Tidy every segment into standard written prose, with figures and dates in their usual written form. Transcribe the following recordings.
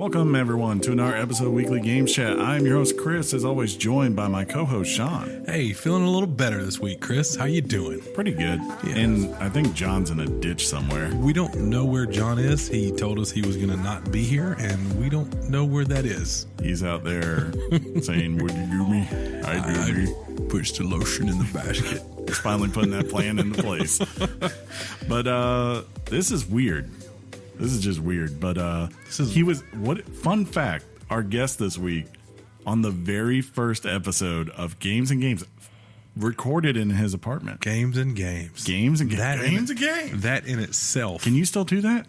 Welcome, everyone, to another episode of Weekly Games Chat. I'm your host, Chris, as always, joined by my co-host, Sean. Hey, feeling a little better this week, Chris. How you doing? Pretty good. Yeah. And I think John's in a ditch somewhere. We don't know where John is. He told us he was going to not be here, and we don't know where that is. He's out there saying, "Would you do me? I do me." Push the lotion in the basket. He's finally putting that plan into place. But this is weird. This is just weird, but fun fact, our guest this week on the very first episode of Games and Games recorded in his apartment. Games and Games. Games and Games. Games and Games. That in itself. Can you still do that?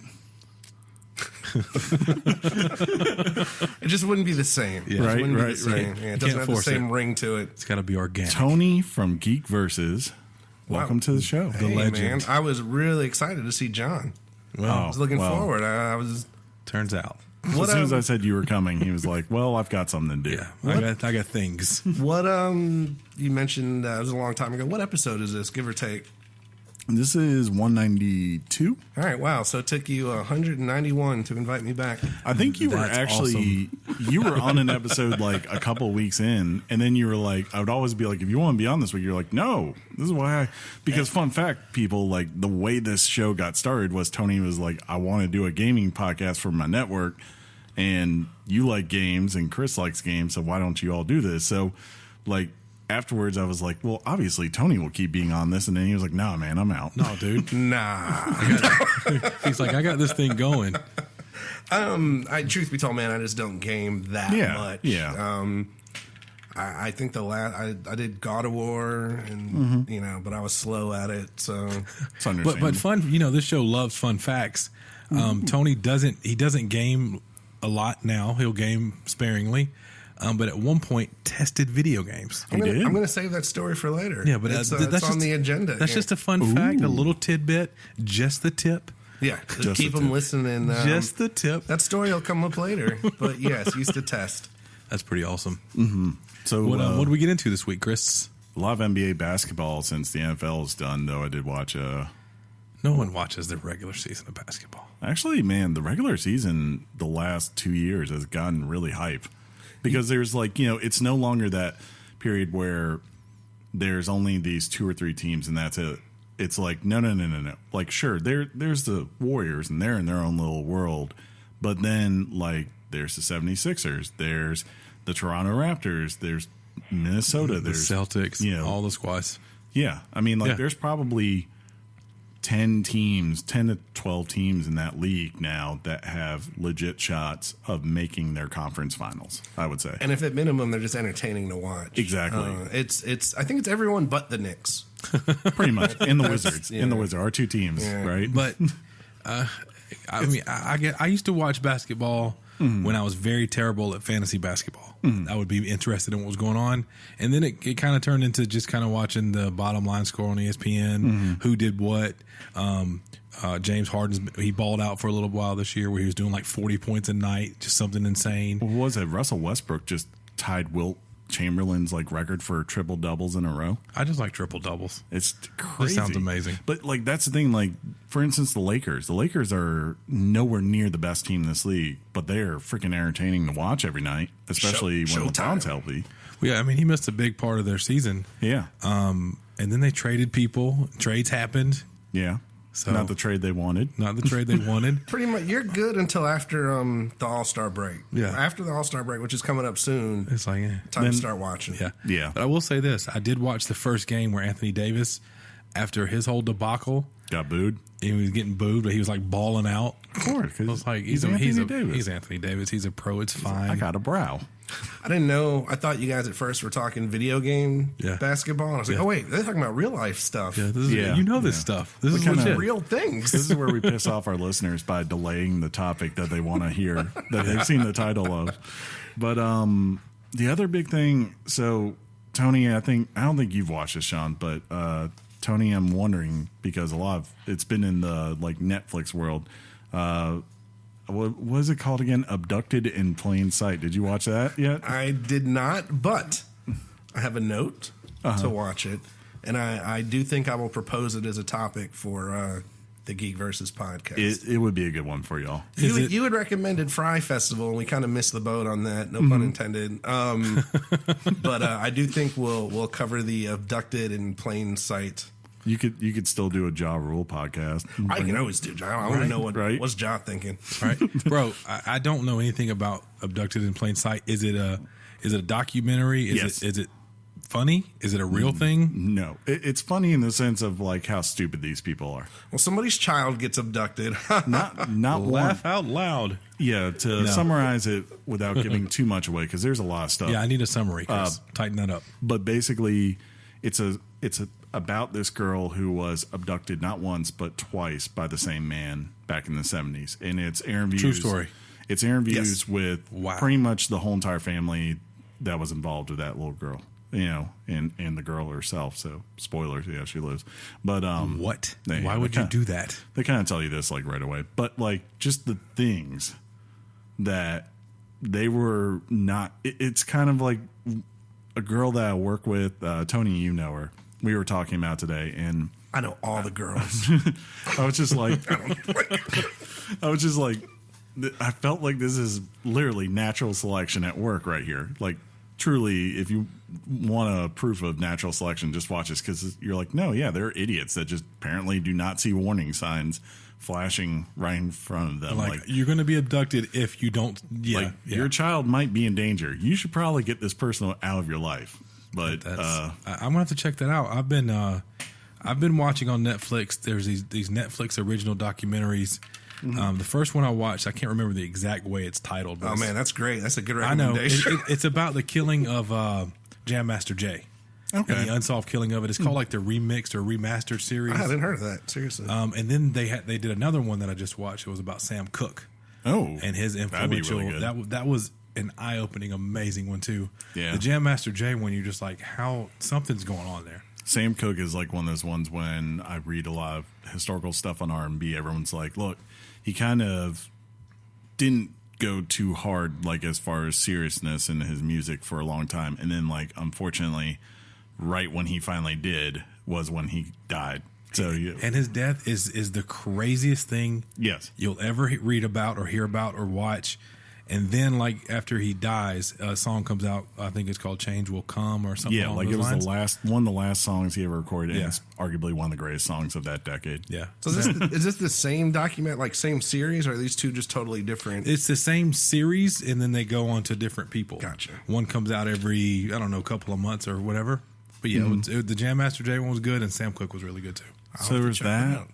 It just wouldn't be the same. Yeah. Right. Yeah, it doesn't have the same ring to it. It's got to be organic. Tony from Geek Versus. Welcome to the show. Hey, the legend. Man, I was really excited to see John. I was looking forward. I was. Turns out. As soon as I said you were coming, he was like, "Well, I've got something to do." Yeah, I got things. What you mentioned it was a long time ago. What episode is this, give or take? This is 192. All right, wow. So it took you 191 to invite me back. I think you were actually awesome. You were on an episode like a couple of weeks in, and then you were like, I would always be like, if you want to be on this week, you're like, no, this is why because fun fact, people, like the way this show got started was Tony was like, I want to do a gaming podcast for my network, and you like games and Chris likes games, so why don't you all do this? So like afterwards, I was like, well, obviously, Tony will keep being on this. And then he was like, nah, man, I'm out. No, dude. Nah. He's like, I got this thing going. Truth be told, man, I just don't game that much. Yeah. I think I did God of War, and but I was slow at it. So, it's understandable. But fun, this show loves fun facts. Tony doesn't game a lot now. He'll game sparingly. But at one point, tested video games. I'm going to save that story for later. Yeah, but that's on the agenda. That's just a fun fact, a little tidbit, just the tip. Yeah, just keep them listening. Just the tip. That story will come up later. But yes, used to test. That's pretty awesome. Mm-hmm. So what did we get into this week, Chris? A lot of NBA basketball since the NFL is done, though. I did watch No one watches the regular season of basketball. Actually, man, the regular season the last 2 years has gotten really hype. Because there's it's no longer that period where there's only these 2 or 3 teams and that's it. It's like, no. Like, sure, there's the Warriors and they're in their own little world. But then, like, there's the 76ers. There's the Toronto Raptors. There's Minnesota. There's Celtics. All the squads. Yeah. I mean, there's probably 10 to 12 teams in that league now that have legit shots of making their conference finals, I would say. And if at minimum they're just entertaining to watch. Exactly. I think it's everyone but the Knicks. Pretty much. In the Wizards. In the Wizards. Our 2 teams, right? But I used to watch basketball when I was very terrible at fantasy basketball. I would be interested in what was going on. And then it kind of turned into just kind of watching the bottom line score on ESPN, who did what. James Harden, he balled out for a little while this year where he was doing like 40 points a night, just something insane. What was it? Russell Westbrook just tied Wilt Chamberlain's record for triple doubles in a row. I just like triple doubles. It's crazy. It sounds amazing. But that's the thing. For instance, the Lakers. The Lakers are nowhere near the best team in this league, but they are freaking entertaining to watch every night, especially when LeBron's healthy. Well, yeah, I mean, he missed a big part of their season. Yeah. And then they traded people. Trades happened. Yeah. So, not the trade they wanted. Pretty much, you're good until after the All-Star break. Yeah. After the All-Star break, which is coming up soon, it's like time to start watching. Yeah. But I will say this: I did watch the first game where Anthony Davis, after his whole debacle, got booed. He was getting booed, but he was balling out. Of course, I was like, he's Anthony Davis. He's Anthony Davis. He's a pro. It's fine. I got a brow. I didn't know. I thought you guys at first were talking video game basketball. And I was like, oh, wait, they're talking about real life stuff. Yeah, this stuff. This is legit. Real things. This is where we piss off our listeners by delaying the topic that they want to hear, that they've seen the title of. But the other big thing, so Tony, I don't think you've watched this, Sean, but Tony, I'm wondering, because it's been in the Netflix world. What was it called again? Abducted in Plain Sight. Did you watch that yet? I did not, but I have a note to watch it, and I do think I will propose it as a topic for the Geek Versus podcast. It would be a good one for y'all. You had recommended Fry Festival, and we kind of missed the boat on that. No pun intended. But I do think we'll cover the Abducted in Plain Sight. You could still do a Ja Rule podcast. I can always do Ja. I want to know what's Ja thinking. Right, bro. I don't know anything about Abducted in Plain Sight. Is it a documentary? Yes. Is it funny? Is it a real thing? No, it's funny in the sense of like how stupid these people are. Well, somebody's child gets abducted. Not Laugh out loud. Yeah, to summarize it without giving too much away, because there's a lot of stuff. Yeah, I need a summary, Chris. Tighten that up. But basically, it's about this girl who was abducted not once but twice by the same man back in the 70s, and it's interviews. True story. It's interviews with pretty much the whole entire family that was involved with that little girl, and the girl herself. So spoilers, yeah, she lives. But what? Why would you do that? They kind of tell you this like right away, but like just the things that they were not. It's kind of like a girl that I work with, Tony. You know her. We were talking about today, and I know all the girls. I was just like, I felt like this is literally natural selection at work right here. Like, truly, if you want a proof of natural selection, just watch this, because you're like, no, yeah, they're idiots that just apparently do not see warning signs flashing right in front of them. Like you're going to be abducted if you don't. Yeah, your child might be in danger. You should probably get this person out of your life. But I'm gonna have to check that out. I've been watching on Netflix. There's these Netflix original documentaries. The first one I watched, I can't remember the exact way it's titled. Oh man, that's great. That's a good recommendation. I know. It's about the killing of Jam Master Jay. Okay. And the unsolved killing of it. It's called like the remixed or remastered series. I hadn't heard of that. Seriously. And then they did another one that I just watched. It was about Sam Cooke. Oh, and his influential. Really good. That was an eye-opening, amazing one too. Yeah. The Jam Master Jay one, you're just like, how something's going on there. Sam Cooke is like one of those ones when I read a lot of historical stuff on R&B, everyone's like, look, he kind of didn't go too hard, like as far as seriousness in his music for a long time. And then like, unfortunately, right when he finally did was when he died. So and his death is the craziest thing you'll ever read about or hear about or watch. And then, like, after he dies, a song comes out. I think it's called "Change Will Come" or something. Yeah, like it was one of the last songs he ever recorded. And it's arguably one of the greatest songs of that decade. Yeah. So is this the same document, like same series, or are these two just totally different? It's the same series, and then they go on to different people. Gotcha. One comes out every couple of months or whatever. But yeah, the Jam Master Jay one was good, and Sam Cooke was really good too. So there was that.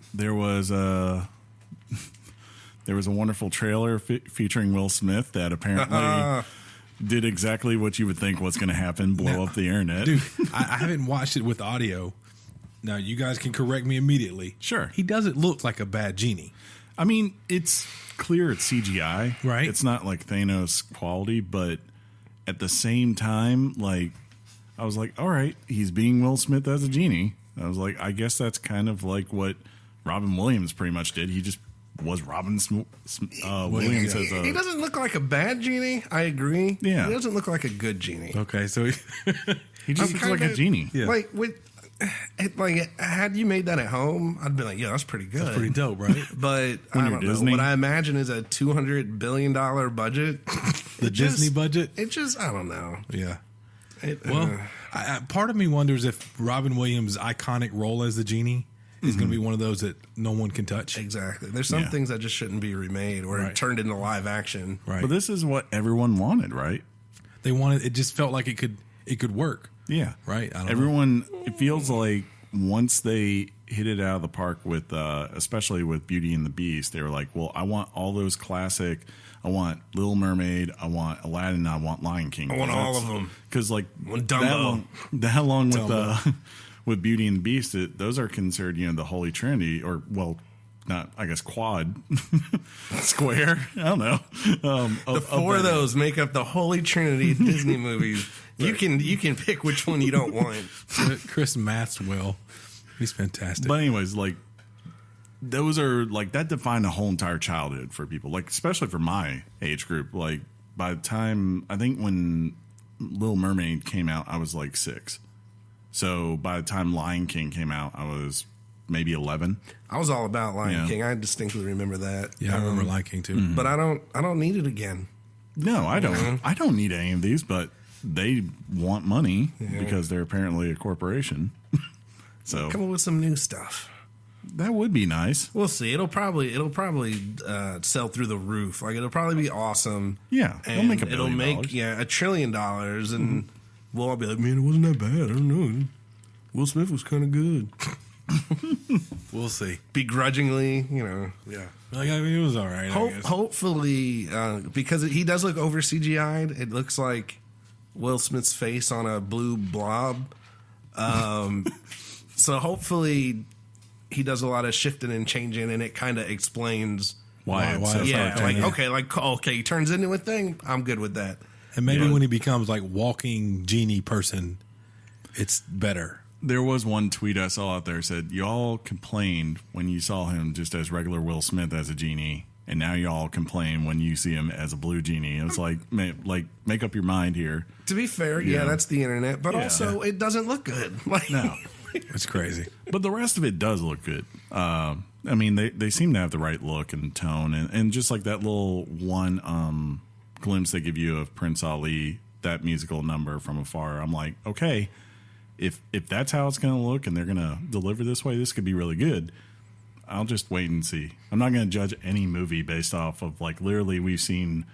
There was a wonderful trailer featuring Will Smith that apparently did exactly what you would think was going to happen, blow up the internet. Dude, I haven't watched it with audio. Now, you guys can correct me immediately. Sure. He doesn't look like a bad genie. I mean, it's clear it's CGI. Right. It's not like Thanos quality, but at the same time, like, I was like, all right, he's being Will Smith as a genie. I was like, I guess that's kind of like what Robin Williams pretty much did. He just was Robin Williams as a... He doesn't look like a bad genie. I agree. Yeah. He doesn't look like a good genie. Okay, so... he just looks like a genie. Yeah. Like, had you made that at home, I'd be like, yeah, that's pretty good. That's pretty dope, right? But I don't know. What I imagine is a $200 billion budget. Disney budget? It just, I don't know. Yeah. Part of me wonders if Robin Williams' iconic role as the genie is going to be one of those that no one can touch. Exactly. There's some things that just shouldn't be remade or turned into live action. Right. But this is what everyone wanted, right? They wanted. It just felt like it could work. Yeah. Right. I don't know. It feels like once they hit it out of the park with, especially with Beauty and the Beast, they were like, well, I want all those classic. I want Little Mermaid. I want Aladdin. I want Lion King. I want all of them. Because like Dumbo. that long with with Beauty and the Beast, those are considered, the Holy Trinity, or not, I guess, quad, square. I don't know. The four of those make up the Holy Trinity of Disney movies. You can pick which one you don't want. Chris Maxwell, he's fantastic. But anyways, like those are like that defined a whole entire childhood for people, like especially for my age group. Like by the time I think when Little Mermaid came out, I was like 6. So by the time Lion King came out, I was maybe 11. I was all about Lion King. I distinctly remember that. Yeah, I remember Lion King too. But I don't need it again. No, I don't. I don't need any of these, but they want money because they're apparently a corporation. So come up with some new stuff. That would be nice. We'll see. It'll probably sell through the roof. Like it'll probably be awesome. Yeah, and it'll make $1 trillion, and we'll all be like, man, it wasn't that bad. I don't know. Will Smith was kind of good. We'll see. Begrudgingly, Yeah. Like, I mean, it was all right. I guess. Hopefully, because he does look over CGI'd, it looks like Will Smith's face on a blue blob. So hopefully he does a lot of shifting and changing, and it kind of explains why. Okay, he turns into a thing. I'm good with that. And maybe when he becomes like walking genie person, it's better. There was one tweet I saw out there that said, y'all complained when you saw him just as regular Will Smith as a genie, and now y'all complain when you see him as a blue genie. It was like make up your mind here. To be fair, that's the internet, but also it doesn't look good. No. It's crazy. But the rest of it does look good. I mean, they seem to have the right look and tone, and just like that little one glimpse they give you of Prince Ali, that musical number from afar, I'm like, okay, if that's how it's going to look and they're going to deliver this way, this could be really good. I'll just wait and see. I'm not going to judge any movie based off of, like, literally we've seen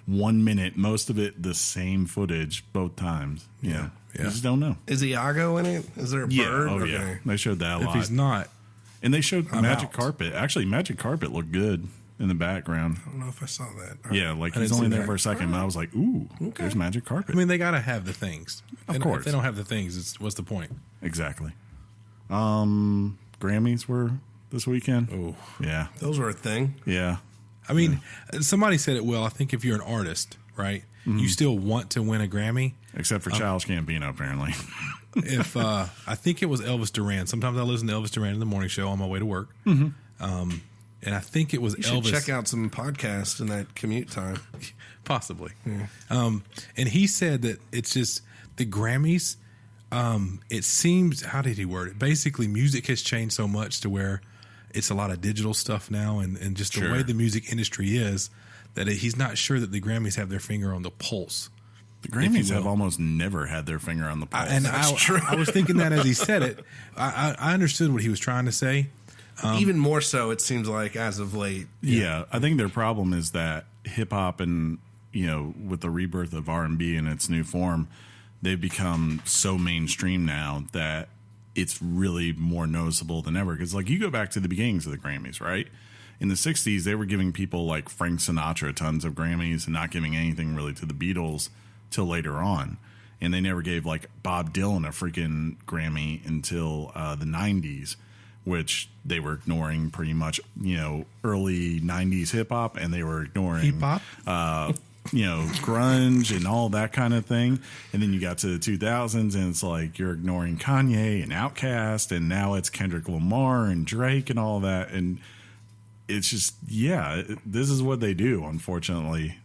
1 minute, most of it the same footage both times. Yeah. You just don't know. Is Iago in it? Is there a bird? Oh, yeah. They showed that a lot. If he's not. And they showed Magic Carpet. Actually, Magic Carpet looked good in the background. I don't know if I saw that. Yeah, like he's only there for a second, but I was like, ooh, there's Magic Carpet. I mean, they got to have the things. Of course. If they don't have the things, what's the point? Exactly. Grammys were this weekend. Oh. Yeah. Those were a thing. Yeah. I mean, somebody said it well. I think if you're an artist, right, you still want to win a Grammy. Except for Childish Gambino, apparently. If I think it was Elvis Duran. Sometimes I listen to Elvis Duran in the morning show on my way to work. And I think it was Elvis. Should check out some podcasts in that commute time. Possibly. Yeah. And he said that it's just the Grammys. It seems, how did he word it? Basically, music has changed so much to where it's a lot of digital stuff now, and just the way the music industry is, that he's not sure that the Grammys have their finger on the pulse. The Grammys have almost never had their finger on the pulse. I was thinking that as he said it. I understood what he was trying to say. Even more so, it seems like, as of late. Yeah, I think their problem is that hip-hop and, with the rebirth of R&B in its new form, they've become so mainstream now that it's really more noticeable than ever. Because, like, you go back to the beginnings of the Grammys, right? In the 60s, they were giving people like Frank Sinatra tons of Grammys and not giving anything really to the Beatles till later on. And they never gave, like, Bob Dylan a freaking Grammy until the 90s, which they were ignoring pretty much, early 90s hip-hop, and they were ignoring hip-hop? Grunge and all that kind of thing. And then you got to the 2000s, and it's like you're ignoring Kanye and Outkast, and now it's Kendrick Lamar and Drake and all that. And it's just, this is what they do, unfortunately.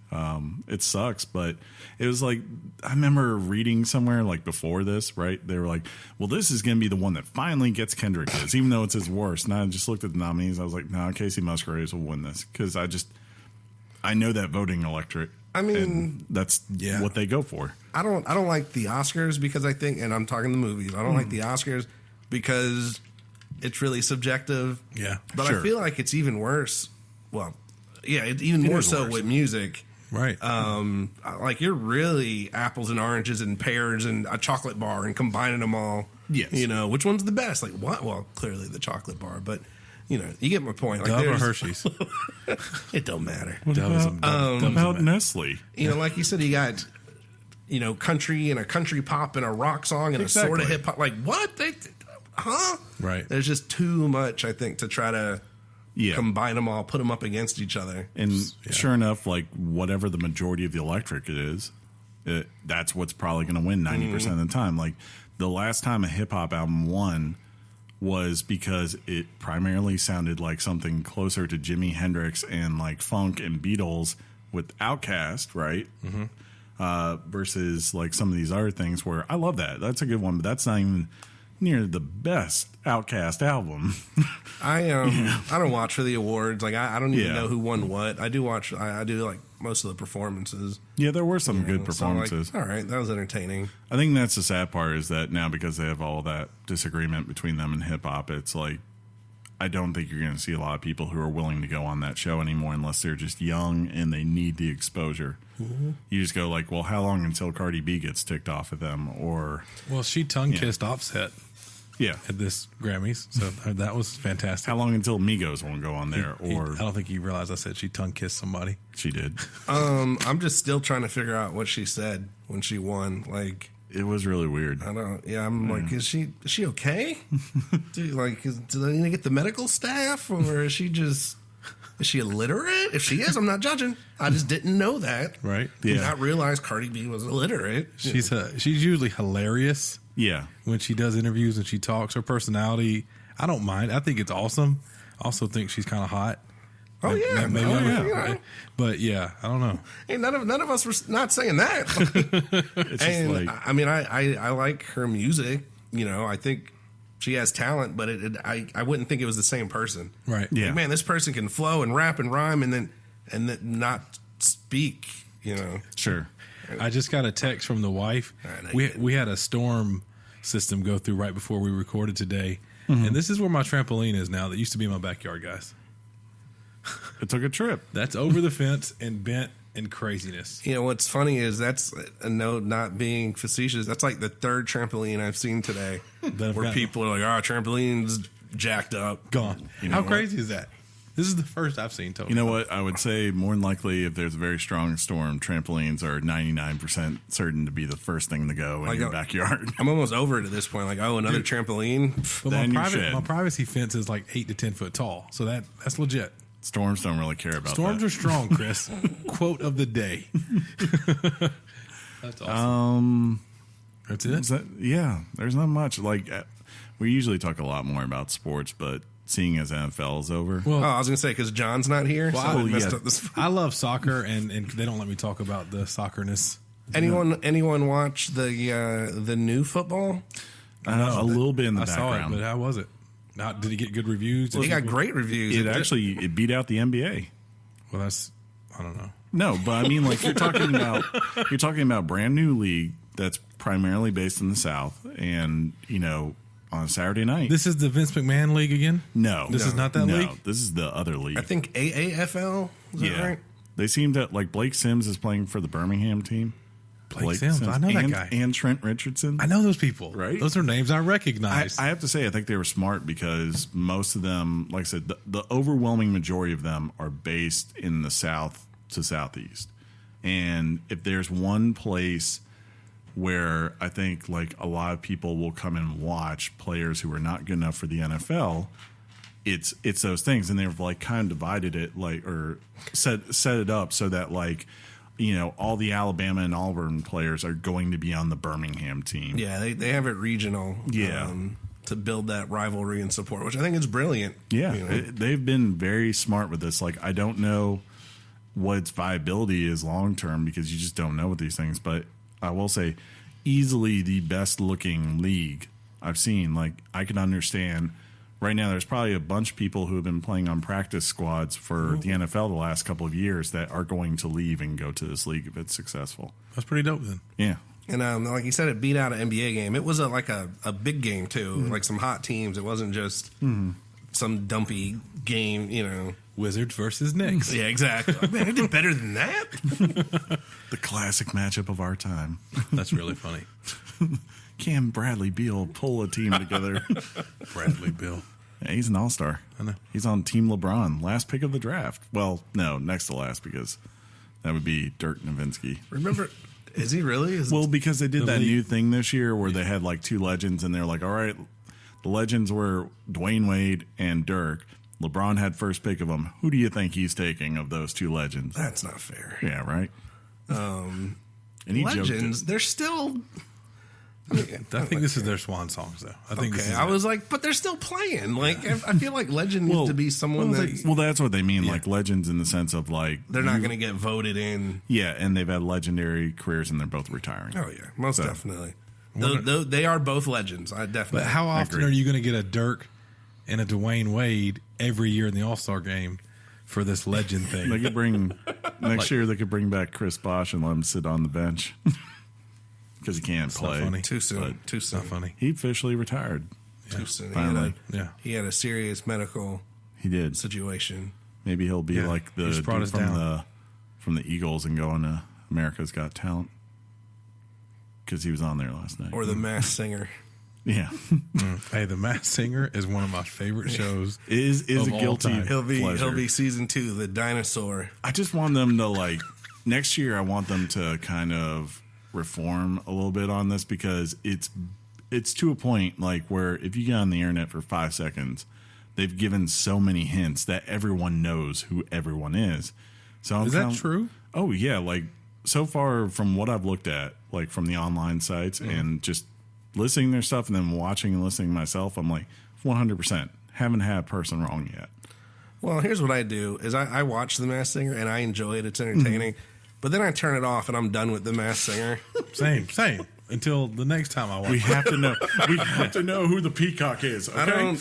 It sucks, but it was like, I remember reading somewhere like before this, right? They were like, well, this is going to be the one that finally gets Kendrick this, even though it's his worst. And I just looked at the nominees. I was like, no, Casey Musgraves will win this, because I know that voting electorate. I mean, that's what they go for. I don't like the Oscars because I think, and I'm talking the movies, I don't like the Oscars because it's really subjective. Yeah. But I feel like it's even worse. Well, even more so with music. Right. Like, you're really apples and oranges and pears and a chocolate bar and combining them all. Yes. Which one's the best? Like, what? Well, clearly the chocolate bar, but you get my point. Like, Dove or Hershey's? It don't matter. About Nestle. Like you said, you got, country and a country pop and a rock song and a sort of hip hop. Like, what? Right. There's just too much, I think, to try to combine them all, put them up against each other. And sure enough, like, whatever the majority of the electorate is, that's what's probably going to win 90% of the time. Like, the last time a hip hop album won was because it primarily sounded like something closer to Jimi Hendrix and like funk and Beatles with Outkast, right? Versus like some of these other things where I love that. That's a good one, but that's not even near the best Outkast album. I don't watch for the awards. Like I don't even know who won what. I do watch. I do like most of the performances. Yeah, there were some good performances. So like, all right, that was entertaining. I think that's the sad part is that now because they have all that disagreement between them and hip hop, it's like I don't think you're going to see a lot of people who are willing to go on that show anymore unless they're just young and they need the exposure. Mm-hmm. You just go like, well, how long until Cardi B gets ticked off at them? Or well, she tongue kissed Offset. Yeah, at this Grammys, so that was fantastic. How long until Migos won't go on there? Or I don't think you realized I said she tongue kissed somebody. She did. I'm just still trying to figure out what she said when she won. Like it was really weird. I don't. Yeah, I'm like, is she okay? Do they need to get the medical staff, or is she illiterate? If she is, I'm not judging. I just didn't know that. Right? Did not realize Cardi B was illiterate. She's usually hilarious. Yeah. When she does interviews and she talks, her personality, I don't mind. I think it's awesome. I also think she's kind of hot. Oh, yeah. Maybe But, yeah, I don't know. Hey, none of us were not saying that. It's and, just like, I mean, I like her music. You know, I think she has talent, but I wouldn't think it was the same person. Right. Yeah. Like, man, this person can flow and rap and rhyme and then not speak, you know. Sure. I just got a text from the wife. We had a storm system go through right before we recorded today. Mm-hmm. And this is where my trampoline is now. That used to be in my backyard, guys. It took a trip. That's over the fence and bent and craziness. You know, what's funny is that's a note not being facetious. That's like the third trampoline I've seen today where people are like, trampoline's jacked up. Gone. You know How crazy is that? This is the first I've seen totally. You know what? I would say more than likely if there's a very strong storm, trampolines are 99% certain to be the first thing to go in your backyard. I'm almost over it at this point. Like, another trampoline. But my privacy fence is like 8 to 10 foot tall. So that's legit. Storms don't really care about Storms that. are strong, Chris. Quote of the day. That's awesome. That's it? Yeah, there's not much. Like, we usually talk a lot more about sports, but seeing as NFL is over. Well, I was going to say, because John's not here, so I messed up this. I love soccer, and they don't let me talk about the soccerness. Anyone watch the new football? A little bit in the background. I saw it, but how was it? Did it get good reviews? Well, he got great reviews. It beat out the NBA. Well, I don't know. No, but I mean, like you're talking about brand new league that's primarily based in the South, and on a Saturday night. This is the Vince McMahon league again? No, this is not that league. No, this is the other league. I think AAFL. Is that right? They seem to like Blake Sims is playing for the Birmingham team. Blake Sims. I know that guy. And Trent Richardson. I know those people. Right? Those are names I recognize. I have to say, I think they were smart because most of them, like I said, the overwhelming majority of them are based in the South to Southeast. And if there's one place where I think like a lot of people will come and watch players who are not good enough for the NFL, it's those things. And they've like kind of divided it or set it up so that like, all the Alabama and Auburn players are going to be on the Birmingham team. Yeah, they have it regional. Yeah. To build that rivalry and support, which I think is brilliant. Yeah, they've been very smart with this. Like, I don't know what its viability is long term because you just don't know with these things. But I will say, easily the best looking league I've seen. Like, I can understand. Right now, there's probably a bunch of people who have been playing on practice squads for the NFL the last couple of years that are going to leave and go to this league if it's successful. That's pretty dope then. Yeah. And like you said, it beat out an NBA game. It was a big game, too. Like some hot teams. It wasn't just some dumpy game, Wizards versus Knicks. Yeah, exactly. Man, it did better than that. The classic matchup of our time. That's really funny. Can Bradley Beal pull a team together? Bradley Beal. Yeah, he's an all-star. I know. He's on Team LeBron. Last pick of the draft. Well, no, next to last because that would be Dirk Nowitzki. Remember, is he really? Because they did that new thing this year where they had like two legends and they're like, all right, the legends were Dwayne Wade and Dirk. LeBron had first pick of them. Who do you think he's taking of those two legends? That's not fair. Yeah, right? And legends, they're still... I think this is their swan songs, though. I think. Okay, I was like, but they're still playing. Like, I feel like legend needs to be someone that. Well, that's what they mean, like legends in the sense of like they're not going to get voted in. Yeah, and they've had legendary careers, and they're both retiring. Oh yeah, most definitely. They are both legends. I definitely. But how often agree. are you going to get a Dirk and a Dwayne Wade every year in the All-Star game for this legend thing? They could bring next year. They could bring back Chris Bosh and let him sit on the bench because he can't play. Not funny. Too soon. Too soon. Not funny. He officially retired. Too soon. Finally. He had a serious medical He did. situation. Maybe he'll be like the he just brought dude us down. from the Eagles and go on to America's Got Talent because he was on there last night. Or the Masked Singer. Yeah, Hey, The Masked Singer is one of my favorite shows. is Of a all guilty time. He'll pleasure. be season 2, the dinosaur. I just want them to like next year. I want them to kind of reform a little bit on this because it's to a point like where if you get on the internet for 5 seconds, they've given so many hints that everyone knows who everyone is. So Is that true? Oh yeah, like so far from what I've looked at, like from the online sites and just listening to their stuff and then watching and listening myself, I'm like 100% haven't had a person wrong yet. Well, here's what I do: is I watch the Masked Singer and I enjoy it. It's entertaining, but then I turn it off and I'm done with the Masked Singer. Same. Until the next time I watch. We have to know. We have to know who the peacock is. Okay?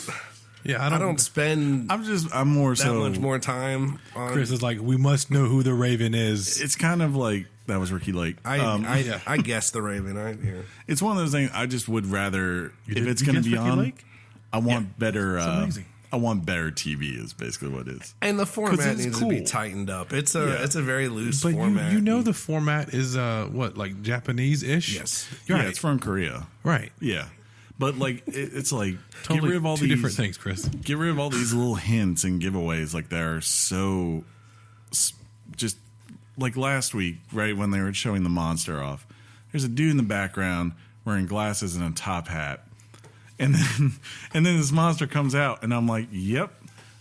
I don't spend I'm more that so much more time on. Chris is like, we must know who the Raven is. It's kind of like that was Ricky Lake. I guess the Raven. It's one of those things. I just would rather if it's going to be Ricky on. Lake? I want better. amazing. I want better TV. Is basically what it is. And the format 'Cause it's needs to be cool. tightened up. It's a very loose But format. you know the format is like Japanese-ish? Yes. Yeah, it's from Korea. Right. Yeah, but like it's like Totally get rid of all two these different things, Chris. Get rid of all these little hints and giveaways. Like they're so just like last week, right when they were showing the monster off. There's a dude in the background wearing glasses and a top hat, and then this monster comes out, and I'm like, "Yep,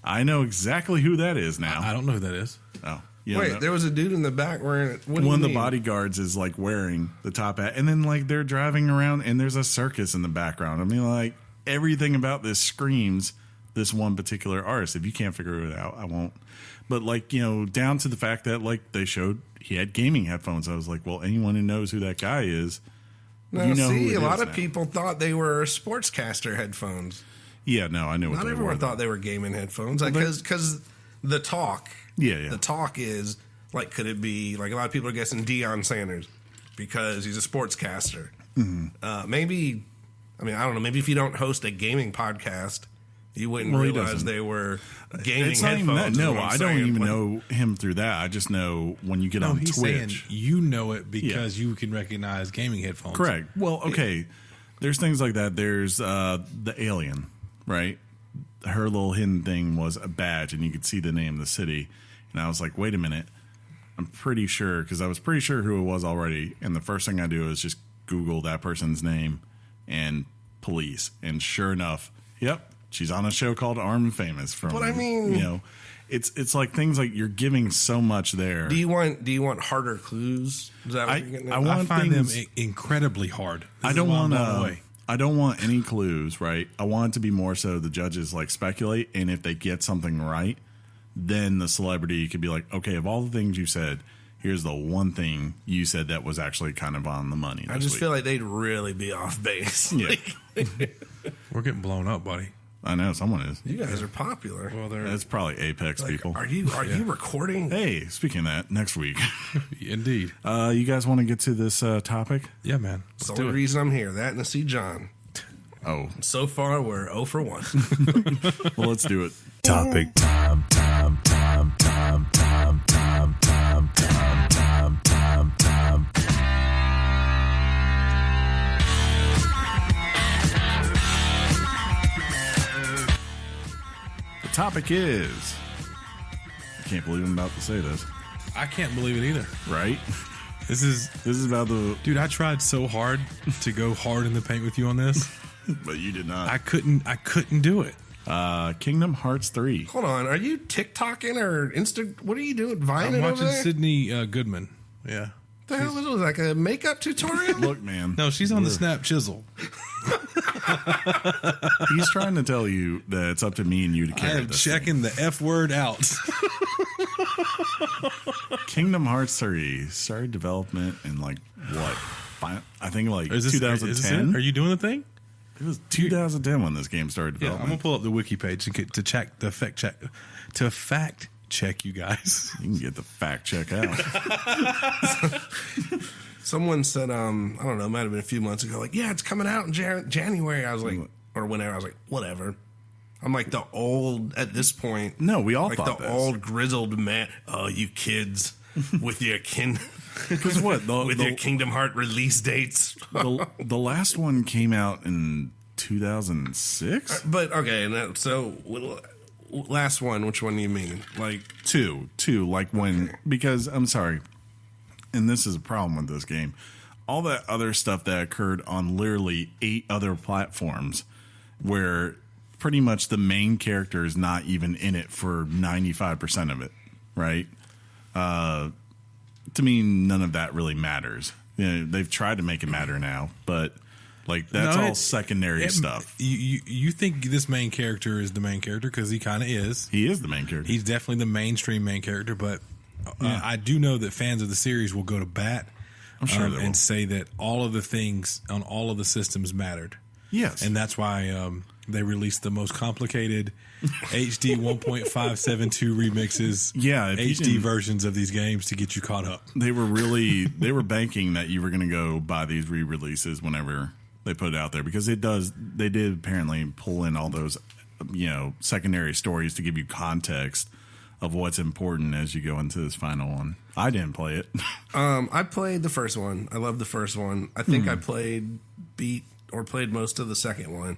I know exactly who that is now." I don't know who that is. Oh, you don't Wait, know? there was a dude in the back wearing it. What do One you of the mean? bodyguards is like wearing the top hat, and then like they're driving around, and there's a circus in the background. I mean, like everything about this screams this one particular artist. If you can't figure it out, I won't. But like down to the fact that like they showed he had gaming headphones. I was like, well, anyone who knows who that guy is, No, you know see, who it a lot is of now. people thought they were sportscaster headphones. Yeah, no, I knew what Not they everyone were. thought they were gaming headphones because the talk. Yeah. The talk is like, could it be like a lot of people are guessing Deion Sanders because he's a sportscaster? Mm-hmm. Maybe, I mean, I don't know. Maybe if you don't host a gaming podcast, you wouldn't Well, he realize doesn't. they were gaming It's not even that. headphones. is No, what I'm I don't saying. even Like, know him through that. I just know when you get No, on he's saying Twitch. you know it because you can recognize gaming headphones. Correct. Well, okay. There's things like that. There's the alien, right? Her little hidden thing was a badge, and you could see the name of the city. And I was like, wait a minute. I'm pretty sure, because I was pretty sure who it was already. And the first thing I do is just Google that person's name and police. And sure enough, yep, she's on a show called Armed and Famous. From, But I mean- it's like things like you're giving so much there. Do you want harder clues? Is that what you're getting at? I I want find them things- incredibly hard. I This don't is why I'm want blown away. I don't want any clues, right? I want it to be more so the judges like speculate, and if they get something right, then the celebrity could be like, okay, of all the things you said, here's the one thing you said that was actually kind of on the money. I just feel like they'd really be off base. Yeah. We're getting blown up, buddy. I know someone is. You guys are popular. Well, they're That's probably Apex people. Are you recording? Hey, speaking of that, next week, indeed. you guys want to get to this topic? Yeah, man. It's Let's the do only it. reason I'm here. That and to see John. Oh, So far, we're 0 for 1. well, let's do it. Topic time. The topic is. I can't believe I'm about to say this. I can't believe it either. Right? This is, This is about the. dude. I tried so hard to go hard in the paint with you on this. But you did not. I couldn't do it. Kingdom Hearts 3. Hold on. Are you TikToking or Insta? What are you doing? Vine I'm it over watching there? Sydney Goodman. Yeah. The hell was it? Like a makeup tutorial? Look, man. No, she's on the Snap Chisel. He's trying to tell you that it's up to me and you to I carry am this checking the F word out. thing. Kingdom Hearts 3 started development in like what? I think like Is this 2010. Are you doing the thing? It was 2010 when this game started Yeah, development. I'm gonna pull up the wiki page to fact check you guys. You can get the fact check out. Someone said, I don't know, it might have been a few months ago, like, yeah, it's coming out in January. I was like, or whenever. I was like, whatever. I'm like the old, at this point. No, we all like thought the this. old grizzled man. Oh, you kids with your Because what? your Kingdom Heart release dates. The last one came out in 2006? But, okay, so last one, which one do you mean? Like Two, like when, because I'm sorry, and this is a problem with this game, all that other stuff that occurred on literally 8 other platforms where pretty much the main character is not even in it for 95% of it, right? To me, none of that really matters. You know, they've tried to make it matter now, but like that's all secondary stuff. You think this main character is the main character because he kind of is. He is the main character. He's definitely the mainstream main character, but I do know that fans of the series will go to bat. I'm sure they will. And say that all of the things on all of the systems mattered. Yes, and that's why they released the most complicated HD 1.572 remixes, HD versions of these games to get you caught up. They were banking that you were going to go buy these re-releases whenever they put it out there, because they did apparently pull in all those, secondary stories to give you context of what's important as you go into this final one. I didn't play it. I played the first one. I loved the first one. I think I played most of the second one.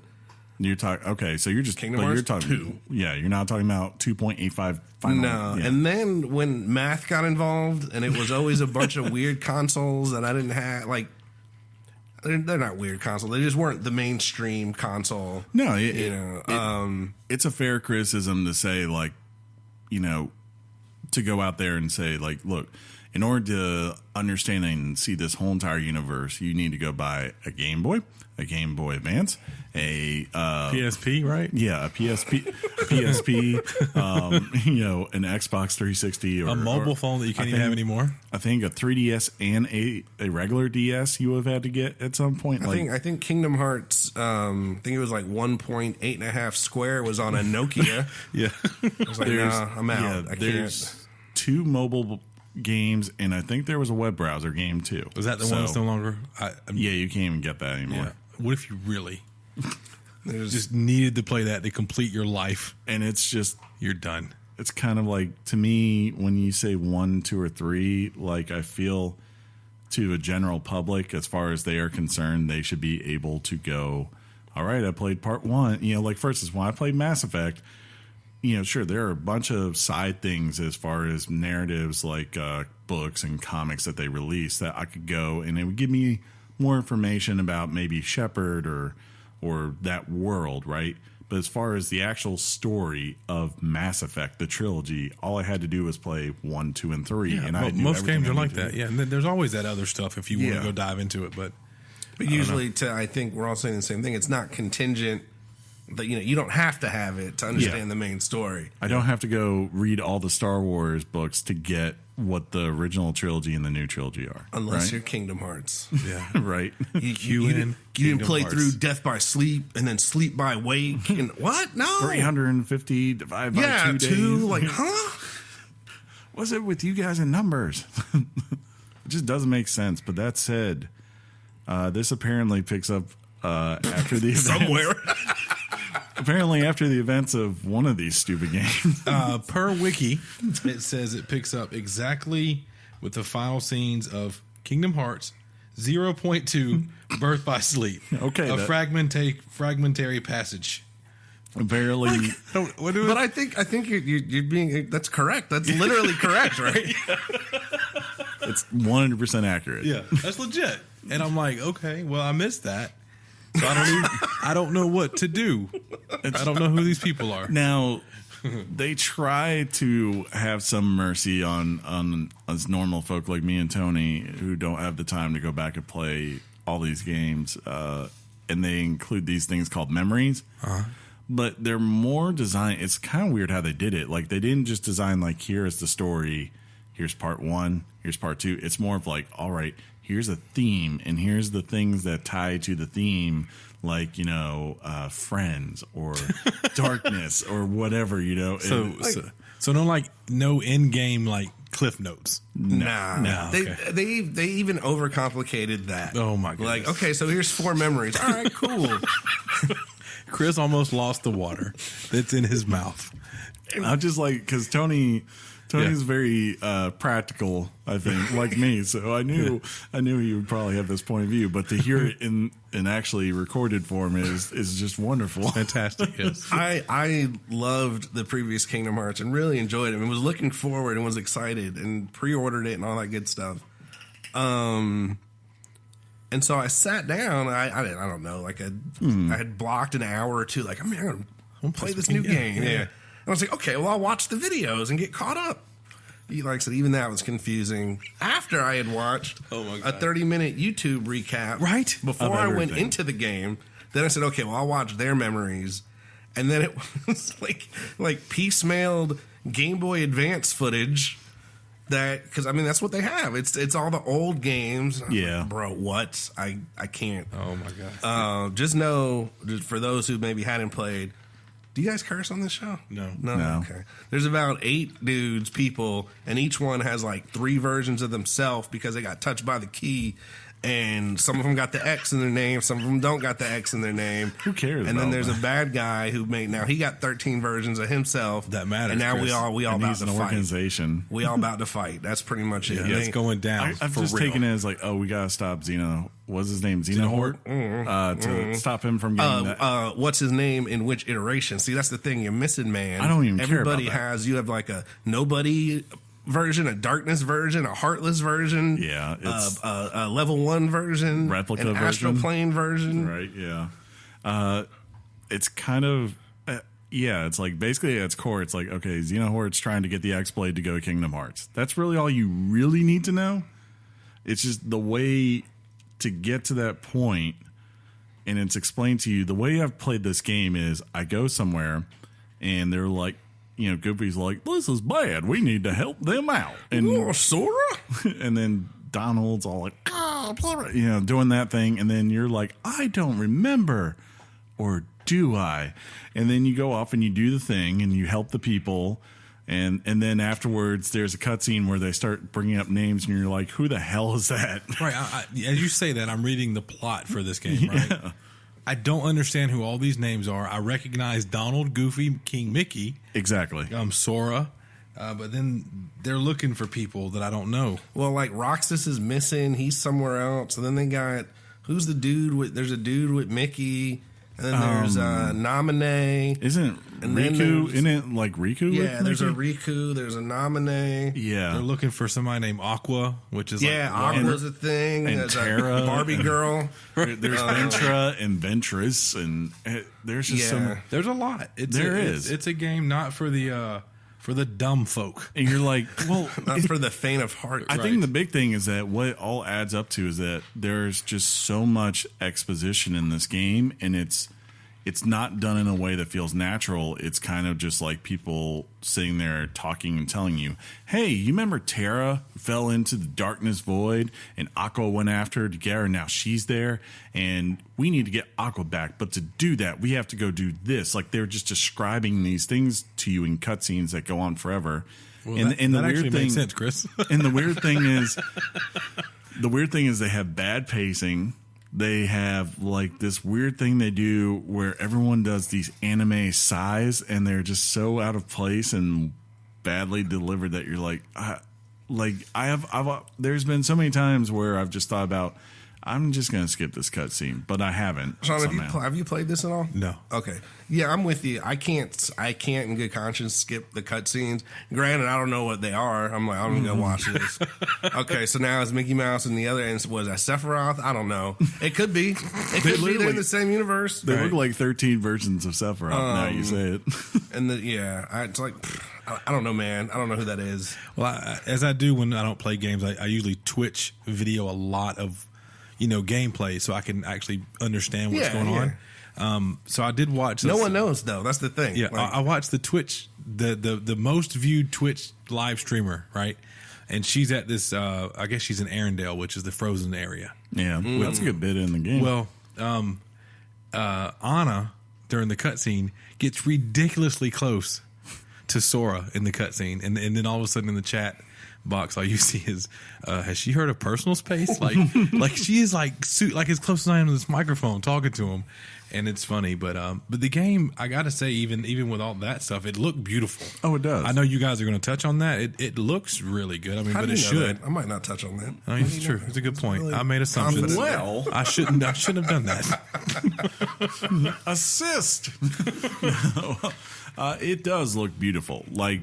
You're talking okay, so you're just Kingdom Hearts you're talking 2. Yeah, you're not talking about 2.85 final. No, yeah. And then when math got involved, and it was always a bunch of weird consoles that I didn't have. Like, they're not weird consoles; they just weren't the mainstream console. No, it's a fair criticism to say, like, to go out there and say, like, look, in order to understand and see this whole entire universe, you need to go buy a Game Boy Advance, a PSP, right? Yeah, a PSP, an Xbox 360, or a mobile phone that you can't even have anymore. I think a 3DS and a regular DS you would have had to get at some point. I think Kingdom Hearts, I think it was like 1.8.5 square was on a Nokia. Yeah, I was like, nah, I'm out. Yeah, I can't. There's 2 mobile games, and I think there was a web browser game too. Was that the one that's no longer? Yeah, you can't even get that anymore. Yeah. What if you really just needed to play that to complete your life, and it's just you're done? It's kind of like, to me, when you say 1, 2, or 3, like, I feel to a general public, as far as they are concerned, they should be able to go, all right, I played part 1. Like, for instance, when I played Mass Effect, sure, there are a bunch of side things as far as narratives, like books and comics that they release, that I could go and it would give me more information about maybe Shepard or that world, right? But as far as the actual story of Mass Effect, the trilogy, all I had to do was play 1, 2, and 3. Yeah, and most games are like that. Yeah, and there's always that other stuff if you want to go dive into it. But usually, I think we're all saying the same thing. It's not contingent. But you don't have to have it to understand the main story. I don't have to go read all the Star Wars books to get what the original trilogy and the new trilogy are. Unless you're Kingdom Hearts. Yeah, right. You didn't play through Death by Sleep and then Sleep by Wake. And what? No. 350 divided by 2 days. 2. Like, huh? What's it with you guys in numbers? It just doesn't make sense. But that said, this apparently picks up after the somewhere. Apparently, after the events of one of these stupid games. Per wiki, it says it picks up exactly with the final scenes of Kingdom Hearts 0.2 Birth by Sleep. Okay. A fragmentary passage. Barely. But I think you're being, that's correct. That's literally correct, right? It's 100% accurate. Yeah, that's legit. And I'm like, okay, well, I missed that. So I don't know what to do. I don't know who these people are. Now, they try to have some mercy on us normal folk like me and Tony who don't have the time to go back and play all these games, and they include these things called memories. But they're more designed. It's kind of weird how they did it. Like, they didn't just design like, here is the story, here's part 1, here's part 2. It's more of like, all right, here's a theme, and here's the things that tie to the theme, like, friends or darkness or whatever, So no end game like cliff notes. Nah. Okay. They even overcomplicated that. Oh my goodness. Like, okay, so here's 4 memories. All right, cool. Chris almost lost the water that's in his mouth. I just because Tony's very practical, I think, like me. So I knew he would probably have this point of view, but to hear it in actually recorded form is just wonderful. Fantastic. Yes. I loved the previous Kingdom Hearts and really enjoyed it and was looking forward and was excited and pre-ordered it and all that good stuff. And so I sat down. I don't know, I had blocked an hour or two. Like, I'm going to play this new game. Yeah. And I was like, okay, well, I'll watch the videos and get caught up. Like I said, even that was confusing. After I had watched a 30-minute YouTube recap, right before I went into the game, then I said, okay, well, I'll watch their memories. And then it was like piecemealed Game Boy Advance footage. Because that's what they have. It's all the old games. Yeah, like, bro, what? I can't. Oh my god. Just know, for those who maybe hadn't played, do you guys curse on this show? No. Okay. There's about 8 people, and each one has like 3 versions of themselves because they got touched by the key. And some of them got the X in their name. Some of them don't got the X in their name. Who cares? And then there's a bad guy who he got 13 versions of himself. That matters. And now Chris. we all about to fight. Organization. We all about to fight. That's pretty much it. Yeah, it's going down. I've just taken it as we gotta stop what's his name? Xenohort? To stop him from getting that. What's his name in which iteration? See, that's the thing you're missing, man. I don't even care about Everybody that. you have like a nobody version, a darkness version, a heartless version, it's a level 1 version, replica an version, astral plane version, right? Yeah, it's kind of it's like basically at its core, it's like, okay, Xenohort's trying to get the X-Blade to go to Kingdom Hearts. That's really all you really need to know. It's just the way to get to that point, and it's explained to you. The way I've played this game is I go somewhere, and they're like, Goofy's like, this is bad. We need to help them out. And Sora? And then Donald's all like, doing that thing. And then you're like, I don't remember. Or do I? And then you go off and you do the thing and you help the people. And then afterwards, there's a cutscene where they start bringing up names and you're like, who the hell is that? Right. As you say that, I'm reading the plot for this game, right? Yeah. I don't understand who all these names are. I recognize Donald, Goofy, King Mickey. Exactly. Sora. But then they're looking for people that I don't know. Well, like Roxas is missing. He's somewhere else. And then they got, who's the dude there's a dude with Mickey. And then there's Nominee. Isn't Riku? Isn't it like Riku? Yeah, there's a Riku. There's a Nominee. Yeah. They're looking for somebody named Aqua, which is Aqua's a thing. And there's Terra. a Barbie girl. There's Ventra and Ventress. And there's just there's a lot. It's a game not for the dumb folk. And you're like, well, not for the faint of heart. I think the big thing is that what it all adds up to is that there's just so much exposition in this game, and it's not done in a way that feels natural. It's kind of just like people sitting there talking and telling you, hey, you remember Terra fell into the darkness void and Aqua went after her to get her, and now she's there and we need to get Aqua back, but to do that we have to go do this. Like, they're just describing these things to you in cutscenes that go on forever. Well, and the weird thing makes sense, Chris. And the weird thing is they have bad pacing. They have like this weird thing they do where everyone does these anime sighs, and they're just so out of place and badly delivered that you're like, there's been so many times where I've just thought about, I'm just going to skip this cutscene, but I haven't. Sean, have you played this at all? No. Okay. Yeah, I'm with you. I can't in good conscience skip the cutscenes. Granted, I don't know what they are. I'm like, I'm going to go watch this. Okay, so now it's Mickey Mouse and the other end was that Sephiroth? I don't know. It could be. It could be they're in the same universe. They look like 13 versions of Sephiroth now you say it. And it's like, I don't know, man. I don't know who that is. Well, as I do when I don't play games, I usually Twitch video a lot of gameplay, so I can actually understand what's going on. So I did watch. No one knows though. That's the thing. Yeah, I watched the Twitch, the most viewed Twitch live streamer, right? and she's at this. I guess she's in Arendelle, which is the frozen area. Yeah, that's a good bit in the game. Well, Anna during the cutscene gets ridiculously close to Sora in the cutscene, and then all of a sudden in the chat box, all you see is, has she heard of personal space? Like she is like as close as I am to this microphone talking to him, and it's funny. But the game, I gotta say, even with all that stuff, it looked beautiful. Oh, it does. I know you guys are going to touch on that. It looks really good. I mean, How but do it you know should. that? I might not touch on that. I mean, it's true. It's a good point. really I made assumptions. confident. I shouldn't have done that. Assist. It does look beautiful. Like,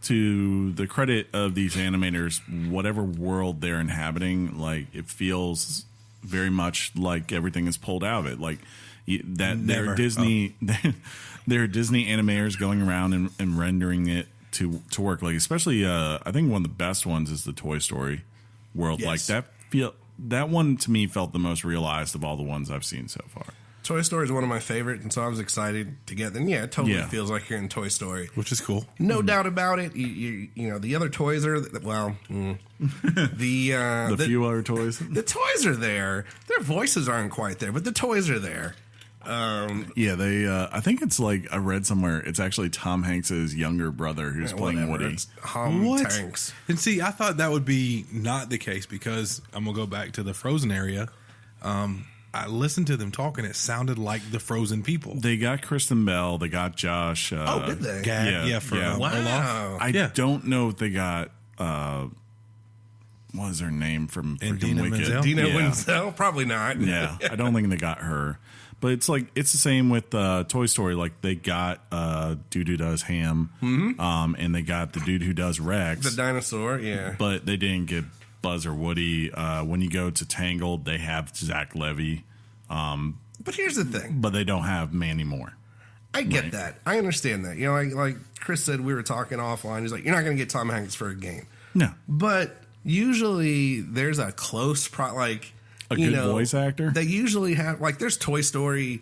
to the credit of these animators, whatever world they're inhabiting, like, it feels very much like everything is pulled out of it. Like that they're Disney, they're Disney animators going around and rendering it to work. Like, especially, I think one of the best ones is the Toy Story world. Yes. Like that one to me felt the most realized of all the ones I've seen so far. Toy Story is one of my favorites, and so I was excied to get them. Yeah, it totally feels like you're in Toy Story. Which is cool. No doubt about it. You know, the other toys are, the few other toys. The toys are there. Their voices aren't quite there, but the toys are there. They. I think it's like I read somewhere. It's actually Tom Hanks's younger brother who's playing whatever. Woody. It's Tanks. And see, I thought that would be not the case because I'm gonna go back to the Frozen area. I listened to them talking. It sounded like the Frozen people. They got Kristen Bell. They got Josh. Did they? Gad, Wow. I don't know if they got. What is her name from freaking Wicked? Menzel? Dina Yeah. Menzel? Probably not. Yeah, I don't think they got her. But it's like it's the same with Toy Story. Like they got dude who does Ham, and they got the dude who does Rex, The dinosaur, yeah. but they didn't get Buzz or Woody. When you go to Tangled, they have Zach Levy, But here's the thing. but they don't have Manny Moore. I get that. I understand that. You know, like Chris said, we were talking offline. He's like, you're not going to get Tom Hanks for a game. No, But usually there's a close a good voice actor. They usually have, like, there's Toy Story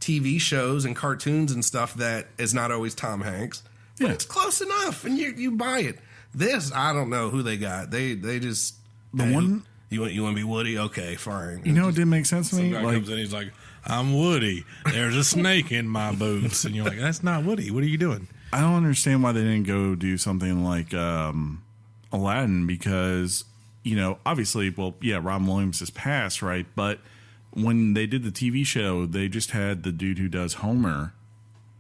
TV shows and cartoons and stuff that is not always Tom Hanks, but it's close enough, and you buy it. This, I don't know who they got. They just one you want to be Woody? Okay, fine. you know, it didn't make sense to me. Some guy Like, comes in, he's like, "I'm Woody. There's a snake in my boots," and you're like, "That's not Woody. What are you doing?" I don't understand why they didn't go do something like Aladdin because, you know, obviously, Robin Williams has passed, right? But when they did the TV show, they just had the dude who does Homer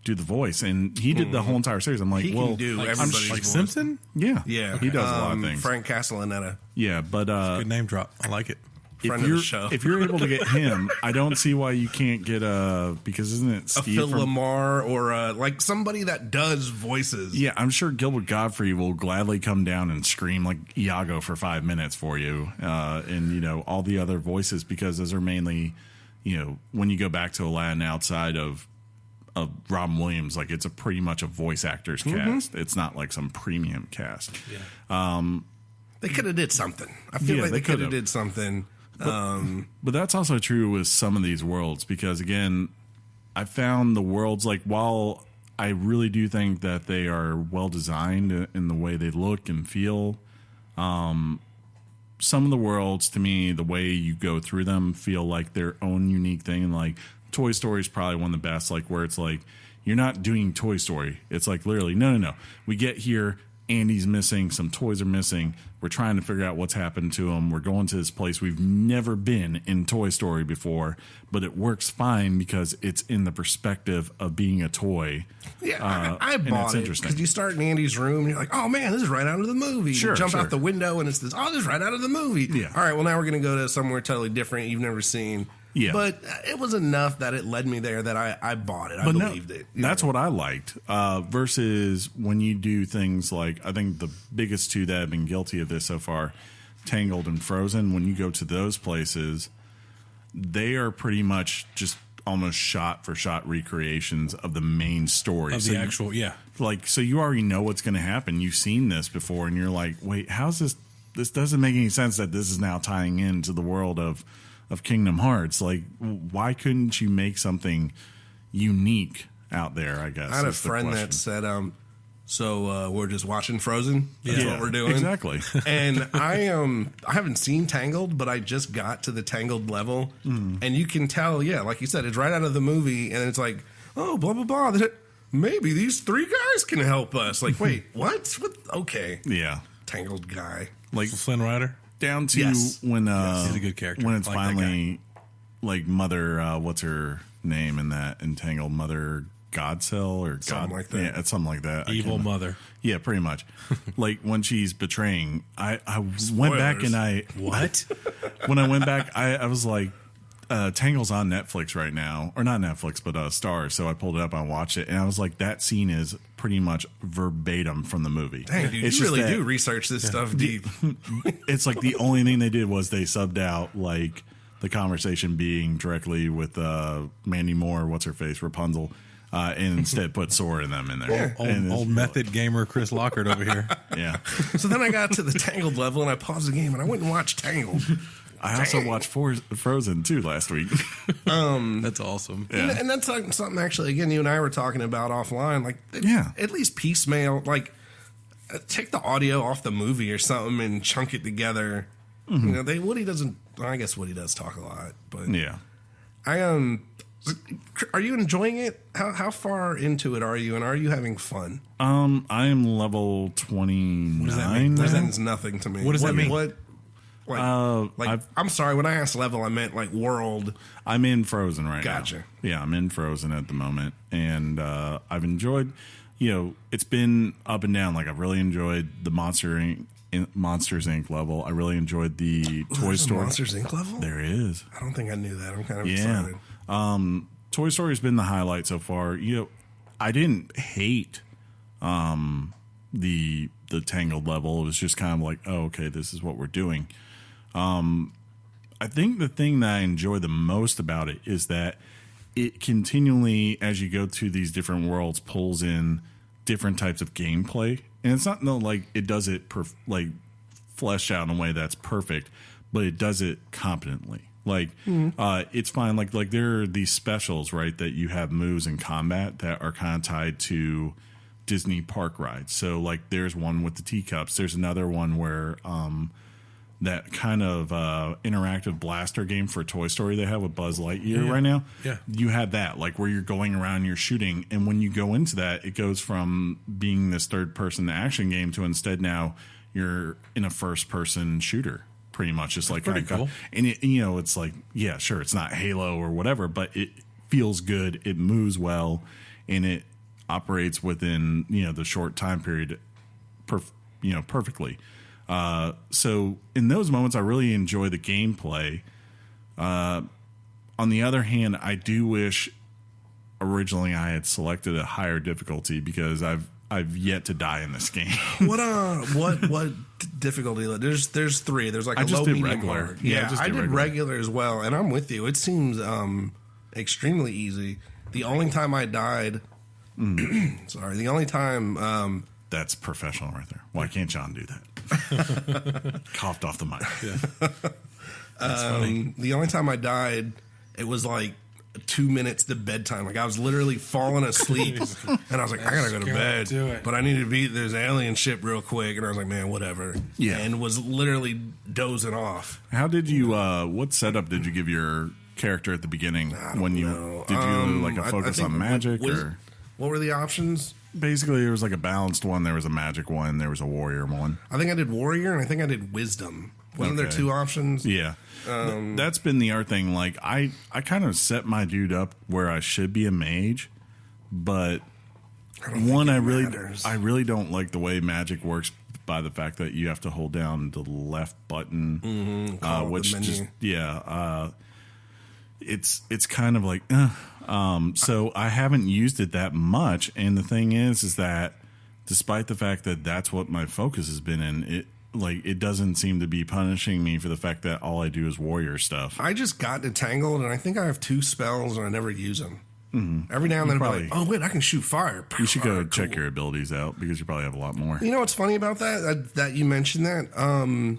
do the voice, and he did the whole entire series. I'm like, He can do everybody's Like voice. Simpson. yeah, Yeah, he does a lot of things. Frank Castellaneta, Yeah, but Good name drop. I like it. friend of the show. if you're able to get him, I don't see why you can't get because isn't it a Steve Phil from- Lamar or like somebody that does voices. Yeah, I'm sure Gilbert Godfrey will gladly come down and scream like Iago for 5 minutes for you, and you know all the other voices because those are mainly, you know, when you go back to Aladdin outside of Robin Williams, like it's pretty much a voice actors cast. It's not like some premium cast. They could have did something. I feel like they could have did something. But that's also true with some of these worlds because, again, I found the worlds, like, while I really do think that they are well designed in the way they look and feel, some of the worlds, to me, the way you go through them feel like their own unique thing. Like, Toy Story is probably one of the best, like, where it's like, you're not doing Toy Story. It's like, literally, no. We get here, Andy's missing, some toys are missing. We're trying to figure out what's happened to them. We're going to this place we've never been in Toy Story before, but it works fine because it's in the perspective of being a toy. Yeah, I and bought it's it interesting. because you start in Andy's room and you're like, oh man, this is right out of the movie. Sure, you jump sure. out the window and it's this, oh, this is right out of the movie. Yeah. All right, well, now we're going to go to somewhere totally different you've never seen. Yeah. But it was enough that it led me there that I bought it. I But believed it. That's what I liked. Versus when you do things like, I think the biggest two that have been guilty of this so far, Tangled and Frozen, when you go to those places, they are pretty much just almost shot for shot recreations of the main story. Of So the you- actual, yeah. like, so you already know what's going to happen. You've seen this before, and you're like, wait, how's this? This doesn't make any sense that this is now tying into the world of Kingdom Hearts. Like, why couldn't you make something unique out there? I guess I had a is the friend question. that said So we're just watching Frozen. That's what we're doing. Exactly. And I haven't seen Tangled, but I just got to the Tangled level. And you can tell, like you said, it's right out of the movie. And it's like, oh, blah, blah, blah. Maybe these 3 guys can help us. Like, wait, what? Okay. Yeah. Tangled guy. Like Flynn Rider? Down to when he's a good character. When it's like finally like Mother, what's her name in that Entangled? Mother Godcell or something like that. Yeah, it's something like that. Evil Mother. Yeah, pretty much. Like when she's betraying, I went back and when I went back, I was like, Tangle's on Netflix right now, or not Netflix, but Star. So I pulled it up, I watched it, and I was like, that scene is pretty much verbatim from the movie. Dang, dude, you really do research this stuff deep. It's like the only thing they did was they subbed out like the conversation being directly with Mandy Moore, what's her face, Rapunzel. And instead put Sora and them in there. Old method gamer Chris Lockhart over here. Yeah. So then I got to the Tangled level and I paused the game and I went and watched Tangled. I also watched Frozen too last week. That's awesome. Yeah. And that's like something actually, again, you and I were talking about offline. Like, at least piecemeal, like, take the audio off the movie or something and chunk it together. You know, Woody doesn't, I guess Woody does talk a lot, but yeah. Are you enjoying it? How far into it are you, and are you having fun? I am level 29. What does that mean? That means nothing to me. What does that mean? I'm sorry. When I asked level, I meant like world. I'm in Frozen right now. Gotcha. Yeah, I'm in Frozen at the moment, and I've enjoyed. It's been up and down. Like I've really enjoyed the Monsters Inc. level. I really enjoyed the Toy Story Monsters Inc. level. There is. I don't think I knew that. I'm kind of excited. Toy Story has been the highlight so far. I didn't hate the Tangled level. It was just kind of like, oh, okay, this is what we're doing. I think the thing that I enjoy the most about it is that it continually, as you go to these different worlds, pulls in different types of gameplay. And it's not like it does it fleshed out in a way that's perfect, but it does it competently. Like, it's fine. Like there are these specials, right, that you have moves in combat that are kind of tied to Disney park rides. So, like, there's one with the teacups. There's another one where that kind of interactive blaster game for Toy Story they have with Buzz Lightyear right now. Yeah. You have that, like, where you're going around, you're shooting. And when you go into that, it goes from being this third-person action game to instead now you're in a first-person shooter. Pretty much just like pretty cool. And it's like, yeah, sure, it's not Halo or whatever, but it feels good, it moves well, and it operates within the short time period perfectly. So in those moments I really enjoy the gameplay. On the other hand, I do wish originally I had selected a higher difficulty because I've yet to die in this game. What difficulty? There's 3. There's like a low, medium, regular. hard. Yeah, I did regular as well, and I'm with you. It seems extremely easy. The only time I died, sorry, the only time that's professional right there. Why can't John do that? Coughed off the mic. Yeah. That's funny. The only time I died, it was like 2 minutes to bedtime. Like I was literally falling asleep, and I was like, I gotta go to bed, but I need to beat this alien ship real quick. And I was like, man, whatever. Yeah, and was literally dozing off. How did you? What setup did you give your character at the beginning? Did you like a focus on magic or what were the options? Basically, there was like a balanced one. There was a magic one. There was a warrior one. I think I did warrior, and I think I did wisdom. Wasn't there 2 options? Yeah. That's been the art thing. Like, I kind of set my dude up where I should be a mage, but I really don't like the way magic works by the fact that you have to hold down the left button, which just it's kind of like so I haven't used it that much, and the thing is that despite the fact that that's what my focus has been in, it doesn't seem to be punishing me for the fact that all I do is warrior stuff. I just got entangled, and I think I have 2 spells, and I never use them. Every now and then, I'm like, oh wait, I can shoot fire. You should go check your abilities out because you probably have a lot more. You know what's funny about that you mentioned that?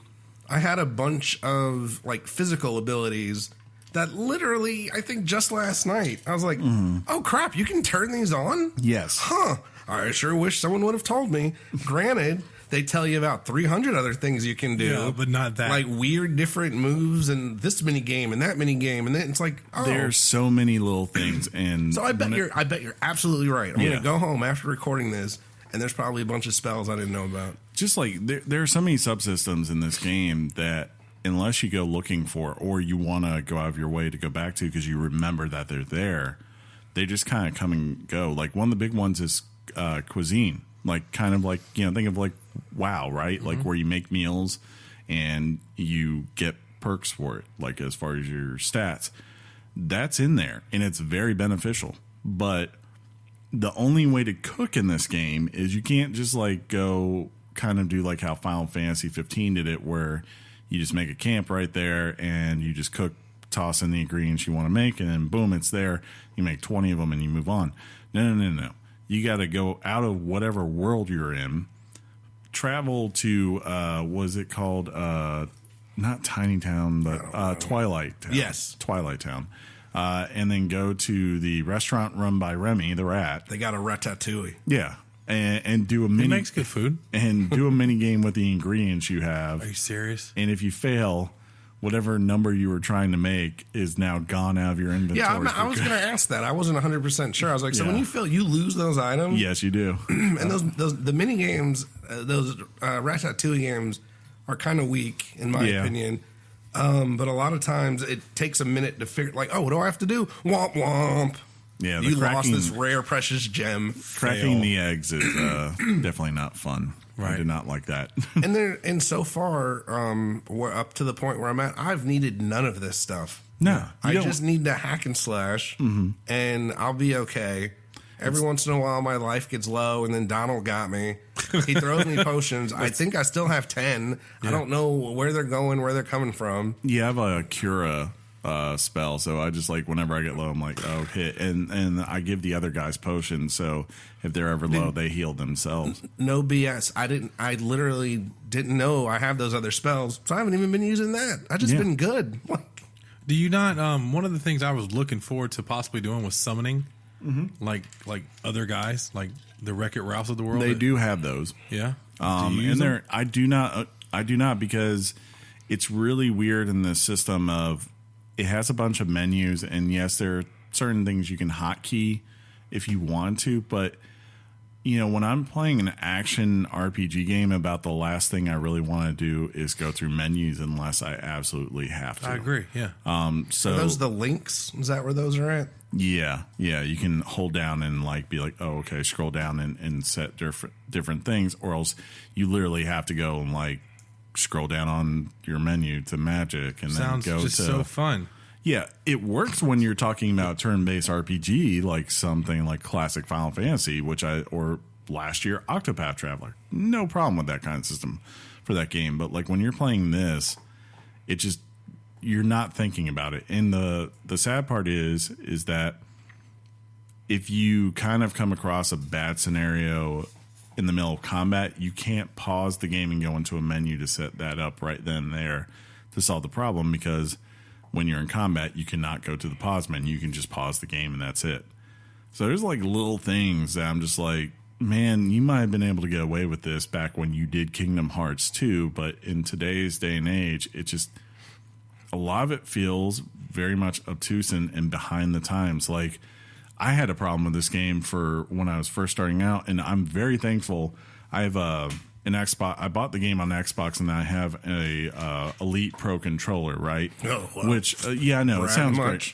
I had a bunch of like physical abilities that literally, I think just last night, I was like, oh crap, you can turn these on? Yes. Huh. I sure wish someone would have told me. Granted, they tell you about 300 other things you can do. Yeah, but not that. Like weird different moves and this mini game and that mini game. And then it's like, oh. There's so many little things. And So I bet you're absolutely right. I'm Yeah. going to go home after recording this, and there's probably a bunch of spells I didn't know about. just like there are so many subsystems in this game that unless you go looking for or you want to go out of your way to go back to because you remember that they're there, they just kind of come and go. Like one of the big ones is cuisine, like kind of like, think of like WoW, right? Like where you make meals and you get perks for it, like as far as your stats. That's in there and it's very beneficial. But the only way to cook in this game is you can't just like go kind of do like how Final Fantasy 15 did it, where you just make a camp right there and you just cook, toss in the ingredients you want to make, and then boom, it's there. You make 20 of them and you move on. No. You got to go out of whatever world you're in, travel to, what is it called? Not Tiny Town, but Twilight Town. Yes. Twilight Town. And then go to the restaurant run by Remy the rat. They got a ratatouille. Yeah. And do a mini. He makes good food. And do a mini game with the ingredients you have. Are you serious? And if you fail, whatever number you were trying to make is now gone out of your inventory. Yeah, I was going to ask that. I wasn't 100% sure. I was like, so Yeah. when you fail, you lose those items? Yes, you do. And the mini games, those ratatouille games, are kind of weak in my opinion. But a lot of times it takes a minute to figure, like, oh, what do I have to do? Womp womp. Yeah, you lost this rare precious gem. Cracking the eggs is definitely not fun. Right. I did not like that. and so far, we're up to the point where I'm at. I've needed none of this stuff. No, I just need to hack and slash, and I'll be okay. Every once in a while, my life gets low, and then Donald got me. He throws me potions. I think I still have 10. Yeah. I don't know where they're going, where they're coming from. Yeah, I have a Cura spell, so I just like whenever I get low, I'm like, oh, hit, and I give the other guys potions, so if they're ever low, they heal themselves. No BS. I literally didn't know I have those other spells, so I haven't even been using that. I just been good. Do you not? One of the things I was looking forward to possibly doing was summoning. Like other guys, like the Wreck-It Ralphs of the world. They do have those. Yeah. And there, I do not because it's really weird in the system of it has a bunch of menus, and yes, there are certain things you can hotkey if you want to, but when I'm playing an action RPG game, about the last thing I really want to do is go through menus unless I absolutely have to. I agree. Yeah. So are those the links? Is that where those are at? Yeah. You can hold down and like be like, oh, okay, scroll down and set different things, or else you literally have to go and like scroll down on your menu to magic and Sounds then go just to so fun. Yeah, it works when you're talking about turn-based RPG, like something like classic Final Fantasy, or last year Octopath Traveler. No problem with that kind of system for that game. But like when you're playing this, it just, you're not thinking about it. And the sad part is that if you kind of come across a bad scenario in the middle of combat, you can't pause the game and go into a menu to set that up right then and there to solve the problem, because when you're in combat, you cannot go to the pause menu. You can just pause the game and that's it. So there's like little things that I'm just like, man, you might have been able to get away with this back when you did Kingdom Hearts 2, but in today's day and age, it just, a lot of it feels very much obtuse and behind the times. Like, I had a problem with this game for when I was first starting out, and I'm very thankful. I have an Xbox. I bought the game on Xbox, and I have a Elite Pro controller, right? Oh, wow. Which, I know it sounds great.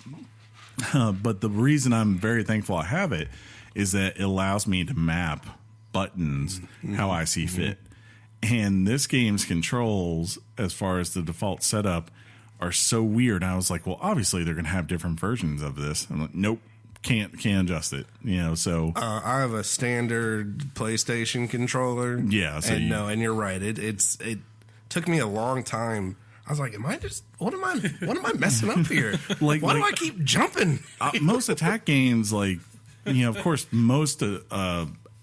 But the reason I'm very thankful I have it is that it allows me to map buttons how I see fit. And this game's controls, as far as the default setup, are so weird. I was like, well, obviously they're going to have different versions of this. I'm like, nope. Can't adjust it, so I have a standard PlayStation controller. Yeah, so and you're right. It took me a long time. I was like, what am I messing up here? Why do I keep jumping? Most attack games, like, of course, most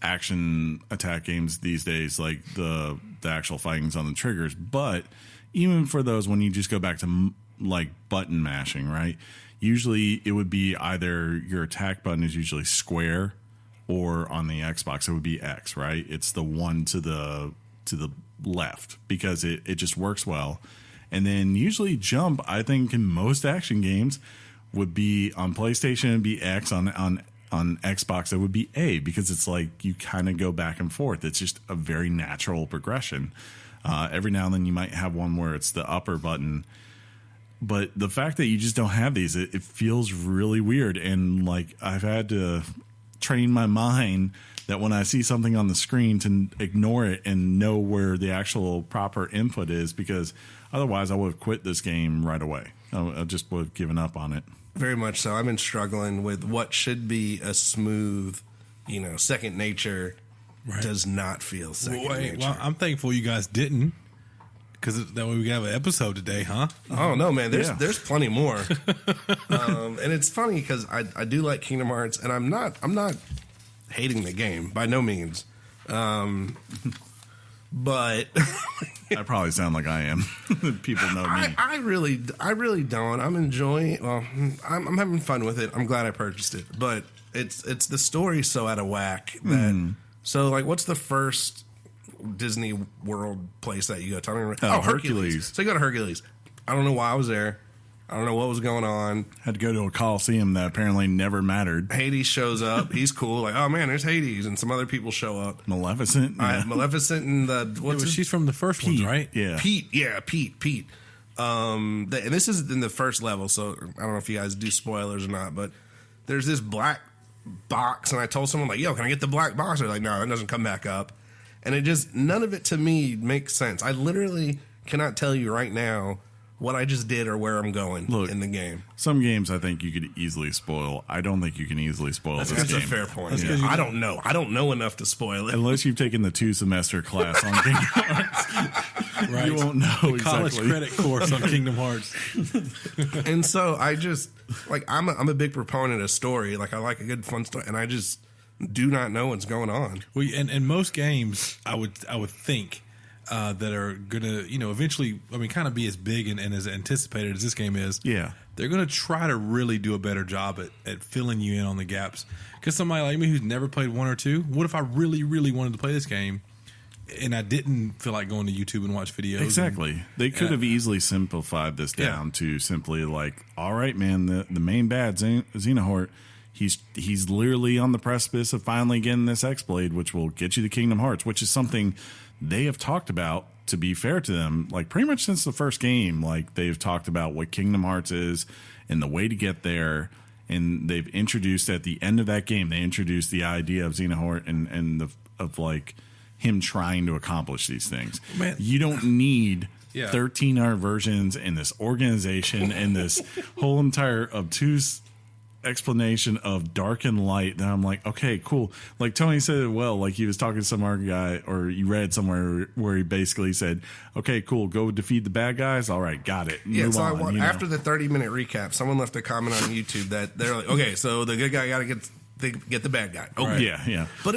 action attack games these days, like the actual fighting's on the triggers. But even for those, when you just go back to like button mashing, right? Usually it would be either your attack button is usually square, or on the Xbox it would be X, right? It's the one to the left because it just works well. And then usually jump, I think in most action games would be on PlayStation, it'd be X, on Xbox it would be A, because it's like you kind of go back and forth. It's just a very natural progression. Every now and then you might have one where it's the upper button, but the fact that you just don't have these, it feels really weird. And like I've had to train my mind that when I see something on the screen to ignore it and know where the actual proper input is, because otherwise I would have quit this game right away. I just would have given up on it. Very much so. I've been struggling with what should be a smooth, second nature does not feel second nature. Well, I'm thankful you guys didn't, because that way we can have an episode today, huh? Oh no, man! There's plenty more, and it's funny because I do like Kingdom Hearts, and I'm not hating the game by no means, but I probably sound like I am. People know me. I really don't. I'm enjoying. Well, I'm having fun with it. I'm glad I purchased it, but it's the story so out of whack that. So like, what's the first Disney World place that you go? Tell me. Oh, Hercules. So you go to Hercules. I don't know why I was there. I don't know what was going on. Had to go to a Coliseum that apparently never mattered. Hades shows up. He's cool. Like, oh man, there's Hades, and some other people show up. Maleficent. Yeah. Maleficent and she's from the first one, right? Yeah. Pete. And this is in the first level, so I don't know if you guys do spoilers or not, but there's this black box, and I told someone like, "Yo, can I get the black box?" They're like, "No, that doesn't come back up." And it just, none of it to me makes sense. I literally cannot tell you right now what I just did or where I'm going in the game. Some games I think you could easily spoil. I don't think you can easily spoil this game. That's a fair point. Yeah. I don't know. I don't know enough to spoil it. Unless you've taken the 2-semester class on Kingdom Hearts. Right. You won't know the college credit course on Kingdom Hearts. And so I just, like, I'm a big proponent of story. Like, I like a good fun story, and I just do not know what's going on. Well, and most games, I would think, that are going to, eventually, kind of be as big and as anticipated as this game is. Yeah. They're going to try to really do a better job at filling you in on the gaps. Because somebody like me who's never played 1 or 2, what if I really, really wanted to play this game and I didn't feel like going to YouTube and watch videos? Exactly. They could have easily simplified this down to simply like, all right, man, the main bad, Xenohort, he's literally on the precipice of finally getting this X-Blade, which will get you the Kingdom Hearts, which is something they have talked about, to be fair to them, like pretty much since the first game. Like, they've talked about what Kingdom Hearts is and the way to get there. And they've introduced, at the end of that game, they introduced the idea of Xenohort and of like him trying to accomplish these things. Man. You don't need 13-hour versions and this organization and this whole entire obtuse explanation of dark and light. Then I'm like, okay, cool. Like Tony said it well, like he was talking to some other guy, or you read somewhere where he basically said, okay, cool, go defeat the bad guys. All right, got it. Yeah, so after the 30-minute recap, someone left a comment on YouTube that they're like, okay, so the good guy got to get the bad guy. Okay. Right. Yeah. But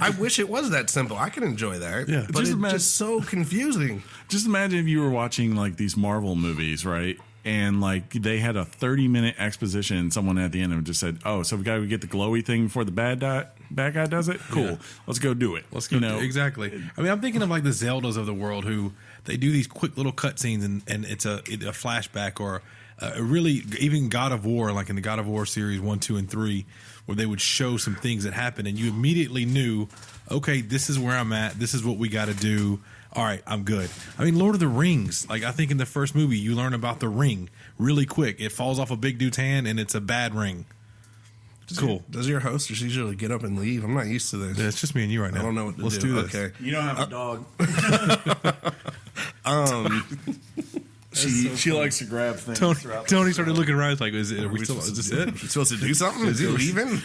I wish it was that simple. I could enjoy that. Yeah. But it's just so confusing. Just imagine if you were watching like these Marvel movies, right? And like they had a 30-minute exposition, and someone at the end of it just said, "Oh, so we got to get the glowy thing before the bad guy does it. Cool, let's go do it. Let's go." Exactly. I mean, I'm thinking of like the Zeldas of the world, who they do these quick little cutscenes, and it's a flashback, or really even God of War, like in the God of War series 1, 2, and 3, where they would show some things that happened, and you immediately knew, okay, this is where I'm at. This is what we got to do. All right, I'm good. I mean, Lord of the Rings, like I think in the first movie, you learn about the ring really quick. It falls off a big dude's hand, and it's a bad ring. Cool. Does your host just usually get up and leave? I'm not used to this. Yeah, it's just me and you right now. I don't know what to do. Let's do this. Okay. You don't have a dog. She likes to grab things. Tony started looking around. He's like, "Is this it? We're supposed to do something? Is he leaving?"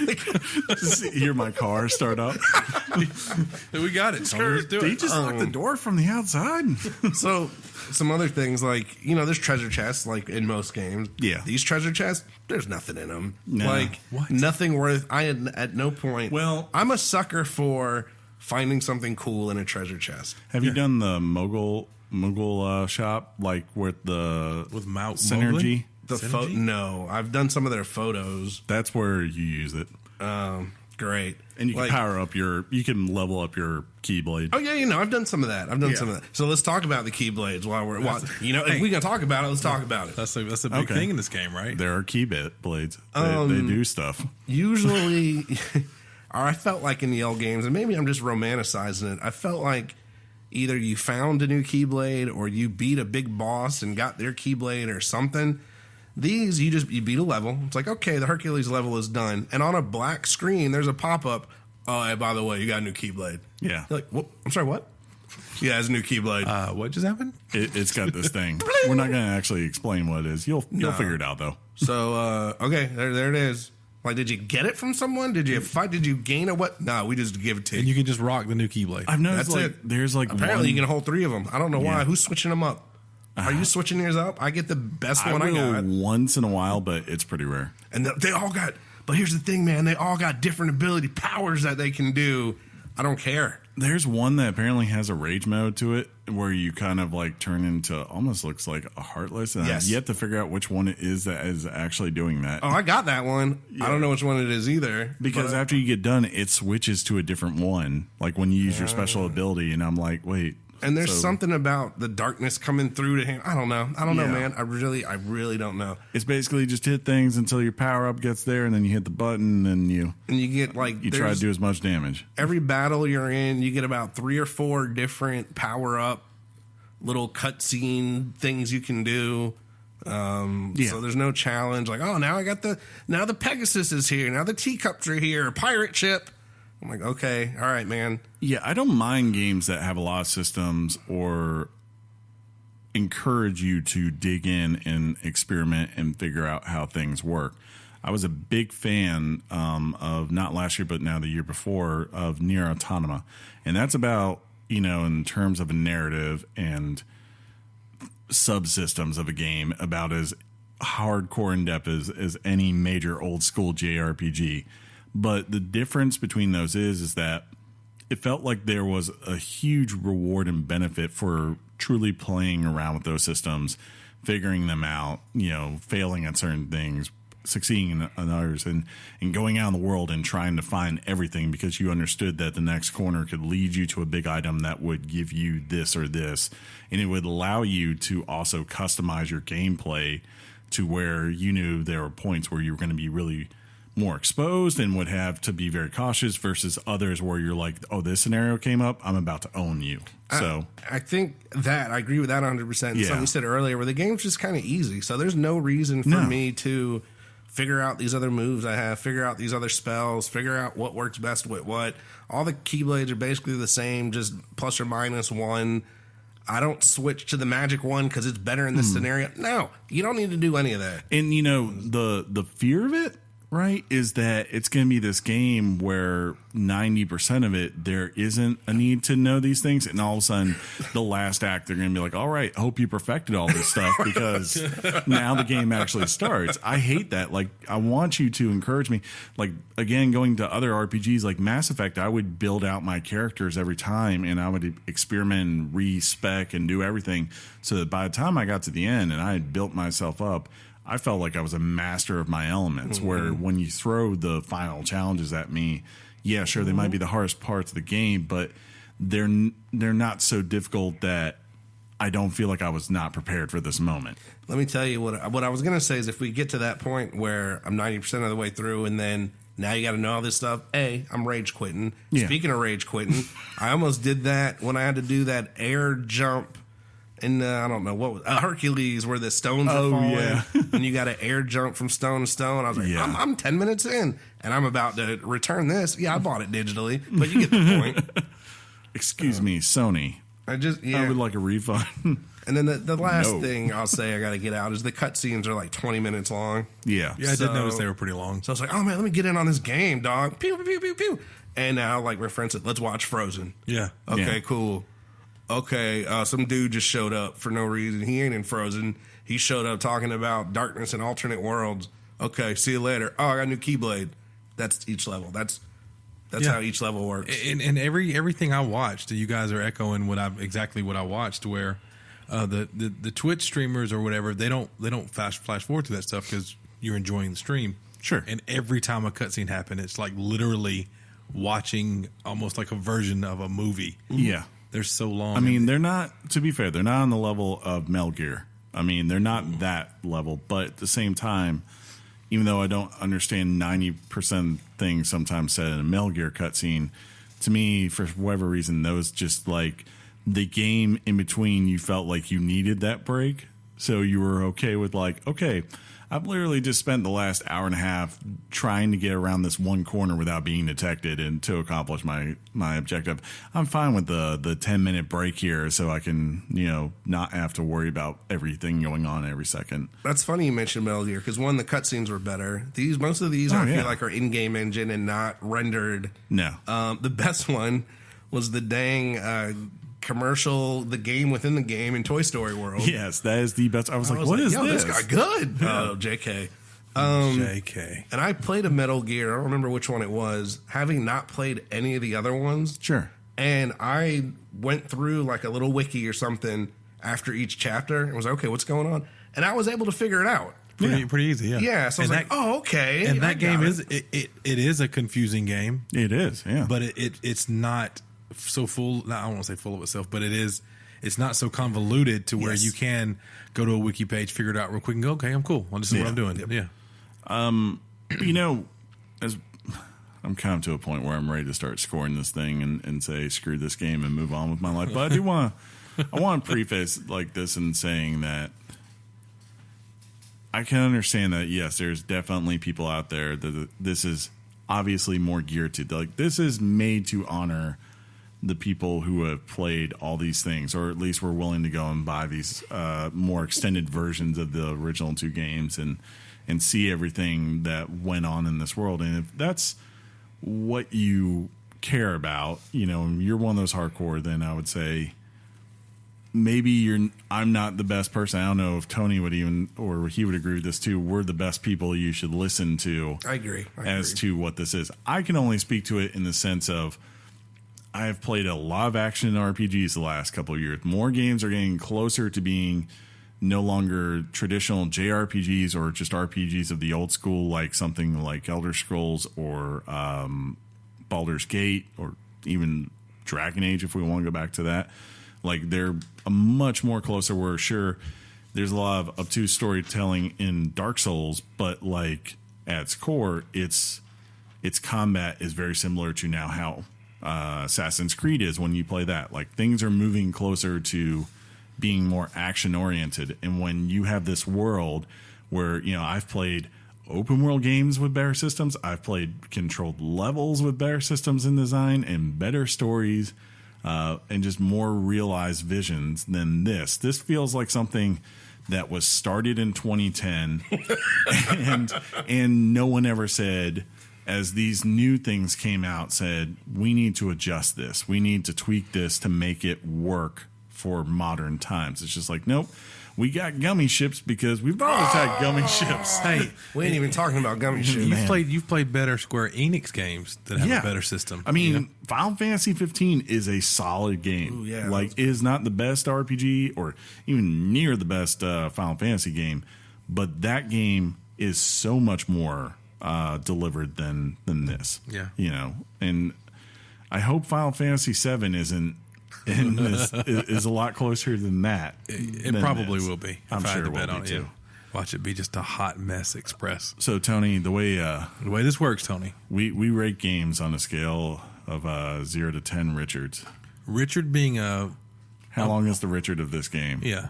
Hear my car start up. We got it. Let's do it. They just locked the door from the outside. So, some other things like, there's treasure chests like in most games. Yeah, these treasure chests, there's nothing in them. No. Like what? Nothing worth. I had at no point. Well, I'm a sucker for finding something cool in a treasure chest. Have you done the mogul Moogle shop, like with Mount Synergy. No, I've done some of their photos. That's where you use it. Great. And you can you can level up your keyblade. Oh yeah, I've done some of that. some of that. So let's talk about the keyblades while we're watching. If we can talk about it, let's talk about it. That's a big thing in this game, right? There are keyblades. They do stuff. Usually, or I felt like in the old games, and maybe I'm just romanticizing it. I felt like either you found a new keyblade or you beat a big boss and got their keyblade or something. These, you beat a level. It's like, okay, the Hercules level is done. And on a black screen, there's a pop-up. Oh, hey, by the way, you got a new keyblade. Yeah. You're like, what? I'm sorry, what? Yeah, it's a new keyblade. What just happened? It's got this thing. We're not going to actually explain what it is. You'll figure it out, though. So, okay, there it is. Like, did you get it from someone? Did you fight? Did you gain a what? No, we just give it to you. And you can just rock the new keyblade. I've noticed, That's it. There's Apparently, you can hold 3 of them. I don't know why. Who's switching them up? Are you switching yours up? I get the best one I got. Once in a while, but it's pretty rare. And they all got, but here's the thing, man. They all got different ability powers that they can do. I don't care. There's one that apparently has a rage mode to it where you kind of like turn into almost looks like a Heartless. And I've yet to figure out which one it is that is actually doing that. Oh, I got that one. Yeah. I don't know which one it is either. Because after you get done, it switches to a different one. Like when you use your special ability, and I'm like, wait. And there's something about the darkness coming through to him. I don't know, man. I really don't know. It's basically just hit things until your power up gets there, and then you hit the button, and you get like you try to do as much damage. Every battle you're in, you get about 3 or 4 different power up little cutscene things you can do. So there's no challenge. Like, oh, now the Pegasus is here. Now the teacups are here. Pirate ship. I'm like, okay, all right, man. Yeah, I don't mind games that have a lot of systems or encourage you to dig in and experiment and figure out how things work. I was a big fan of, not last year, but now the year before, of Nier Automata. And that's about, in terms of a narrative and subsystems of a game, about as hardcore in depth as any major old school JRPG. But the difference between those is that it felt like there was a huge reward and benefit for truly playing around with those systems, figuring them out, failing at certain things, succeeding in others, and going out in the world and trying to find everything because you understood that the next corner could lead you to a big item that would give you this or this. And it would allow you to also customize your gameplay to where you knew there were points where you were going to be really more exposed and would have to be very cautious versus others where you're like, oh, this scenario came up, I'm about to own you. So I think that I agree with that 100%. Yeah. Something you said earlier where the game's just kind of easy. So there's no reason for me to figure out these other moves I have, figure out these other spells, figure out what works best with what. All the keyblades are basically the same, just plus or minus 1. I don't switch to the magic one because it's better in this scenario. No, you don't need to do any of that. And, the fear of it, right, is that it's going to be this game where 90% of it, there isn't a need to know these things. And all of a sudden, the last act, they're going to be like, all right, hope you perfected all this stuff because now the game actually starts. I hate that. Like, I want you to encourage me. Like, again, going to other RPGs like Mass Effect, I would build out my characters every time and I would experiment and respec and do everything so that by the time I got to the end and I had built myself up, I felt like I was a master of my elements, where when you throw the final challenges at me, yeah, sure, they might be the hardest parts of the game, but they're not so difficult that I don't feel like I was not prepared for this moment. Let me tell you what I was going to say is if we get to that point where I'm 90% of the way through and then now you got to know all this stuff, I'm rage quitting. Yeah. Speaking of rage quitting, I almost did that when I had to do that air jump. And I don't know what Hercules, where the stones are falling, and you got to air jump from stone to stone. I was like, I'm 10 minutes in, and I'm about to return this. Yeah, I bought it digitally, but you get the point. Excuse me, Sony. I would like a refund. And then the last thing I'll say I got to get out is the cutscenes are like 20 minutes long. Yeah, I did notice they were pretty long. So I was like, oh man, let me get in on this game, dog. Pew pew pew pew. And now, like my friend said, let's watch Frozen. Yeah. Okay, cool. Okay, some dude just showed up for no reason. He ain't in Frozen. He showed up talking about darkness and alternate worlds. Okay, see you later. Oh, I got a new keyblade. That's each level. That's how each level works. And everything I watched, you guys are echoing exactly what I watched. Where The Twitch streamers or whatever, they don't flash forward to that stuff because you're enjoying the stream. Sure. And every time a cutscene happens, it's like literally watching almost like a version of a movie. Yeah. They're so long. I mean, they're not, to be fair, they're not on the level of Metal Gear. I mean, they're not that level, but at the same time, even though I don't understand 90% of things sometimes said in a Metal Gear cutscene, to me, for whatever reason, those just like the game in between, you felt like you needed that break. So you were okay with like, okay, I've literally just spent the last hour and a half trying to get around this one corner without being detected and to accomplish my objective. I'm fine with the 10-minute break here so I can, not have to worry about everything going on every second. That's funny you mentioned Metal Gear because the cutscenes were better. Most of these I feel like are in-game engine and not rendered. No. The best one was the dang commercial, the game within the game in Toy Story World. Yes, that is the best. I was like, what is this? This guy good. Oh, JK. JK. And I played a Metal Gear. I don't remember which one it was, having not played any of the other ones. Sure. And I went through like a little wiki or something after each chapter and was like, okay, what's going on? And I was able to figure it out. Pretty easy, yeah. Yeah, so I was like, oh, okay. And that game it is a confusing game. It is, yeah. But it's not so full. I don't want to say full of itself, but it's not so convoluted to where you can go to a wiki page, figure it out real quick, and go, okay, I'm cool. This is what I'm doing. Yep. Yeah. As I'm kind of to a point where I'm ready to start scoring this thing and say screw this game and move on with my life. But I want to preface like this in saying that I can understand that yes, there's definitely people out there that this is obviously more geared to. Like this is made to honor the people who have played all these things, or at least were willing to go and buy these more extended versions of the original two games and see everything that went on in this world. And if that's what you care about, you're one of those hardcore, then I would say maybe I'm not the best person. I don't know if Tony would or he would agree with this too. We're the best people you should listen to. I agree. To what this is. I can only speak to it in the sense of I have played a lot of action RPGs the last couple of years. More games are getting closer to being no longer traditional JRPGs or just RPGs of the old school, like something like Elder Scrolls or Baldur's Gate or even Dragon Age, if we want to go back to that. Like they're a much more closer where sure there's a lot of obtuse storytelling in Dark Souls, but like at its core, its combat is very similar to now how Assassin's Creed is when you play that. Like things are moving closer to being more action oriented. And when you have this world where, I've played open world games with better systems, I've played controlled levels with better systems in design and better stories, and just more realized visions than this. This feels like something that was started in 2010 and no one ever said, as these new things came out, said, we need to adjust this. We need to tweak this to make it work for modern times. It's just like, nope, we got Gummi ships because we've always had Gummi ships. Hey, we ain't even talking about Gummi ships. You've played better Square Enix games that have a better system. I mean, Final Fantasy 15 is a solid game. Ooh, yeah, like, it is not the best RPG or even near the best Final Fantasy game, but that game is so much more delivered than this. Yeah. And I hope Final Fantasy 7 isn't in this is a lot closer than that. It probably will be. I'm if I sure had to it bet will on be it, too. yeah. Watch it be just a hot mess express. So Tony, the way this works, Tony, we rate games on a scale of 0 to 10 Richards. Richard being a how long is the Richard of this game? Yeah.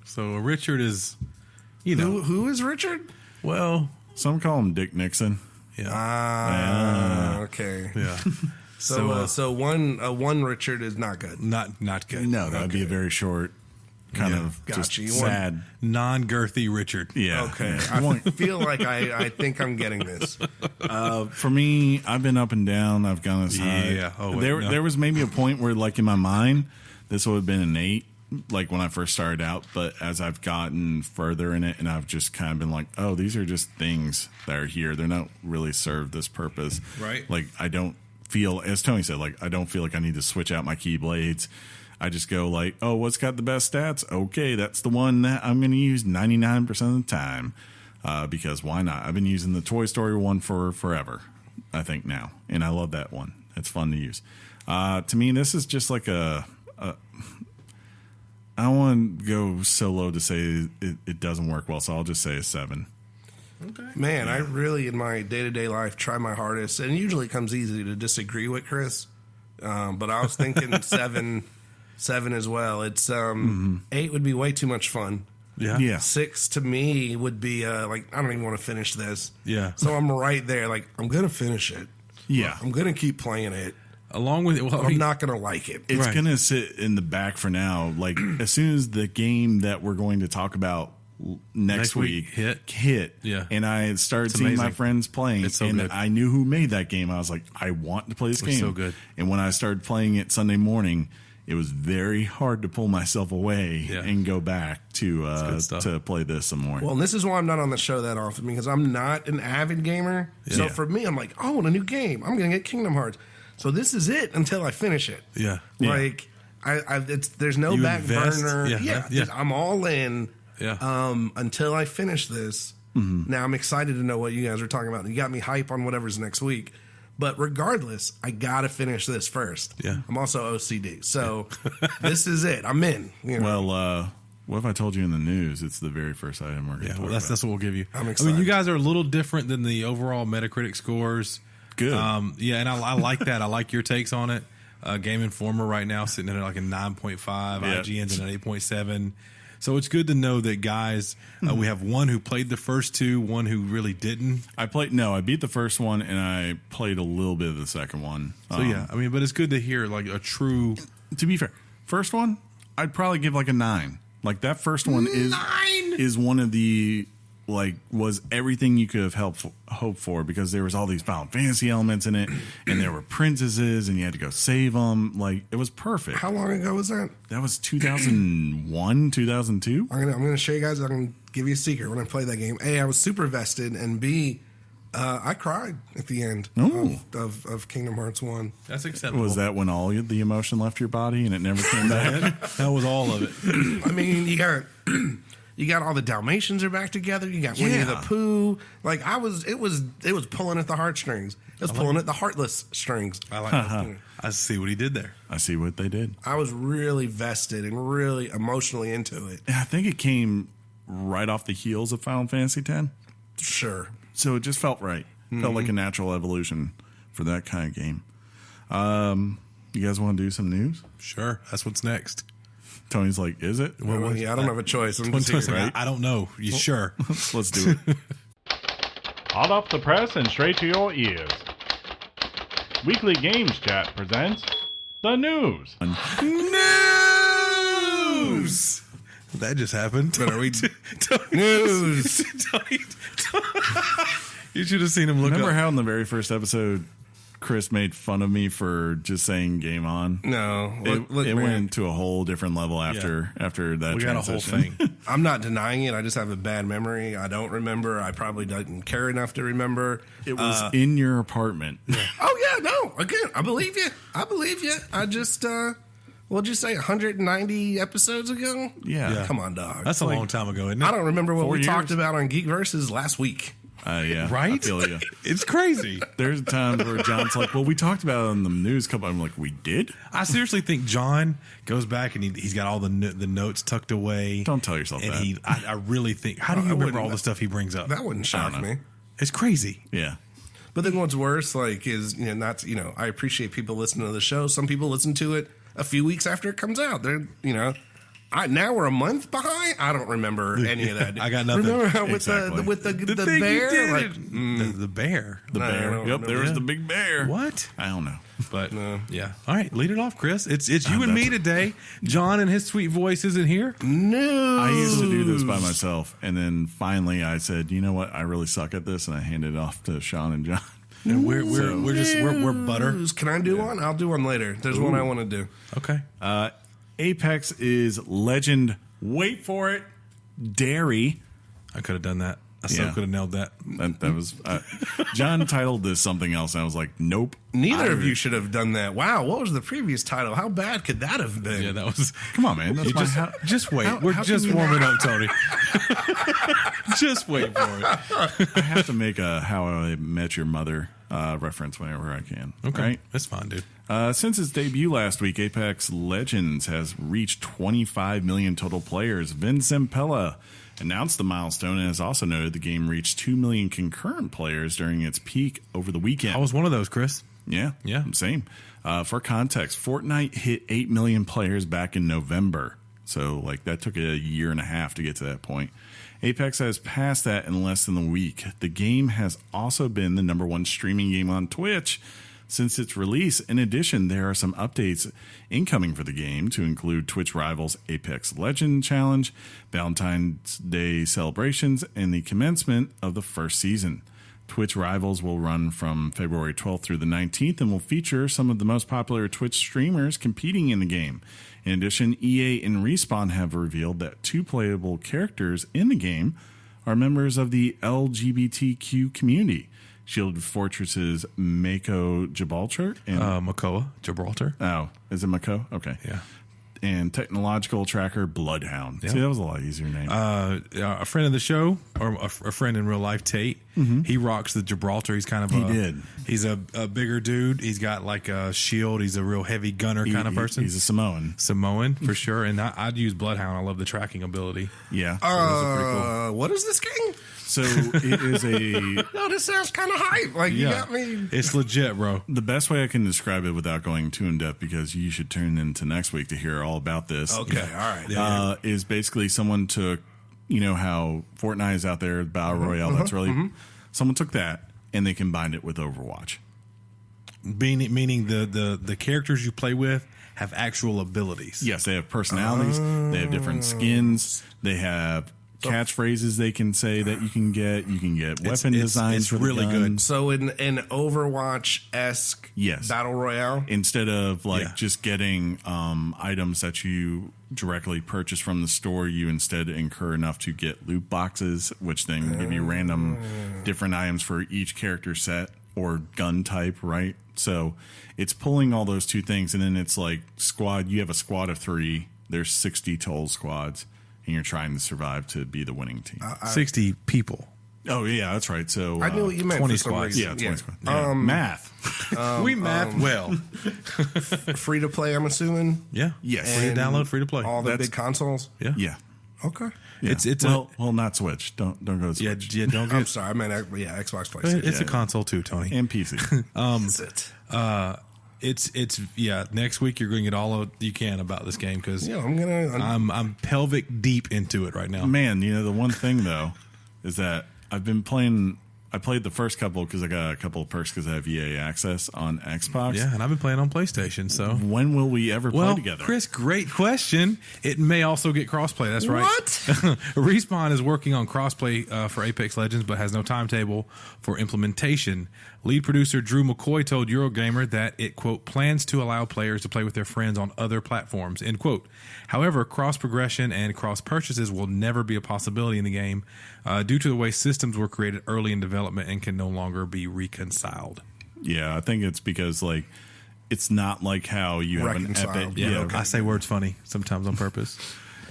So a Richard is, who is Richard? Well, some call him Dick Nixon. Yeah. Okay. Yeah. So one Richard is not good. Not good. No, that would be a very short, kind of just sad, non-girthy Richard. Yeah. Okay. I feel like I think I'm getting this. For me, I've been up and down. I've gone as high. Yeah. Oh, wait, there was maybe a point where, like in my mind, this would have been an 8. Like when I first started out, but as I've gotten further in it and I've just kind of been like, oh, these are just things that are here. They're not really serve this purpose. Right. Like I don't feel, as Tony said, like I don't feel like I need to switch out my keyblades. I just go like, oh, what's got the best stats? Okay, that's the one that I'm going to use 99% of the time because why not? I've been using the Toy Story one for forever, I think now, and I love that one. It's fun to use. To me, this is just like I don't want to go so low to say it doesn't work well, so I'll just say a 7. Okay. Man, I really, in my day-to-day life, try my hardest, and usually it comes easy to disagree with Chris, but I was thinking 7 as well. It's 8 would be way too much fun. Yeah. 6 to me would be like, I don't even want to finish this. Yeah. So I'm right there, like, I'm going to finish it. Yeah. I'm going to keep playing it. Along with it, I'm not going to like it. It's going to sit in the back for now. Like, as soon as the game that we're going to talk about next week hit, yeah, and I started seeing my friends playing, it's so and good. I knew who made that game. I was like, I want to play this game. It's so good. And when I started playing it Sunday morning, it was very hard to pull myself away and go back to play this some more. Well, and this is why I'm not on the show that often, because I'm not an avid gamer. Yeah. So for me, I'm like, oh, I want a new game. I'm going to get Kingdom Hearts. So this is it until I finish it. Yeah. Like, there's no back burner. Yeah. I'm all in. Yeah. Until I finish this. Mm-hmm. Now I'm excited to know what you guys are talking about. You got me hype on whatever's next week. But regardless, I gotta finish this first. Yeah. I'm also OCD, so this is it. I'm in. You know? Well, what if I told you in the news it's the very first item we're going to talk about? That's what we'll give you. I'm excited. I mean, you guys are a little different than the overall Metacritic scores. Good. Yeah, and I like that. I like your takes on it. Game Informer right now sitting at like a 9.5. IGN's at 8.7. So it's good to know that, guys, we have one who played the first two, one who really didn't. I beat the first one, and I played a little bit of the second one. So, yeah, I mean, but it's good to hear, like, a true... To be fair, first one, I'd probably give like a 9. Like, that first one is one of the... like, was everything you could have hoped for, because there was all these Final Fantasy elements in it, and there were princesses, and you had to go save them. Like, it was perfect. How long ago was that? That was 2001, 2002. I'm gonna show you guys. I'm gonna give you a secret. When I played that game, A, I was super vested, and B, I cried at the end of Kingdom Hearts 1. That's acceptable. Was that when all the emotion left your body and it never came back? That was all of it. I mean, you got all the Dalmatians are back together. You got Winnie the Pooh. Like, it was pulling at the heartstrings. It was pulling at the heartless strings. I like that. I see what he did there. I see what they did. I was really vested and really emotionally into it. I think it came right off the heels of Final Fantasy X. Sure. So it just felt right. Felt like a natural evolution for that kind of game. You guys want to do some news? Sure. That's what's next. Tony's like, is it? I don't have a choice. I'm just here, right? I don't know. You sure? Let's do it. Hot off the press and straight to your ears. Weekly Games Chat presents the news. News! That just happened. But are we news? You should have seen him look Remember up. how in the very first episode Chris made fun of me for just saying game on? No. It went to a whole different level after that we transition. got a whole thing. I'm not denying it. I just have a bad memory. I don't remember. I probably didn't care enough to remember. It was in your apartment. Oh, yeah. No. Again, I believe you. I just, what'd you say, 190 episodes ago? Yeah. Come on, dog. That's a long time ago, isn't it? I don't remember what 4 we years. talked about on Geek Versus last week. Yeah. Right? I feel you. It's crazy. There's times where John's like, well, we talked about it on the news couple. I'm like, we did? I seriously think John goes back and he's got all the notes tucked away. Don't tell yourself and that. I really think, how do you remember all the stuff he brings up? That wouldn't shock me. It's crazy. Yeah. But then what's worse, like, is, I appreciate people listening to the show. Some people listen to it a few weeks after it comes out. They're, now we're a month behind. I don't remember any of that. I got nothing. Remember how with Exactly. the thing bear? you did. Like, The bear. The bear. don't Yep, know. there was the big bear. What? I don't know. But No. yeah. All right, lead it off, Chris. It's you and me today. John and his sweet voice isn't here. no. I used to do this by myself, and then finally I said, you know what? I really suck at this, and I handed it off to Sean and John. And we're butter. Can I do one? I'll do one later. There's one I want to do. Okay. Apex is legend. Wait for it. Dairy. I could have done that. I still could have nailed that. That was John titled this something else, and I was like, nope. Neither of you should have done that. Wow, what was the previous title? How bad could that have been? Yeah, that was. Come on, man. That's Just wait. We're just warming up, Tony. Just wait for it. I have to make a How I Met Your Mother reference whenever I can. Okay, right? That's fine, dude. Since its debut last week, Apex Legends has reached 25 million total players. Vince Zampella announced the milestone and has also noted the game reached 2 million concurrent players during its peak over the weekend. I was one of those, Chris. Yeah, same. For context, Fortnite hit 8 million players back in November. So, that took a year and a half to get to that point. Apex has passed that in less than a week. The game has also been the #1 streaming game on Twitch since its release. In addition, there are some updates incoming for the game to include Twitch Rivals Apex Legend Challenge, Valentine's Day celebrations, and the commencement of the first season. Twitch Rivals will run from February 12th through the 19th and will feature some of the most popular Twitch streamers competing in the game. In addition, EA and Respawn have revealed that 2 playable characters in the game are members of the LGBTQ community. Shield Fortress's Mako Gibraltar and Makoa Gibraltar. Oh, is it Mako? Okay, Yeah. And technological tracker Bloodhound. Yeah. See, that was a lot easier name. A friend of the show, or a friend in real life, Tate. He rocks the Gibraltar. He's kind of He's a bigger dude. He's got like a shield. He's a real heavy gunner kind of person. He's a Samoan for sure. And I'd use Bloodhound. I love the tracking ability. Yeah. So those are pretty cool. What is this game? So it is No, this sounds kind of hype. You got me. It's legit, bro. the best way I can describe it without going too in depth, because you should tune into next week to hear all about this. Okay, all right. Is basically someone took, how Fortnite is out there, Battle Royale. That's really someone took that and they combined it with Overwatch. Meaning the characters you play with have actual abilities. Yes, they have personalities. They have different skins. They have catchphrases they can say that you can get. You can get weapon designs. It's really good. So in Overwatch-esque Yes. Battle Royale? Instead of just getting items that you directly purchase from the store, you instead incur enough to get loot boxes, which then give you random different items for each character set or gun type, right? So it's pulling all those two things, and then it's like squad. You have a squad of 3. There's 60 total squads, and you're trying to survive to be the winning team. 60 people. Oh, yeah, that's right. So I knew what you meant. 20 for some squads. reason. 20 squads. Yeah. Math. We math well. Free to play, I'm assuming. Yeah. Yes. Free to And download, free to play. All the That's- big consoles. Yeah. Yeah. Okay. Yeah. It's well, not Switch. Don't go to Yeah, Switch. yeah, don't I'm get. sorry. I meant Xbox, PlayStation. It's a console too, Tony. And PC. That's it. It's next week you're going to get all of you can about this game because Yeah, I'm gonna. I'm pelvic deep into it right now. Man, the one thing though is that I've been playing. I played the first couple because I got a couple of perks because I have EA access on Xbox. Yeah, and I've been playing on PlayStation. So When will we ever play together? Chris, great question. It may also get crossplay. That's right. What? Respawn is working on crossplay for Apex Legends, but has no timetable for implementation. Lead producer Drew McCoy told Eurogamer that it, quote, plans to allow players to play with their friends on other platforms, end quote. However, cross progression and cross purchases will never be a possibility in the game due to the way systems were created early in development and can no longer be reconciled. Yeah, I think it's because it's not like how you have an Reconciled. epic. Yeah, okay. I say words funny sometimes on purpose.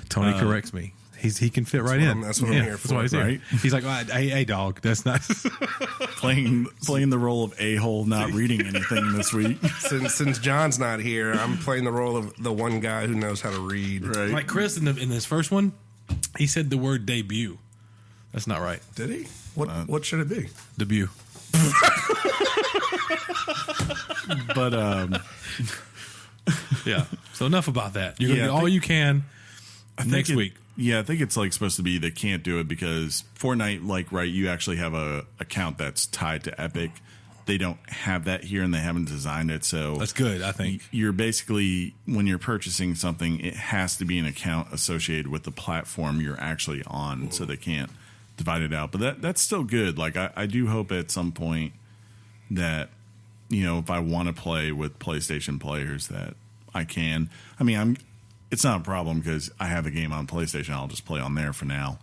Tony corrects me. He can fit right in. That's what I'm here for, That's why he's here. right? He's like, hey, dog, that's not. playing the role of a-hole, not reading anything this week. Since John's not here, I'm playing the role of the one guy who knows how to read. Right. Like Chris in this first one, he said the word debut. That's not right. Did he? What should it be? Debut. But Yeah. So enough about that. You're Yeah, gonna I do all think- you can next week. Yeah, I think it's supposed to be they can't do it because Fortnite, right, you actually have a account that's tied to Epic. They don't have that here and they haven't designed it. So That's good, I think. you're basically, when you're purchasing something, it has to be an account associated with the platform you're actually on, so they can't divide it out. But that's still good. I do hope at some point that, if I want to play with PlayStation players that I can. I mean, it's not a problem because I have a game on PlayStation. I'll just play on there for now.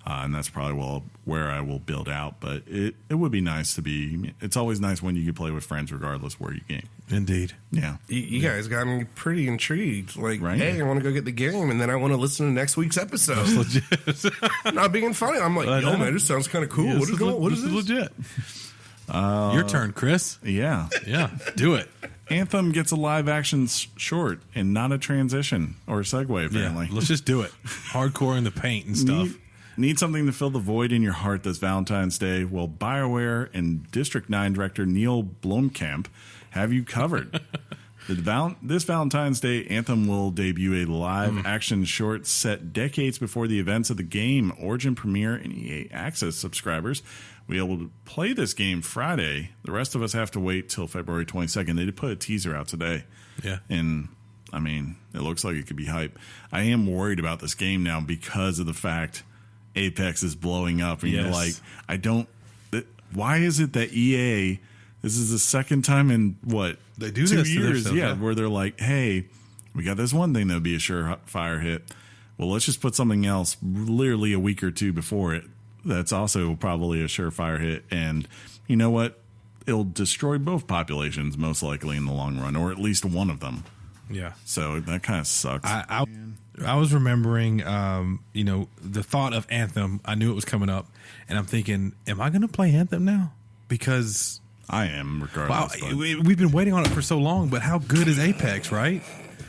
And that's probably where I will build out. But it would be nice to be. It's always nice when you can play with friends, regardless where you game. Indeed. Yeah. You guys got me pretty intrigued. Like, right? Hey, I want to go get the game, and then I want to listen to next week's episode. That's legit. Not being funny. I'm like, yo, man, this sounds kind of cool. Yeah, What is this? legit? Your turn, Chris. Yeah. Yeah, do it. Anthem gets a live action short and not a transition or a segue, apparently. Yeah, let's just do it. Hardcore in the paint and stuff. Need something to fill the void in your heart this Valentine's Day? Well, BioWare and District 9 director Neil Blomkamp have you covered. This Valentine's Day, Anthem will debut a live-action short set decades before the events of the game. Origin Premier and EA Access subscribers will be able to play this game Friday. The rest of us have to wait till February 22nd. They did put a teaser out today. Yeah. And, I mean, it looks like it could be hype. I am worried about this game now because of the fact Apex is blowing up. And you're like, why is it that EA... This is the second time in, they do 2 this years, stuff, yeah, where they're like, hey, we got this one thing that would be a surefire hit. Well, let's just put something else literally a week or two before it that's also probably a surefire hit. And you know what? It'll destroy both populations most likely in the long run, or at least one of them. Yeah. So that kind of sucks. I was remembering, the thought of Anthem. I knew it was coming up, and I'm thinking, am I going to play Anthem now? Because... I am, regardless. Wow, we've been waiting on it for so long, but how good is Apex, right?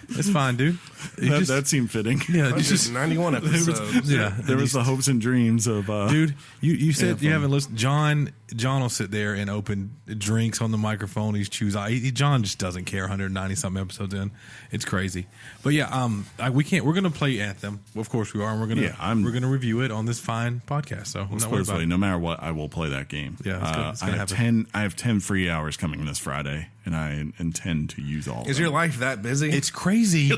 It's fine, dude. That seemed fitting. Yeah, just 91 episodes. There was the hopes and dreams of dude. You said Anthem. You haven't listened. John will sit there and open drinks on the microphone. He's choosing. John just doesn't care. 190 something episodes in, it's crazy. But yeah, we can't. We're gonna play Anthem. Of course we are. And we're gonna review it on this fine podcast. So no matter what, I will play that game. Yeah, it's gonna happen. I have 10 free hours coming this Friday, and I intend to use all. Is your life that busy? It's crazy.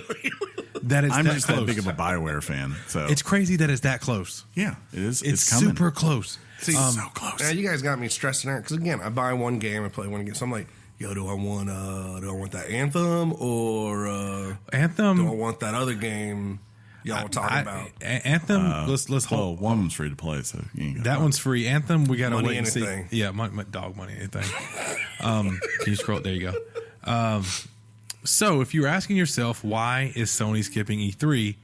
That it's I'm that just close. that big of a BioWare fan, so it's crazy that it's that close. Yeah, it is. It's coming. super close. See, so close. Now you guys got me stressing out because again, I buy one game, I play one game, so I'm like, yo, do I want that Anthem or Anthem? Do I want that other game y'all talking about? Anthem. Let's hold. Well, one of them's free to play, so you ain't got that one's free. Anthem, we gotta money wait and anything. see. Yeah, my dog money anything. Can you scroll? There you go. So, if you're asking yourself why is Sony skipping E3,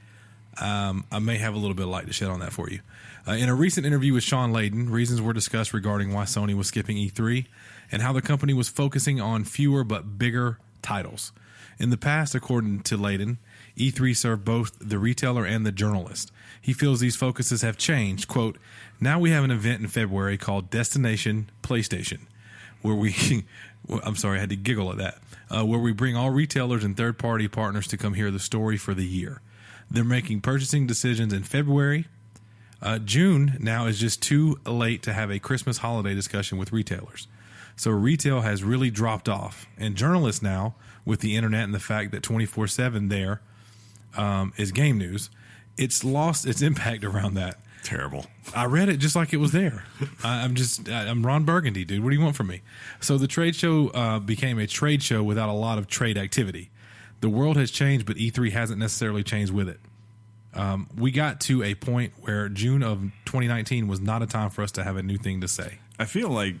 I may have a little bit of light to shed on that for you. In a recent interview with Sean Layden, reasons were discussed regarding why Sony was skipping E3 and how the company was focusing on fewer but bigger titles. In the past, according to Layden, E3 served both the retailer and the journalist. He feels these focuses have changed. Quote, now we have an event in February called Destination PlayStation, where we... I'm sorry, I had to giggle at that. Where we bring all retailers and third-party partners to come hear the story for the year. They're making purchasing decisions in February. June now is just too late to have a Christmas holiday discussion with retailers. So retail has really dropped off. And journalists now, with the internet and the fact that 24/7 there is game news, it's lost its impact around that. terrible. I read it just like it was there. I'm Ron Burgundy, dude. What do you want from me? So the trade show became a trade show without a lot of trade activity. The world has changed, but E3 hasn't necessarily changed with it. We got to a point where June of 2019 was not a time for us to have a new thing to say. I feel like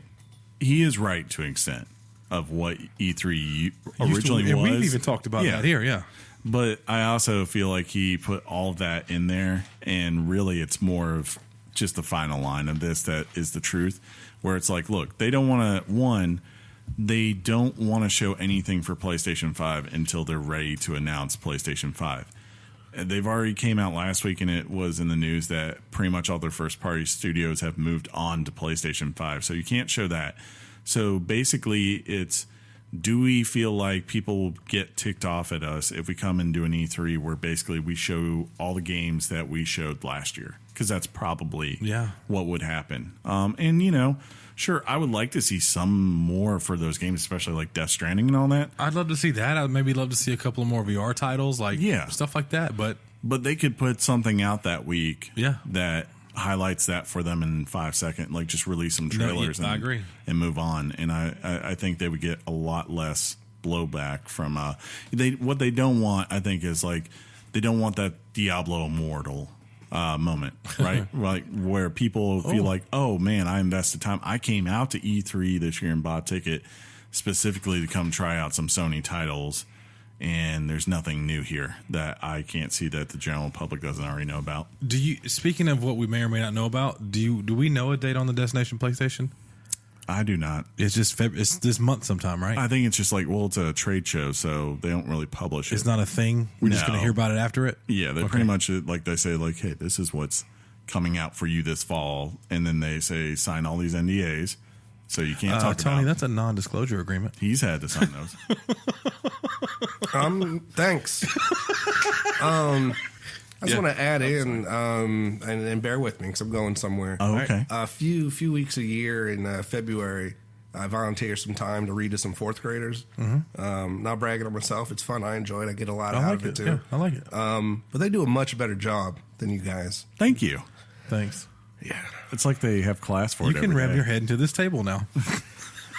he is right to an extent of what E3 originally was. And we've even talked about that here, yeah. But I also feel like he put all of that in there, and really it's more of just the final line of this that is the truth, where it's like, look, they don't want to, they don't want to show anything for PlayStation 5 until they're ready to announce PlayStation 5. They've already came out last week, and it was in the news that pretty much all their first-party studios have moved on to PlayStation 5, so you can't show that. So basically, it's, do we feel like people will get ticked off at us if we come and do an E3 where basically we show all the games that we showed last year? Because that's probably what would happen. And, you know, sure, I would like to see some more for those games, especially like Death Stranding and all that. I'd love to see that. I'd maybe love to see a couple of more VR titles, like stuff like that. But they could put something out that week that highlights that for them in 5 seconds, like just release some trailers I agree. And move on. And I think they would get a lot less blowback from what they don't want, I think, is like they don't want that Diablo Immortal moment, right? Like where people feel like, oh man, I invested time. I came out to E3 this year and bought a ticket specifically to come try out some Sony titles, and there's nothing new here that I can't see that the general public doesn't already know about. Speaking of what we may or may not know about, do we know a date on the Destination PlayStation? I do not. It's just it's this month sometime, right? I think it's just like, well, it's a trade show, so they don't really publish it. It's not a thing. We're just going to hear about it after it. Yeah, they pretty much like they say like, hey, this is what's coming out for you this fall, and then they say sign all these NDAs, so you can't talk Tony, about. that's a non-disclosure agreement. He's had to sign those. Thanks. I just want to add in, and bear with me because I'm going somewhere. Oh, okay. A few weeks a year in February, I volunteer some time to read to some fourth graders. Not bragging on myself. It's fun. I enjoy it. I get a lot out of it, too. Yeah, I like it. But they do a much better job than you guys. Thank you. Thanks. Yeah. It's like they have class for You it. can every ram day. your head into this table now.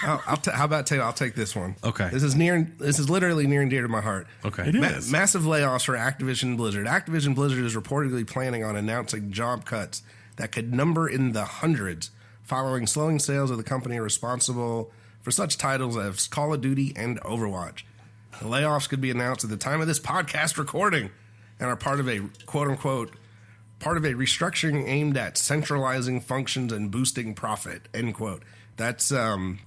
How about I'll take this one. Okay. This is literally near and dear to my heart. Okay. It is. Massive layoffs for Activision Blizzard. Activision Blizzard is reportedly planning on announcing job cuts that could number in the hundreds following slowing sales of the company responsible for such titles as Call of Duty and Overwatch. The layoffs could be announced at the time of this podcast recording and are part of a quote-unquote restructuring aimed at centralizing functions and boosting profit, end quote. That's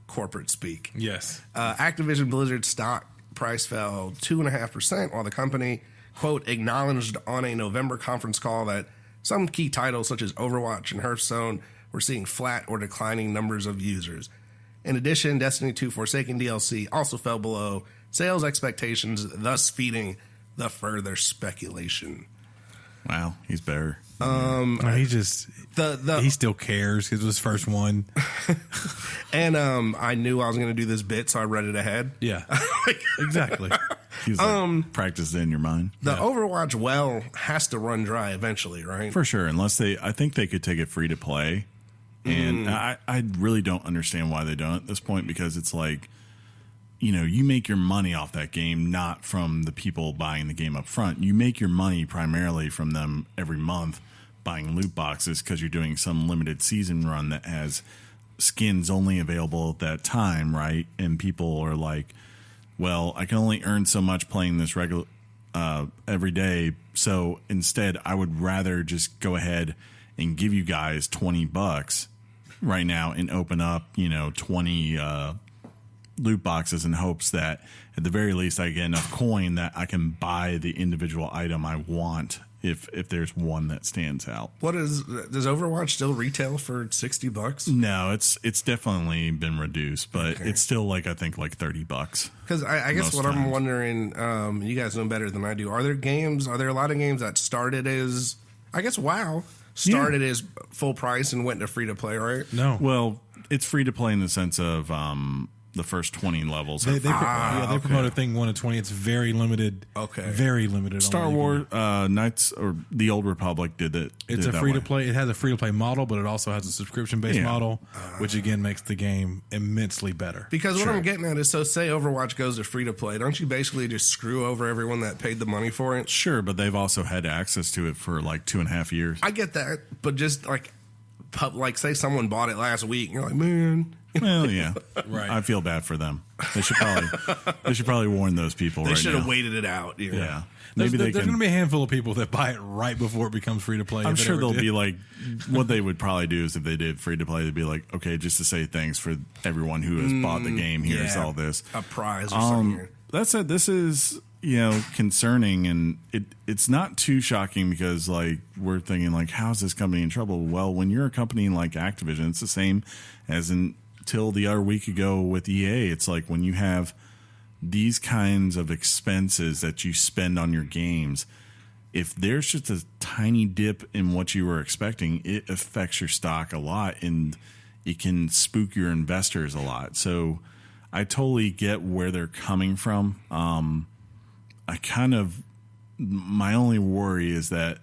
corporate speak. Yes. Activision Blizzard stock price fell 2.5%, while the company, quote, acknowledged on a November conference call that some key titles such as Overwatch and Hearthstone were seeing flat or declining numbers of users. In addition, Destiny 2 Forsaken DLC also fell below sales expectations, thus feeding the further speculation. Wow, he's better. He just he still cares. It was his first one. And I knew I was going to do this bit, so I read it ahead. Yeah, exactly. He's like, practice it in your mind. The Overwatch well has to run dry eventually, right? For sure, unless I think they could take it free to play. And I really don't understand why they don't at this point, because it's like, you make your money off that game, not from the people buying the game up front. You make your money primarily from them every month buying loot boxes because you're doing some limited season run that has skins only available at that time, right? And people are like, well, I can only earn so much playing this regular every day. So instead, I would rather just go ahead and give you guys $20 right now and open up, 20 loot boxes in hopes that at the very least I get enough coin that I can buy the individual item I want if there's one that stands out. Does Overwatch still retail for $60? No, it's definitely been reduced, but it's still I think $30. Because I guess what I'm wondering, you guys know better than I do. Are there a lot of games that started as, I guess WoW started as full price and went to free to play, right? No. Well, it's free to play in the sense of the first 20 levels. They promote a thing 1 to 20. It's very limited. Okay. Very limited. Star Wars Knights or the Old Republic did it. It's a free to play. It has a free to play model, but it also has a subscription based model, which again makes the game immensely better. Because what I'm getting at is, so say Overwatch goes to free to play, don't you basically just screw over everyone that paid the money for it? Sure, but they've also had access to it for 2.5 years. I get that, but just say someone bought it last week, and you're like, man. Well, yeah, Right. I feel bad for them. They should probably warn those people. They should have waited it out. Yeah, There's maybe going to be a handful of people that buy it right before it becomes free to play. I'm sure they'll be like, what they would probably do is if they did free to play, they'd be like, okay, just to say thanks for everyone who has bought the game. Here's all this, a prize or something. That said, this is concerning, and it's not too shocking because we're thinking how's this company in trouble? Well, when you're a company like Activision, it's the same as until the other week ago with EA. It's like when you have these kinds of expenses that you spend on your games, if there's just a tiny dip in what you were expecting, it affects your stock a lot, and it can spook your investors a lot. So I totally get where they're coming from. My only worry is that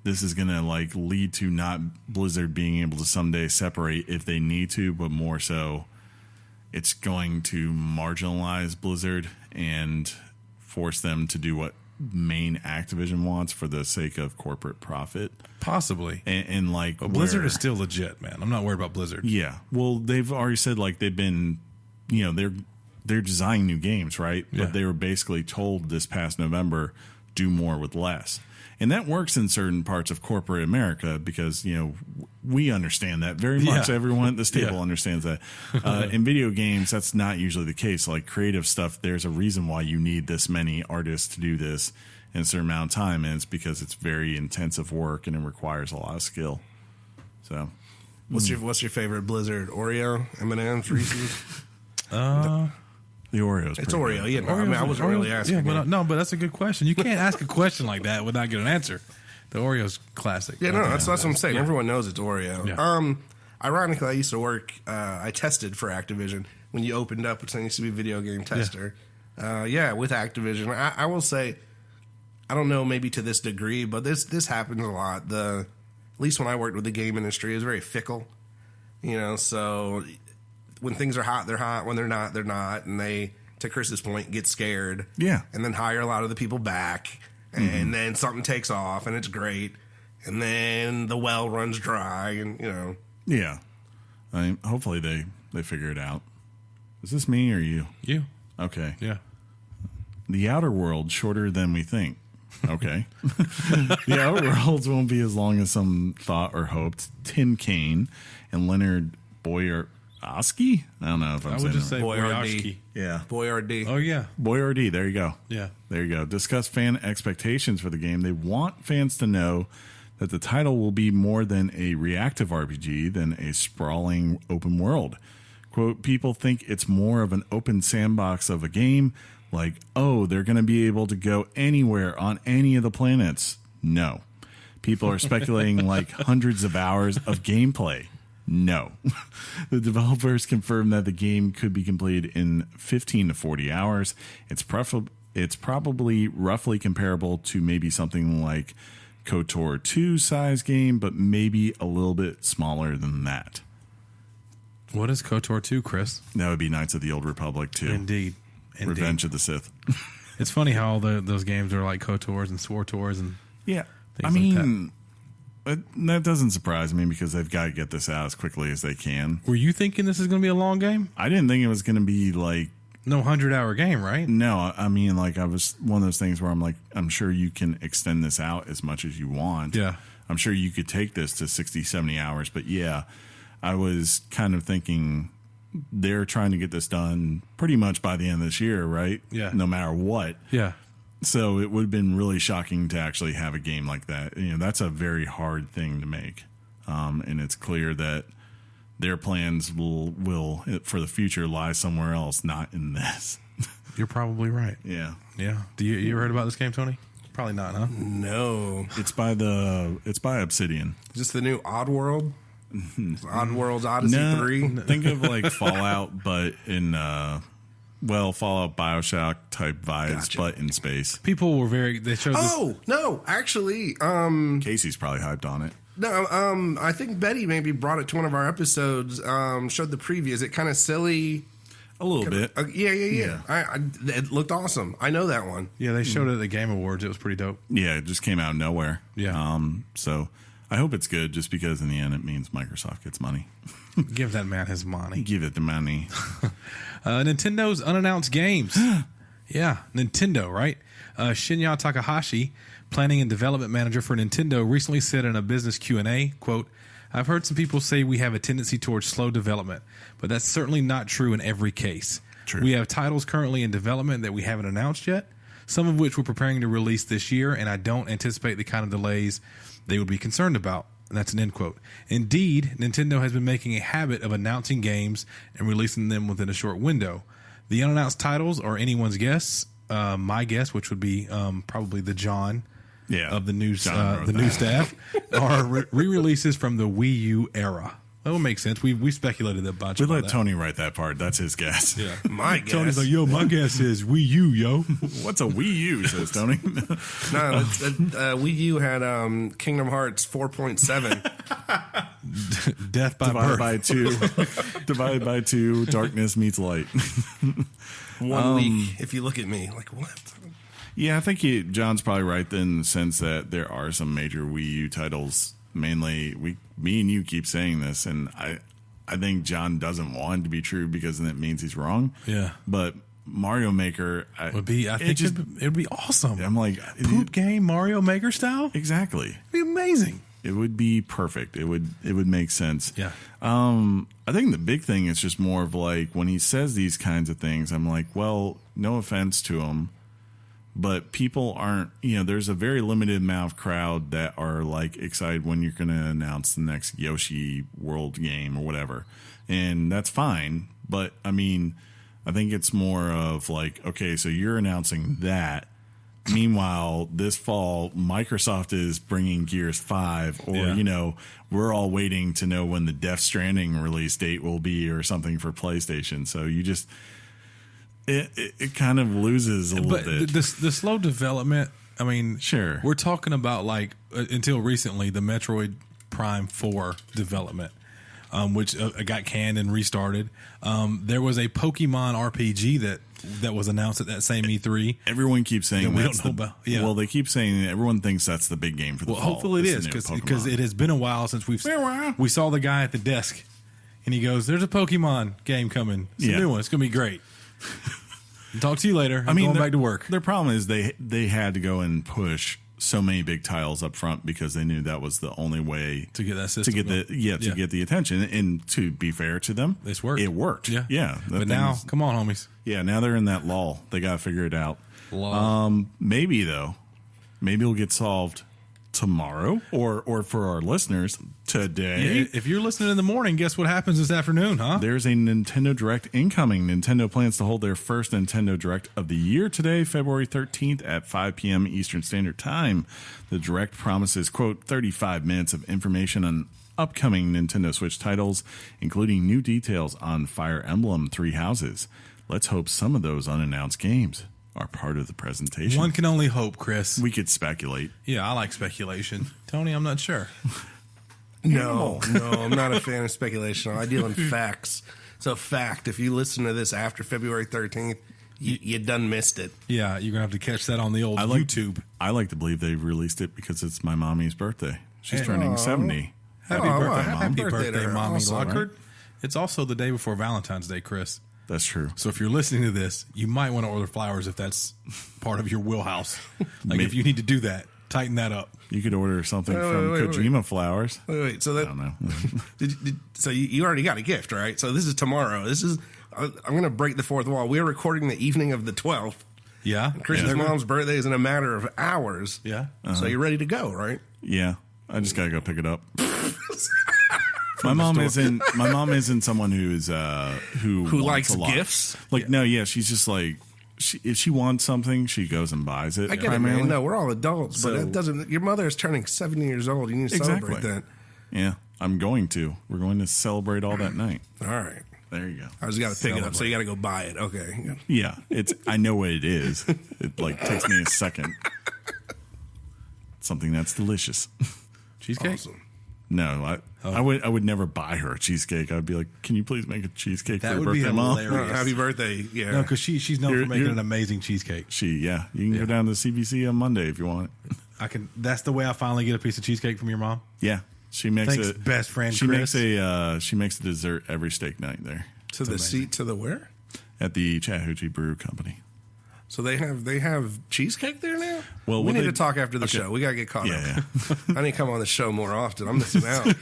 this is going to lead to not Blizzard being able to someday separate if they need to, but more so it's going to marginalize Blizzard and force them to do what main Activision wants for the sake of corporate profit. Possibly. And like but Blizzard is still legit, man. I'm not worried about Blizzard. Yeah. Well, they've already said like they've been, they're designing new games, right? Yeah. But they were basically told this past November, do more with less. And that works in certain parts of corporate America because, we understand that very much. Yeah. Everyone at this table understands that. In video games, that's not usually the case. Like creative stuff, there's a reason why you need this many artists to do this in a certain amount of time, and it's because it's very intensive work and it requires a lot of skill. So, what's your favorite Blizzard? Oreo, M&M's, Reese's? The Oreo's it's pretty Oreo. good. Yeah, no, I mean, I wasn't really asking. Yeah, but that's a good question. You can't ask a question like that without getting an answer. The Oreo's classic. Yeah, no, that's what I'm saying. Yeah. Everyone knows it's Oreo. Yeah. Ironically, I used to work. I tested for Activision when you opened up, which I used to be a video game tester. With Activision, I will say, I don't know, maybe to this degree, but this happens a lot. At least when I worked with the game industry, it was very fickle. So when things are hot, they're hot. When they're not, they're not. And they, to Chris's point, get scared. Yeah. And then hire a lot of the people back. And then something takes off and it's great. And then the well runs dry and, Yeah. Hopefully they figure it out. Is this me or you? You. Okay. Yeah. The Outer World, shorter than we think. Okay. The Outer Worlds won't be as long as some thought or hoped. Tim Kaine and Leonard Boyarsky? I don't know if I'm I saying would just that say Boyardee. Boyarsky. Yeah. Boyardee. Oh, yeah. Boyardee, there you go. Yeah. There you go. Discuss fan expectations for the game. They want fans to know that the title will be more than a reactive RPG than a sprawling open world. Quote, people think it's more of an open sandbox of a game, like, oh, they're going to be able to go anywhere on any of the planets. No. People are speculating like hundreds of hours of gameplay. No. The developers confirmed that the game could be completed in 15 to 40 hours. It's probably roughly comparable to maybe something like KOTOR 2 size game, but maybe a little bit smaller than that. What is KOTOR 2, Chris? That would be Knights of the Old Republic 2. Indeed. Revenge of the Sith. It's funny how all those games are like KOTORs and SWORTORs and Yeah. things like that. That doesn't surprise me because they've got to get this out as quickly as they can. Were you thinking this is going to be a long game? I didn't think it was going to be like... No 100-hour game, right? No, I mean, like, I was one of those things where I'm like, I'm sure you can extend this out as much as you want. Yeah. I'm sure you could take this to 60, 70 hours. But yeah, I was kind of thinking they're trying to get this done pretty much by the end of this year, right? Yeah. No matter what. Yeah. So it would have been really shocking to actually have a game like that. That's a very hard thing to make. And it's clear that their plans will for the future lie somewhere else, not in this. You're probably right. Yeah. Yeah. You ever heard about this game, Tony? Probably not, huh? No. It's by Obsidian. Is this the new Oddworld? Oddworld's Odyssey 3? Think of like Fallout, but in Fallout BioShock type vibes, Gotcha. but in space. People were they showed this. Oh, no, actually, Casey's probably hyped on it. no, I think Betty maybe brought it to one of our episodes, showed the preview. Is it kind of silly? A little bit. Yeah. It looked awesome. I know that one. Yeah, they showed it at the Game Awards. It was pretty dope. Yeah, it just came out of nowhere. Yeah. So I hope it's good just because in the end it means Microsoft gets money. Give that man his money. Give it the money. Nintendo unannounced games. Yeah, Nintendo, right? Shinya Takahashi, planning and development manager for Nintendo, recently said in a business Q&A, quote, I've heard some people say we have a tendency towards slow development, but that's certainly not true in every case. True. We have titles currently in development that we haven't announced yet, some of which we're preparing to release this year, and I don't anticipate the kind of delays they would be concerned about. And that's an end quote. Indeed, Nintendo has been making a habit of announcing games and releasing them within a short window. The unannounced titles are anyone's guess. My guess, which would be probably the John of the new staff, are re-releases from the Wii U era. That would make sense. We speculated a bunch. We about let that. Tony write that part. That's his guess. Yeah. My guess. Tony's like, yo, my guess is Wii U, yo. What's a Wii U, says Tony. No, Wii U had Kingdom Hearts 4.7. Death by Divided birth. by 2. Divided by 2. Darkness meets light. 1 week. If you look at me, like what? Yeah, I think John's probably right in the sense that there are some major Wii U titles. Mainly, me and you keep saying this, and I think John doesn't want it to be true because then it means he's wrong. Yeah. But Mario Maker would be. I think it'd be awesome. I'm like poop game Mario Maker style. Exactly. It'd be amazing. It would be perfect. It would make sense. Yeah. I think the big thing is just more of like when he says these kinds of things, I'm like, well, no offense to him, but people aren't, there's a very limited amount of crowd that are like excited when you're going to announce the next Yoshi World game or whatever. And that's fine. But I mean, I think it's more of like, okay, so you're announcing that. Meanwhile, this fall, Microsoft is bringing Gears 5 or, we're all waiting to know when the Death Stranding release date will be or something for PlayStation. So you just, it kind of loses a little bit. The slow development, I mean, sure. We're talking about like, until recently, the Metroid Prime 4 development. Which got canned and restarted. There was a Pokemon RPG that was announced at that same E3. Everyone keeps saying we don't know about. Yeah. Well, they keep saying everyone thinks that's the big game for the fall. Hopefully it is because it has been a while since we saw the guy at the desk, and he goes, "There's a Pokemon game coming. It's a new one. It's gonna be great." Talk to you later. I'm going back to work. Their problem is they had to go and push so many big titles up front because they knew that was the only way to get that system to get the attention. And to be fair to them, it worked. Yeah. But now, come on, homies. Yeah, now they're in that lull. They got to figure it out. Maybe it'll get solved tomorrow or for our listeners today. Yeah, if you're listening in the morning, guess what happens this afternoon, huh? There's a Nintendo Direct incoming. Nintendo plans to hold their first Nintendo Direct of the year today, February 13th at 5 p.m. Eastern Standard Time. The Direct promises, quote, 35 minutes of information on upcoming Nintendo Switch titles, including new details on Fire Emblem Three Houses. Let's hope some of those unannounced games are part of the presentation. One can only hope, Chris. We could speculate. Yeah, I like speculation. Tony, I'm not sure. No, I'm not a fan of speculation. I deal in facts. So, fact, if you listen to this after February 13th, you done missed it. Yeah, you're going to have to catch that on the old YouTube. I like to believe they released it because it's my mommy's birthday. She's turning 70. Happy birthday, Mom. Happy birthday, Mommy also, Lockhart. right? It's also the day before Valentine's Day, Chris. That's true. So if you're listening to this, you might want to order flowers if that's part of your wheelhouse. If you need to do that, tighten that up. You could order something from Kojima Flowers. Wait. So that, I don't know. So you already got a gift, right? So this is tomorrow. I'm going to break the fourth wall. We're recording the evening of the 12th. Yeah. Chris's mom's birthday is in a matter of hours. Yeah. So you're ready to go, right? Yeah. I just got to go pick it up. My mom isn't someone who likes gifts. She's just like if she wants something, she goes and buys it. I get it, man. No, we're all adults, but it doesn't. Your mother is turning 70 years old. You need to celebrate that. Yeah, I'm going to. We're going to celebrate all that night. All right, there you go. I just got to pick it up, so you got to go buy it. Okay. Yeah, I know what it is. It takes me a second. Something that's delicious. Cheesecake. Awesome. No, I would never buy her a cheesecake. I'd be like, "Can you please make a cheesecake for your birthday, Mom?" Happy birthday! Yeah, no, because she's known for making an amazing cheesecake. You can go down to CBC on Monday if you want it. I can. That's the way I finally get a piece of cheesecake from your mom. Yeah, she makes it. Best friend. She Chris. makes a dessert every steak night there. To the where? At the Chattahoochee Brew Company. So they have cheesecake there now? Well, we need to talk after the show. We got to get caught up. Yeah. I need to come on the show more often. I'm missing out.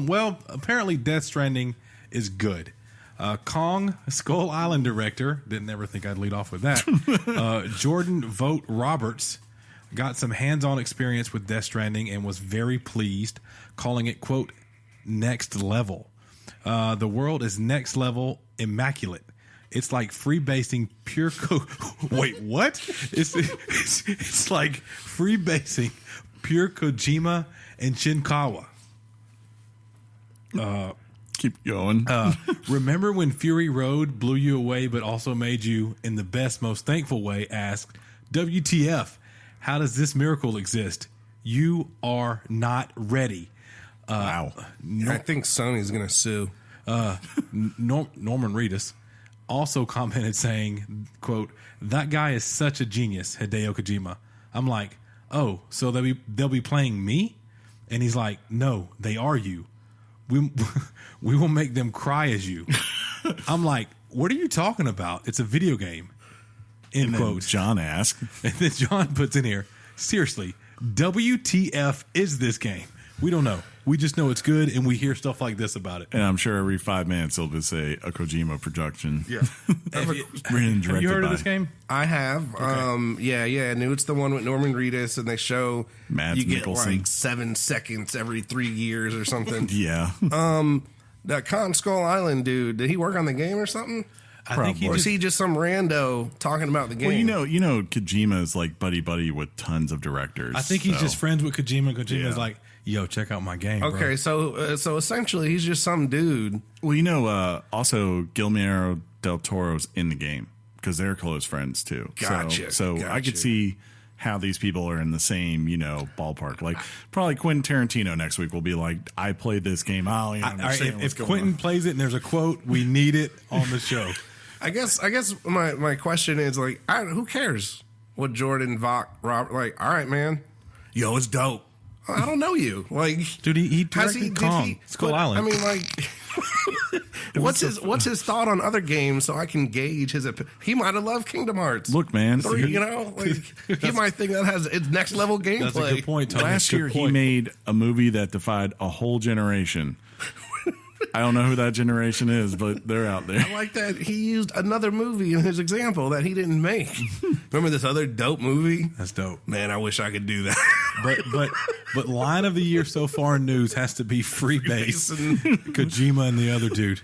Well, apparently Death Stranding is good. Kong Skull Island director, didn't ever think I'd lead off with that. Jordan Vogt Roberts got some hands-on experience with Death Stranding and was very pleased, calling it, quote, next level. The world is next level immaculate. It's like freebasing pure Wait, what? It's like freebasing pure Kojima and Shinkawa. Keep going. Remember when Fury Road blew you away, but also made you, in the best, most thankful way, ask, WTF, how does this miracle exist? You are not ready. Wow. I think Sony's going to sue. Norman Reedus. also commented saying, quote, "That guy is such a genius, Hideo Kojima." I'm like, oh, so they'll be playing me? And he's like, no, they are you. We will make them cry as you. I'm like, what are you talking about? It's a video game. End quote. John asked. And then John puts in here, seriously, WTF is this game? We don't know. We just know it's good, and we hear stuff like this about it. And I'm sure every 5 minutes they'll just say a Kojima production. Yeah. Have you heard of this game? I have. Okay. Yeah. I knew it's the one with Norman Reedus, and they show Mads you get Mikkelsen. like 7 seconds every 3 years or something. Yeah. That Con Skull Island dude, did he work on the game or something? I think Or is he just some rando talking about the game? Well, you know, Kojima's like buddy with tons of directors. I think he's just friends with Kojima. Kojima's Yeah. like, yo, check out my game, Okay, bro. so essentially he's just some dude. Well, you know, also Guillermo del Toro's in the game because they're close friends too. Gotcha, So I gotcha. could see how these people are in the same, you know, ballpark. Like probably Quentin Tarantino next week will be like, I played this game. I don't even All right, understand what's if going Quentin on. plays it and there's a quote, we need it on the show. I guess my question is like, who cares what Jordan Vogt Robert like? All right, man, yo, it's dope. I don't know you, like, Dude, he has directed Kong, Skull Island. I mean, like, what's his thought on other games so I can gauge his opinion? He might have loved Kingdom Hearts. Look, man, You know, like, he might think that has its next level gameplay. That's a good point, Tony. last Good year he point. made a movie that defied a whole generation. I don't know who that generation is, but they're out there. I like that he used another movie in his example that he didn't make. Remember this other dope movie? That's dope. Man, I wish I could do that. But line of the year so far in news has to be Freebase, Kojima, and the other dude.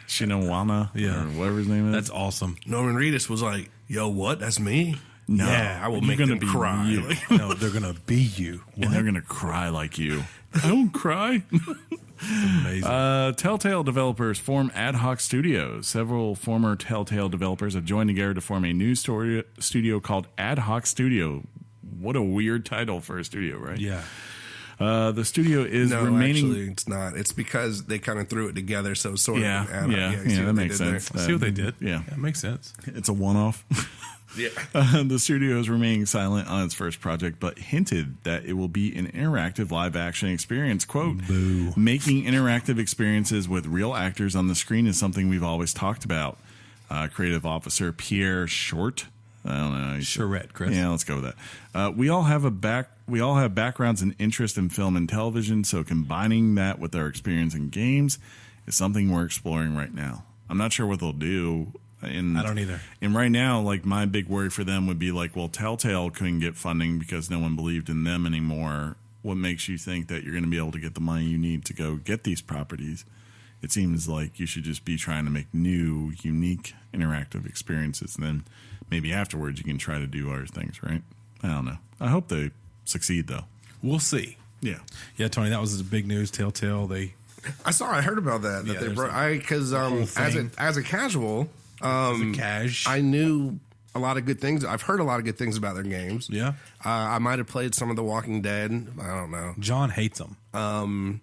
Shinawana, Yeah. or whatever his name is. That's awesome. Norman Reedus was like, yo, what? That's me? No, Yeah, I will you're make gonna them be cry. you. Like, No, they're gonna be you. And they're gonna cry like you. I don't cry. Amazing. Telltale developers form ad hoc studios. Several former Telltale developers have joined together to form a new studio called Ad Hoc Studio. What a weird title for a studio, right? Yeah. The studio is no, remaining. actually, it's not. It's because they kind of threw it together, so it's sort Yeah, of. yeah, you see that what they makes did there? sense. See what they did? Yeah. That makes sense. It's a one-off. Yeah. The studio is remaining silent on its first project, but hinted that it will be an interactive live-action experience. Quote, Boo. making interactive experiences with real actors on the screen is something we've always talked about. Creative officer Pierre Short. I don't know. Charette, Chris. Yeah, let's go with that. We all have backgrounds and interest in film and television, so combining that with our experience in games is something we're exploring right now. I'm not sure what they'll do. I don't either. And right now, like, my big worry for them would be like, well, Telltale couldn't get funding because no one believed in them anymore. What makes you think that you're going to be able to get the money you need to go get these properties? It seems like you should just be trying to make new, unique, interactive experiences, and then maybe afterwards you can try to do other things, right? I don't know. I hope they succeed, though. We'll see. Yeah. Yeah, Tony, that was the big news. Telltale, I heard about that. Yeah, That they there's brought. a Because whole thing. as a casual, the cash. I knew a lot of good things. I've heard a lot of good things about their games. Yeah. I might have played some of The Walking Dead. I don't know. John hates them.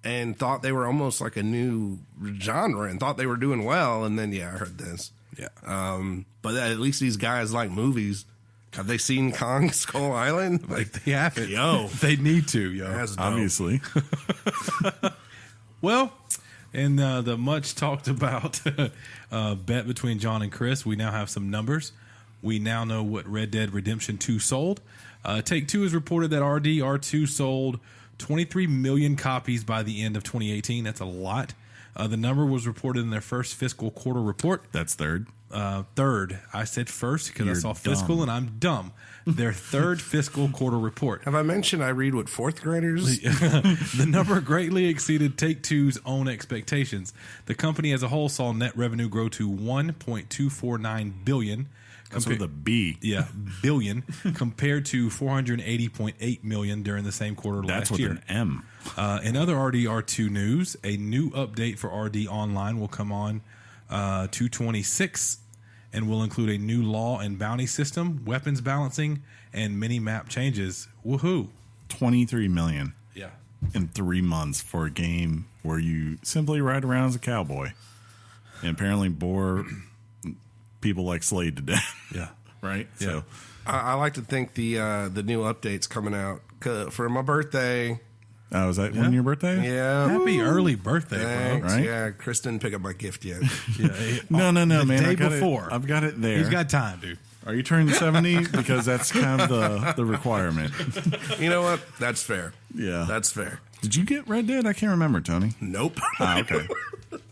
And thought they were almost like a new genre and thought they were doing well. And then, I heard this. Yeah. But at least these guys like movies. Have they seen Kong Skull Island? Like, they haven't. Yo. They need to, yo. That's dope. Obviously. Well, in the much talked about bet between John and Chris, we now have some numbers. We now know what Red Dead Redemption 2 sold. Take-Two has reported that RDR2 sold 23 million copies by the end of 2018. That's a lot. The number was reported in their first fiscal quarter report. That's third. Third. I said first because I You're saw fiscal dumb. and I'm dumb. Their third fiscal quarter report. Have I mentioned I read what fourth graders? The number greatly exceeded Take-Two's own expectations. The company as a whole saw net revenue grow to $1.249 billion. That's with a B. Yeah, billion compared to $480.8 million during the same quarter That's last with year. an M. In other RDR2 news, a new update for RD Online will come on 2/26 and will include a new law and bounty system, weapons balancing, and mini-map changes. Woohoo! 23 million Yeah. in 3 months for a game where you simply ride around as a cowboy and apparently bore people like Slade to death. Yeah. Right? Yeah. So I like to think the new update's coming out for my birthday. Oh, is that when your birthday? Yeah. Happy early birthday, Thanks. Right? Yeah, Chris didn't pick up my gift yet. bro. No, man. The I day got before. I've got it there. He's got time, dude. Are you turning 70? Because that's kind of the requirement. You know what? That's fair. Yeah. That's fair. Did you get Red Dead? I can't remember, Tony. Nope. Ah, okay.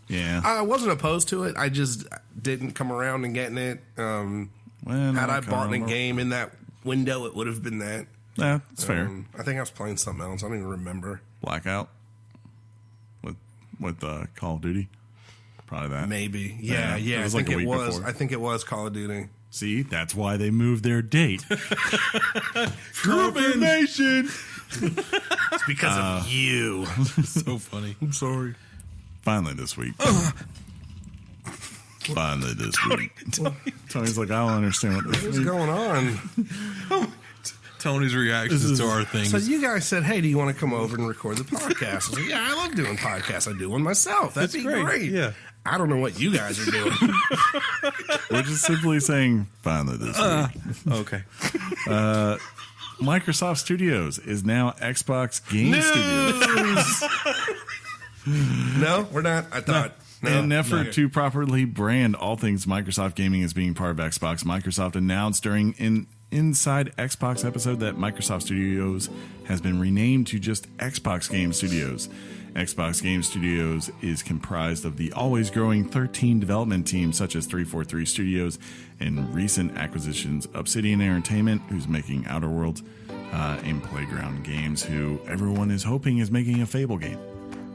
Yeah. I wasn't opposed to it. I just didn't come around and getting it. Well, Had I come bought a on. game in that window, it would have been that. Yeah, that's fair. I think I was playing something else. I don't even remember. Blackout with Call of Duty. Probably that. Maybe. Yeah, Yeah. it I was think like a it week was. before. I think it was Call of Duty. See, that's why they moved their date. Confirmation. It's because of you. So funny. I'm sorry. Finally this week. Finally this week. Tony's like, I don't understand what this What's means. going on? Tony's reactions to our things. So you guys said, "Hey, do you want to come over and record the podcast?" I was like, "Yeah, I love doing podcasts. I do one myself. That'd be great. Yeah. I don't know what you guys are doing. We're just simply saying, finally this week. Okay. Microsoft Studios is now Xbox Game Studios. No, we're not. I thought. In an effort to properly brand all things Microsoft Gaming as being part of Xbox, Microsoft announced during an Inside Xbox episode that Microsoft Studios has been renamed to just Xbox Game Studios. Xbox Game Studios is comprised of the always growing 13 development teams such as 343 Studios and recent acquisitions Obsidian Entertainment, who's making Outer Worlds, and Playground Games, who everyone is hoping is making a Fable game.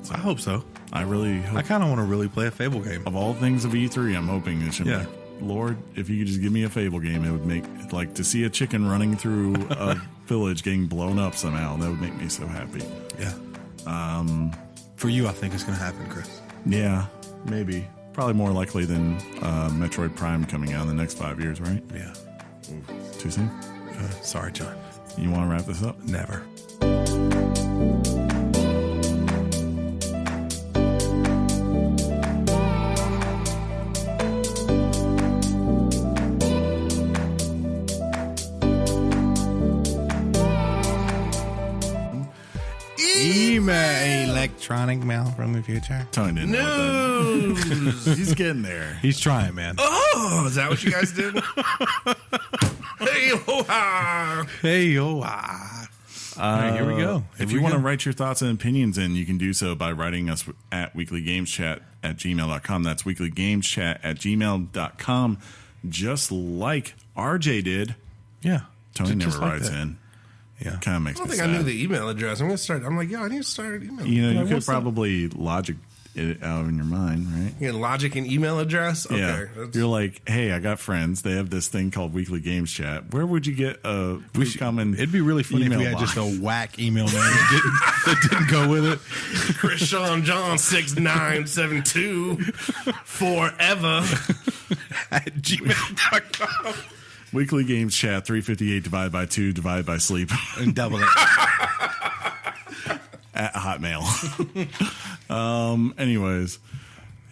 I hope so. I really hope. I kind of want to really play a Fable game. Of all things of E3, I'm hoping it should Yeah. be. Lord, if you could just give me a Fable game, it would make, like, to see a chicken running through a village getting blown up somehow, that would make me so happy. Yeah. For you, I think it's going to happen, Chris. Yeah, maybe. Probably more likely than Metroid Prime coming out in the next 5 years, right? Yeah. Too soon? Sorry, John. You want to wrap this up? Never. Electronic mail from the future. Tony didn't know what that News. He's getting there. He's trying, man. Oh, is that what you guys did? Hey, ho-ha. Hey, yo, ah. All right, here we go. If you want to write your thoughts and opinions in, you can do so by writing us at weeklygameschat@gmail.com. That's weeklygameschat@gmail.com. Just like RJ did. Yeah. Tony Just never like writes that. in. Yeah. Kind of makes I don't me think I sad. knew the email address. I'm going to start. I'm like, I need to start an email. You know, you could what's that? probably logic it out in your mind, right? Yeah, logic and email address? Okay. Yeah. that's- You're like, hey, I got friends. They have this thing called Weekly Games Chat. Where would you get a common It'd be really funny if we email had just box? a whack email name that didn't go with it. Chris Sean John 6972 forever. At gmail.com. Weekly Games Chat 358 divided by 2 divided by sleep And double it. at Hotmail. Anyways,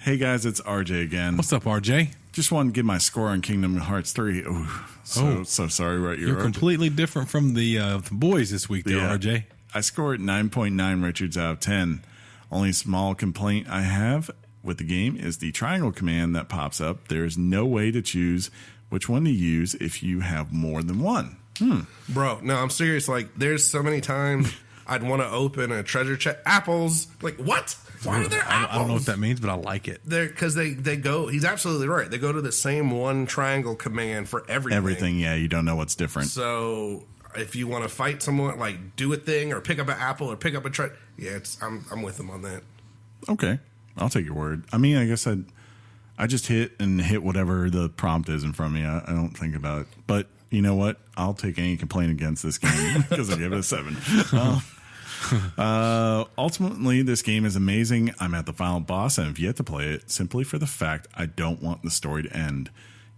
hey guys, it's RJ again. What's up, RJ? Just wanted to give my score on Kingdom Hearts 3. Ooh, so sorry, right? You're completely different from the boys this week, there, Yeah. RJ. I scored 9.9 Richards out of 10. Only small complaint I have with the game is the triangle command that pops up. There's no way to choose which one to use if you have more than one. Bro, no, I'm serious. Like, there's so many times I'd want to open a treasure chest. Apples. Like, what? Why are there apples? I don't know what that means, but I like it. They're because they go. He's absolutely right. They go to the same one triangle command for everything. Everything, yeah, you don't know what's different. So if you want to fight someone, like do a thing or pick up an apple or pick up a I'm with him on that. Okay, I'll take your word. I mean, I guess I just hit whatever the prompt is in front of me. I don't think about it. But you know what? I'll take any complaint against this game because I gave it a 7. Ultimately, this game is amazing. I'm at the final boss and have yet to play it simply for the fact I don't want the story to end.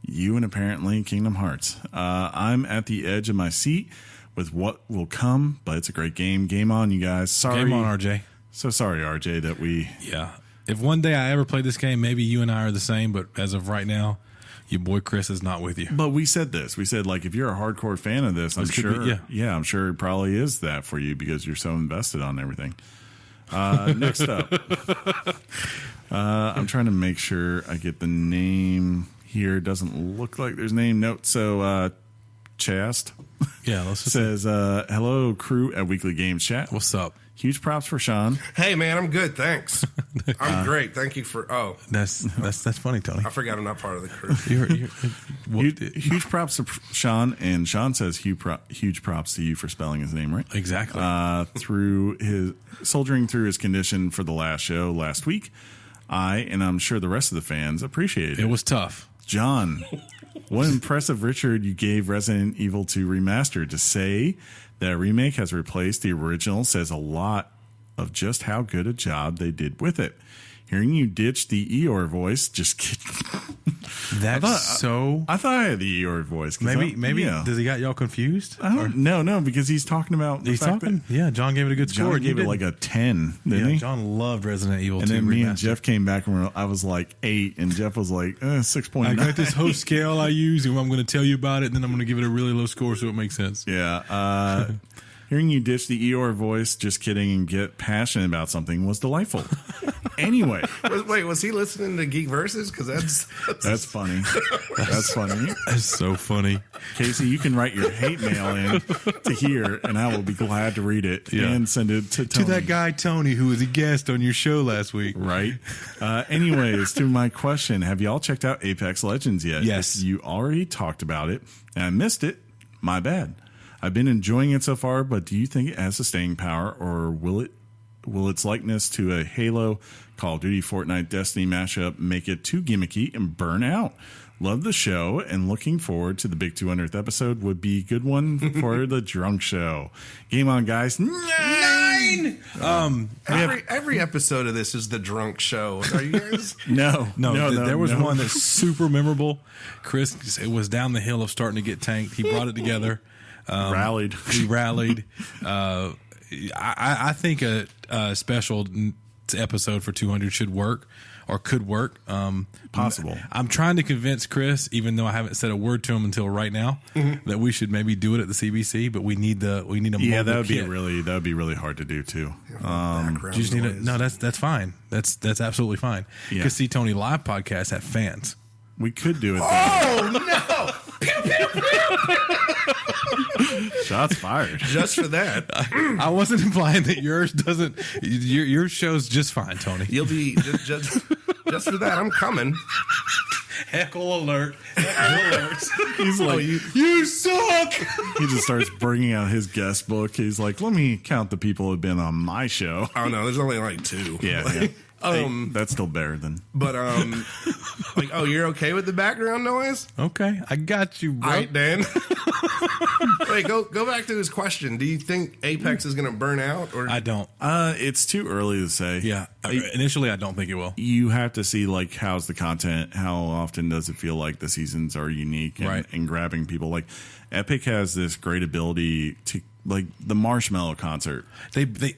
You and apparently Kingdom Hearts. I'm at the edge of my seat with what will come, but it's a great game. Game on, you guys. Sorry. Game on, RJ. So sorry, RJ, that we... Yeah. If one day I ever play this game, maybe you and I are the same, but as of right now, Your boy Chris is not with you. But we said this. We said, like, if you're a hardcore fan of this, I'm sure. I'm sure it probably is that for you because you're so invested on everything. Next up, I'm trying to make sure I get the name here. Doesn't look like there's name. Note. So, Chast. Yeah, let's just says, hello, crew at Weekly Games Chat. What's up? Huge props for Sean. Hey, man, I'm good. Thanks. I'm great. Thank you for. That's funny, Tony. I forgot I'm not part of the crew. Huge props to Sean, and Sean says huge props to you for spelling his name right. Exactly. Through his soldiering through his condition for the last show last week, and I'm sure the rest of the fans appreciate it. It was tough. John, what impressive Richard you gave Resident Evil 2 Remastered. To say that a remake has replaced the original says a lot of just how good a job they did with it. Hearing you ditch the Eeyore voice, just kidding. That's I thought I had the Eeyore voice. Maybe does he got y'all confused? No, because he's talking about the fact that yeah, John gave it a good score. John gave it like a 10, didn't he? John loved Resident Evil 2 and then Remastered. me and Jeff came back and I was like 8, and Jeff was like 6.9. I got this host scale I use, and I'm going to tell you about it, and then I'm going to give it a really low score so it makes sense. Yeah. Hearing you ditch the Eeyore voice, just kidding, and get passionate about something was delightful. Anyway. Wait, was he listening to Geek Versus? Because that's funny. That's funny. That's so funny. Casey, you can write your hate mail in to here, and I will be glad to read it and send it to Tony. To that guy, Tony, who was a guest on your show last week. Right. Anyways, to my question, have y'all checked out Apex Legends yet? Yes. If you already talked about it, and I missed it, my bad. I've been enjoying it so far, but do you think it has a staying power, or will its likeness to a Halo, Call of Duty, Fortnite, Destiny mashup make it too gimmicky and burn out? Love the show and looking forward to the big 200th episode. Would be a good one for the drunk show. Game on, guys. 9! Every episode of this is the drunk show. Are you guys? No. There was one that's super memorable. Chris, it was down the hill of starting to get tanked. He brought it together. We rallied. I think a special episode for 200 should work or could work. Possible. I'm trying to convince Chris, even though I haven't said a word to him until right now, that we should maybe do it at the CBC. But we need a that would be really hard to do too. You just need that's fine. That's absolutely fine. Because See Tony Live podcast have fans. We could do it. Oh no! Shots fired. Just for that. I wasn't implying that yours doesn't. Your show's just fine, Tony. You'll be just for that. I'm coming. Heckle alert! He's like, you suck. He just starts bringing out his guest book. He's like, let me count the people who've been on my show. Oh no, there's only like 2. Yeah. That's still better than. But you're okay with the background noise? Okay, I got you, bro. All right, Dan. Wait, go back to his question. Do you think Apex is going to burn out? Or I don't. It's too early to say. Yeah, initially I don't think it will. You have to see like how's the content, how often does it feel like the seasons are unique and grabbing people. Like Epic has this great ability to. Like the Marshmallow concert. Epic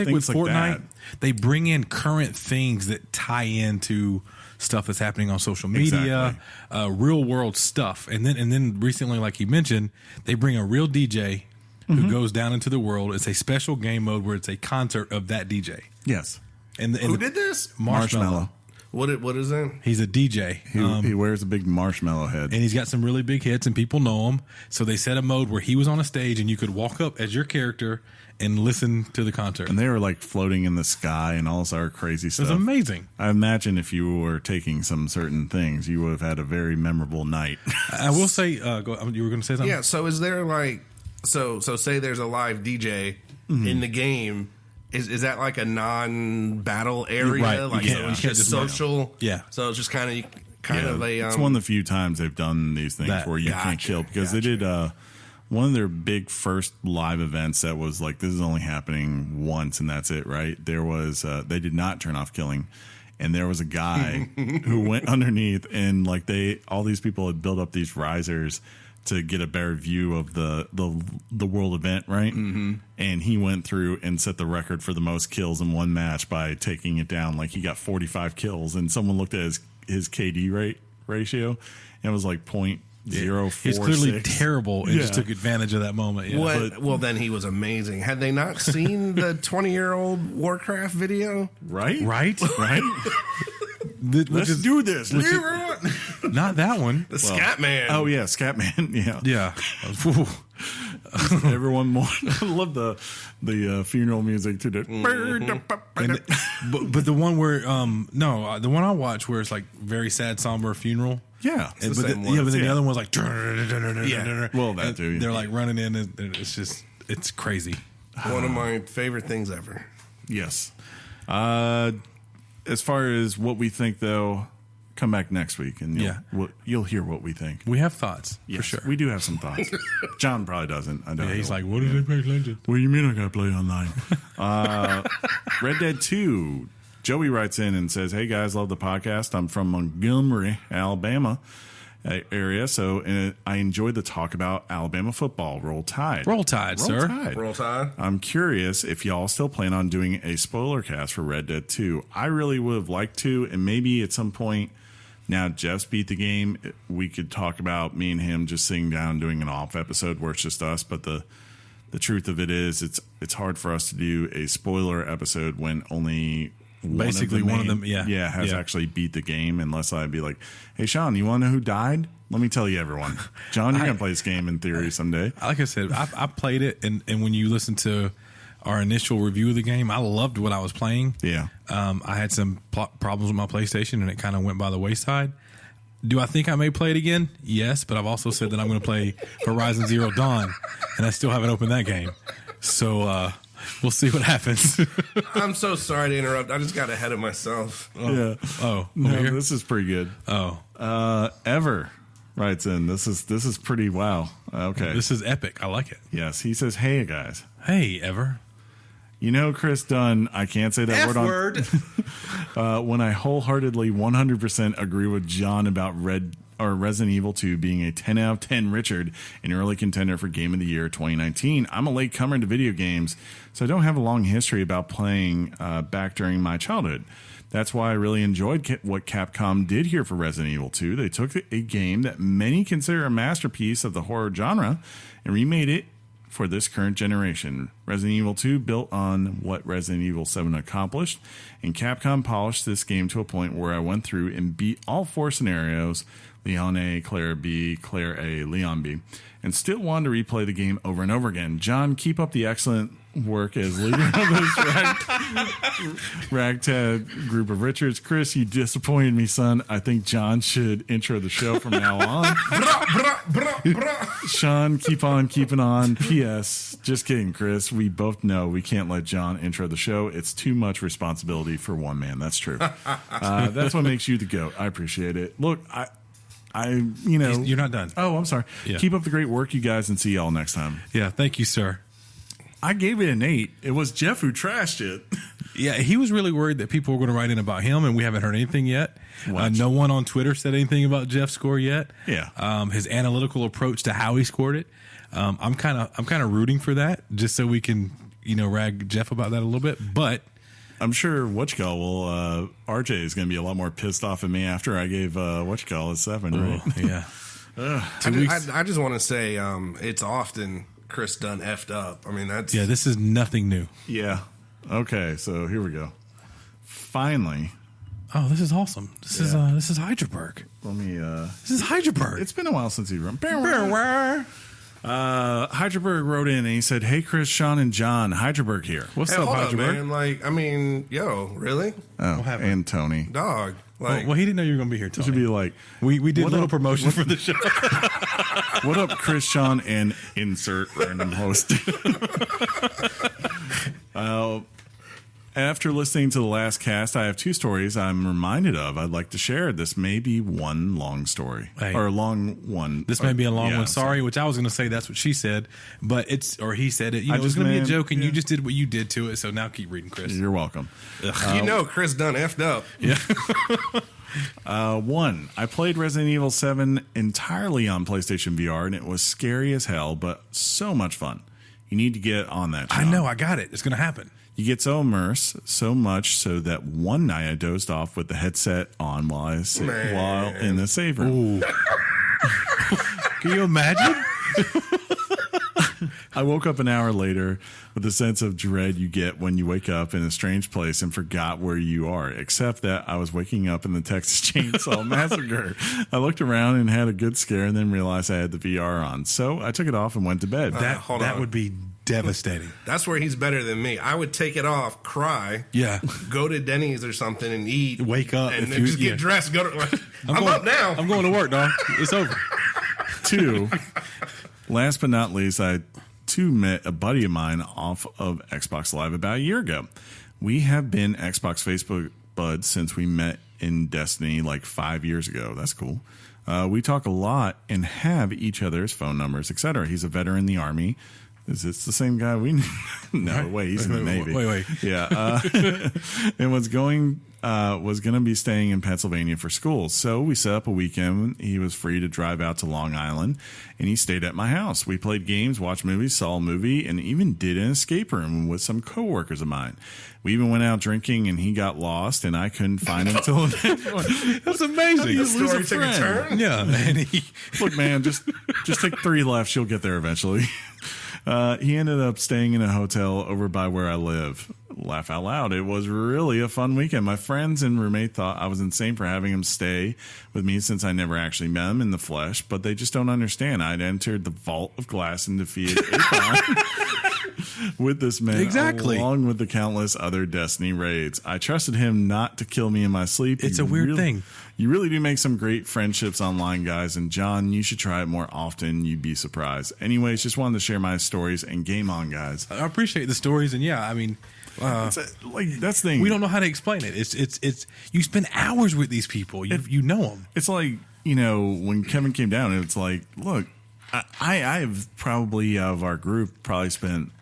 with Fortnite, they bring in current things that tie into stuff that's happening on social media, real world stuff. And then recently, like you mentioned, they bring a real DJ who goes down into the world. It's a special game mode where it's a concert of that DJ. Yes. And who did this? Marshmallow. What is it? He's a DJ. He wears a big marshmallow head. And he's got some really big hits and people know him. So they set a mode where he was on a stage and you could walk up as your character and listen to the concert. And they were like floating in the sky and all this other crazy stuff. It was amazing. I imagine if you were taking some certain things, you would have had a very memorable night. I will say, you were going to say something? Yeah, so is there like, so say there's a live DJ in the game. Is that like a non-battle area? Right. Like So it's just social. Yeah. So it's just kind of a. It's one of the few times they've done these things where you can't kill because they did one of their big first live events that was like this is only happening once and that's it. Right? There was they did not turn off killing, and there was a guy who went underneath and like all these people had built up these risers to get a better view of the world event, right? Mm-hmm. And he went through and set the record for the most kills in one match by taking it down. Like he got 45 kills, and someone looked at his KD rate ratio, and it was like 0.046. He's clearly terrible and just took advantage of that moment. Yeah. Well, then he was amazing. Had they not seen the 20-year-old Warcraft video? Right? Let's do this. Not that one. The Scatman. Oh, yeah, Scatman. Yeah. Yeah. Everyone more. I love the funeral music too. But the one where the one I watched where it's like very sad, somber funeral. Yeah, But then the other one was like, well, that too. Yeah. They're like running in, and it's crazy. One of my favorite things ever. Yes. As far as what we think, though, come back next week and you'll hear what we think. We have thoughts, yes, for sure. We do have some thoughts. John probably doesn't. I don't. Yeah, he's like, what did they play Legend? What do you mean I got to play online? Red Dead 2. Joey writes in and says, hey, guys, love the podcast. I'm from Montgomery, Alabama area, so I enjoyed the talk about Alabama football. Roll Tide. Roll Tide, sir. Roll Tide. I'm curious if y'all still plan on doing a spoiler cast for Red Dead 2. I really would have liked to, and maybe at some point, now Jeff's beat the game, we could talk about me and him just sitting down doing an off episode where it's just us, but the truth of it is it's hard for us to do a spoiler episode when only one of them has actually beat the game, unless I'd be like, hey, Sean, you want to know who died? Let me tell you, everyone. John, you're going to play this game in theory someday. Like I said, I played it, and when you listen to our initial review of the game, I loved what I was playing. Yeah. I had some problems with my PlayStation, and it kind of went by the wayside. Do I think I may play it again? Yes, but I've also said that I'm going to play Horizon Zero Dawn, and I still haven't opened that game. So, we'll see what happens. I'm so sorry to interrupt. I just got ahead of myself. Yeah. Oh, no, this is pretty good. Oh, Ever writes in. This is pretty wow. Okay. This is epic. I like it. Yes. He says, hey, guys. Hey, Ever. You know, Chris Dunn, I can't say that word on. When I wholeheartedly 100% agree with John about Resident Evil 2 being a 10 out of 10 Richard, an early contender for Game of the Year 2019. I'm a late comer into video games, so I don't have a long history about playing back during my childhood. That's why I really enjoyed what Capcom did here for Resident Evil 2. They took a game that many consider a masterpiece of the horror genre and remade it for this current generation. Resident Evil 2 built on what Resident Evil 7 accomplished, and Capcom polished this game to a point where I went through and beat all 4 scenarios, Leon A, Claire B, Claire A, Leon B, and still wanted to replay the game over and over again. John, keep up the excellent work as leader of this ragtag group of Richards. Chris, you disappointed me, son. I think John should intro the show from now on. Sean, keep on keeping on. P.S. Just kidding, Chris. We both know we can't let John intro the show. It's too much responsibility for one man. That's true. That's what makes you the GOAT. I appreciate it. Look, you're not done. Oh, I'm sorry. Yeah. Keep up the great work, you guys, and see y'all next time. Yeah, thank you, sir. I gave it an 8. It was Jeff who trashed it. Yeah, he was really worried that people were going to write in about him, and we haven't heard anything yet. No one on Twitter said anything about Jeff's score yet. Yeah, his analytical approach to how he scored it. I'm kind of rooting for that, just so we can rag Jeff about that a little bit. But I'm sure RJ is going to be a lot more pissed off at me after I gave a 7, right? Yeah. I just want to say it's often Chris Dunn effed up. I mean, that's... Yeah, this is nothing new. Yeah. Okay, so here we go. Finally. Oh, this is awesome. This is Hydraberg. Let me... This is Hydraberg. It's been a while since he wrote. Hydraberg wrote in and he said, hey, Chris, Sean, and John. Hydraberg here. What's up, Hydraberg? Man? Really? Oh, and Tony. Dog. Well, he didn't know you were going to be here, Tony. It should be like... We did a little promotion for the show. What up, Chris, Sean, and insert random host. After listening to the last cast, I have 2 stories I'm reminded of. I'd like to share. This may be one long story. Or a long one. This may be a long one. Sorry, which I was going to say that's what she said. But he said it. It was going to be a joke, and you just did what you did to it. So now keep reading, Chris. You're welcome. Chris done effed up. Yeah. 1. I played Resident Evil 7 entirely on PlayStation VR, and it was scary as hell, but so much fun. You need to get on that, John. I know. I got it. It's going to happen. You get so immersed, so much so that one night I dozed off with the headset on while in the save room. Can you imagine? I woke up an hour later with the sense of dread you get when you wake up in a strange place and forgot where you are, except that I was waking up in the Texas Chainsaw Massacre. I looked around and had a good scare and then realized I had the VR on. So I took it off and went to bed. That would be devastating. That's where he's better than me. I would take it off, cry, go to Denny's or something and eat, wake up, and then just get dressed. Go to. I'm up now. I'm going to work, dog. It's over. 2, last but not least, I too met a buddy of mine off of Xbox Live about a year ago. We have been Xbox Facebook buds since we met in Destiny like 5 years ago. That's cool. We talk a lot and have each other's phone numbers, etc. He's a veteran in the Army. Is this the same guy we No, wait, he's in the Navy. Wait. Yeah. And was going to be staying in Pennsylvania for school. So we set up a weekend. He was free to drive out to Long Island, and he stayed at my house. We played games, watched movies, saw a movie, and even did an escape room with some coworkers of mine. We even went out drinking, and he got lost, and I couldn't find him until That's amazing. The story took a turn. Yeah, man. Look, man, just take 3 left. You'll get there eventually. He ended up staying in a hotel over by where I live. Laugh out loud. It was really a fun weekend. My friends and roommate thought I was insane for having him stay with me since I never actually met him in the flesh, but they just don't understand. I'd entered the vault of glass and defeated Akon with this man, along with the countless other Destiny raids. I trusted him not to kill me in my sleep. It's a weird thing. You really do make some great friendships online, guys. And John, you should try it more often. You'd be surprised. Anyways, just wanted to share my stories and game on, guys. I appreciate the stories, and I mean, that's the thing. We don't know how to explain it. It's you spend hours with these people. You know them. It's like, when Kevin came down, it's like, look, I've probably out of our group probably spent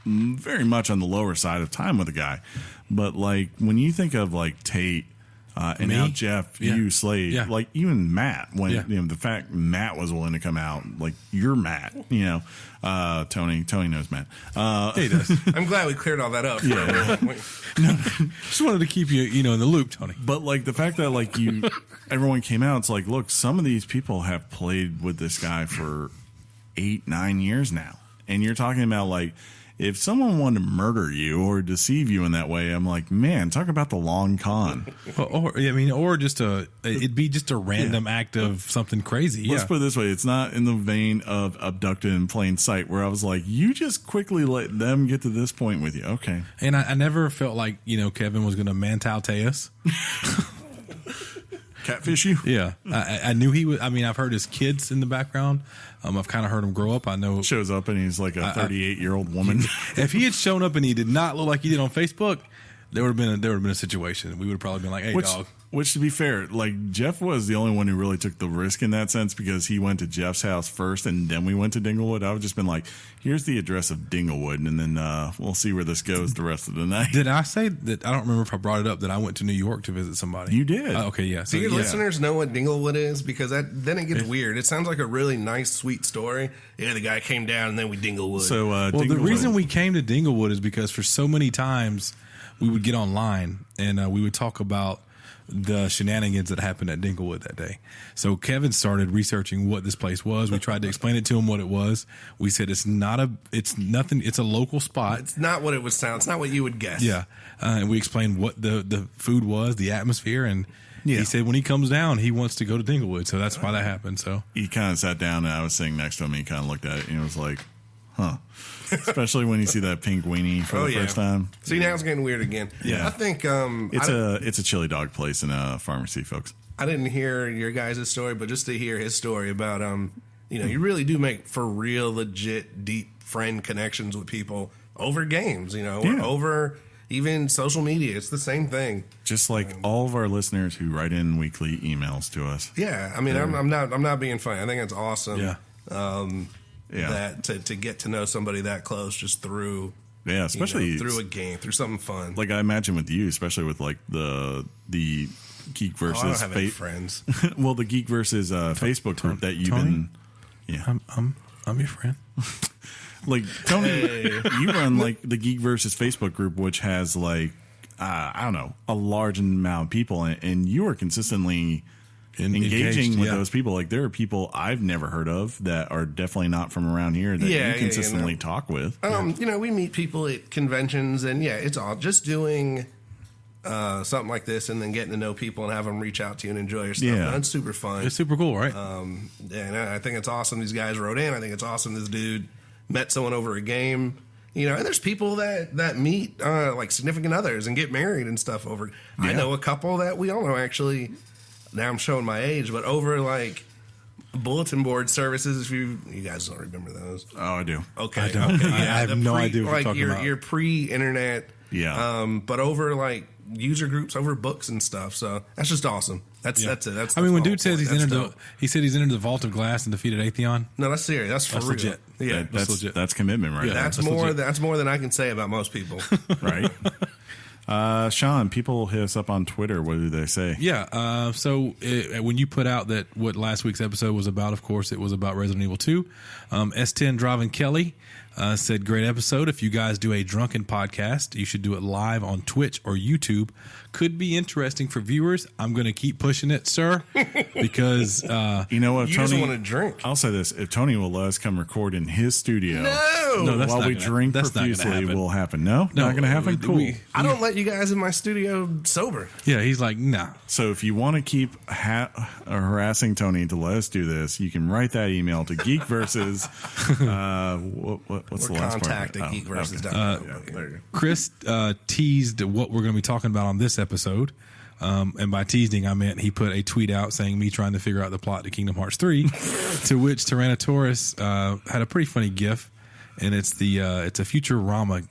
very much on the lower side of time with a guy, but like when you think of like Tate. And Me? now Jeff, you, Slade, like even Matt, when the fact Matt was willing to come out, like you're Matt, Tony knows Matt. He does. I'm glad we cleared all that up. Just wanted to keep you, in the loop, Tony. But like the fact that like everyone came out, it's like, look, some of these people have played with this guy for 8-9 years now, and you're talking about like. If someone wanted to murder you or deceive you in that way, I'm like, man, talk about the long con. Or just it'd be just a random act of something crazy. Let's put it this way. It's not in the vein of abducted in plain sight where I was like, you just quickly let them get to this point with you. Okay. And I never felt like, Kevin was going to Mantal us. Catfish you? Yeah. I knew he was. I mean, I've heard his kids in the background. I've kind of heard him grow up. I know. Shows up and he's like a 38-year-old woman. If he had shown up and he did not look like he did on Facebook, there would have been a situation. We would have probably been like, hey, dog. Which, to be fair, like Jeff was the only one who really took the risk in that sense because he went to Jeff's house first and then we went to Dinglewood. I would just been like, here's the address of Dinglewood, and then we'll see where this goes the rest of the night. Did I say that? I don't remember if I brought it up that I went to New York to visit somebody. You did. Okay, yeah. So do your listeners know what Dinglewood is? Because then it gets weird. It sounds like a really nice, sweet story. Yeah, the guy came down and then we Dinglewood. So, the reason we came to Dinglewood is because for so many times we would get online and we would talk about the shenanigans that happened at Dinglewood that day. So Kevin started researching what this place was. We tried to explain it to him what it was. We said it's nothing. It's a local spot. It's not what it would sound. It's not what you would guess. Yeah, and we explained what the food was, the atmosphere, and he said when he comes down, he wants to go to Dinglewood. So that's why that happened. So he kind of sat down, and I was sitting next to him. And he kind of looked at it, and he was like, "Huh." Especially when you see that pink weenie for the first time. See, now it's getting weird again. Yeah, I think it's a chili dog place in a pharmacy, folks. I didn't hear your guys' story, but just to hear his story about you really do make for real, legit, deep friend connections with people over games. Or over even social media. It's the same thing. Just like all of our listeners who write in weekly emails to us. Yeah, I mean, I'm not being funny. I think it's awesome. Yeah. That to get to know somebody that close just through especially through a game, through something fun. Like I imagine with you, especially with like the Geek versus I don't have any friends. Well, the Geek versus Facebook group that you've been. Yeah, I'm your friend. Like Tony, you run like the Geek Versus Facebook group, which has like I don't know, a large amount of people, and you are consistently engaging with those people. Like there are people I've never heard of that are definitely not from around here that you consistently talk with. We meet people at conventions, and it's all just doing something like this, and then getting to know people and have them reach out to you and enjoy your stuff. Yeah, that's super fun. It's super cool, right? And I think it's awesome. These guys wrote in. I think it's awesome. This dude met someone over a game. And there's people that meet like significant others and get married and stuff over. Yeah. I know a couple that we all know actually. Now I'm showing my age, but over like bulletin board services. If you guys don't remember those, I do. Okay, I don't. Okay, I have no idea what you're talking about. Your pre-internet, yeah. But over like user groups, over books and stuff. So that's just awesome. That's it. That's. I mean, when dude says he's entered the Vault of Glass and defeated Atheon. No, that's serious. That's real. Legit. Yeah, that's legit. That's commitment, right? Yeah, that's more. Legit. That's more than I can say about most people. Right. Sean, people hit us up on Twitter. What do they say? Yeah. So when you put out that what last week's episode was about, of course, it was about Resident Evil 2. S10 Driving Kelly said, great episode. If you guys do a drunken podcast, you should do it live on Twitch or YouTube. Could be interesting for viewers. I'm going to keep pushing it, sir, because you know what, you Tony, just want to drink. I'll say this: if Tony will let us come record in his studio, no, drink profusely, will happen. Not going to happen. Cool. I don't let you guys in my studio sober. Yeah, he's like, nah. So if you want to keep harassing Tony to let us do this, you can write that email to Geek Versus. What's the last contact part? At Geek Versus. Chris teased what we're going to be talking about on this episode. And by teasing, I meant he put a tweet out saying me trying to figure out the plot to Kingdom Hearts 3, to which Tyrannosaurus had a pretty funny gif, and it's a Futurama.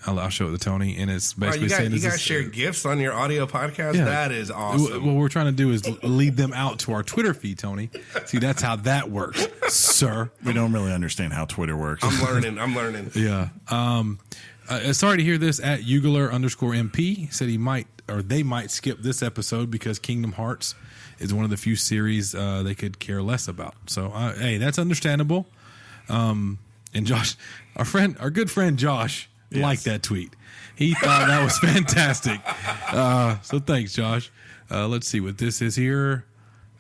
I'll show it to Tony, and it's basically saying you guys share gifs on your audio podcast. Yeah. That is awesome. What we're trying to do is lead them out to our Twitter feed, Tony. See, that's how that works, sir. We don't really understand how Twitter works. I'm learning. Yeah. Sorry to hear this. At Ugler_MP said they might skip this episode because Kingdom Hearts is one of the few series they could care less about. So, hey, that's understandable. And Josh, our good friend Josh, liked that tweet. He thought that was fantastic. So thanks, Josh. Let's see what this is here.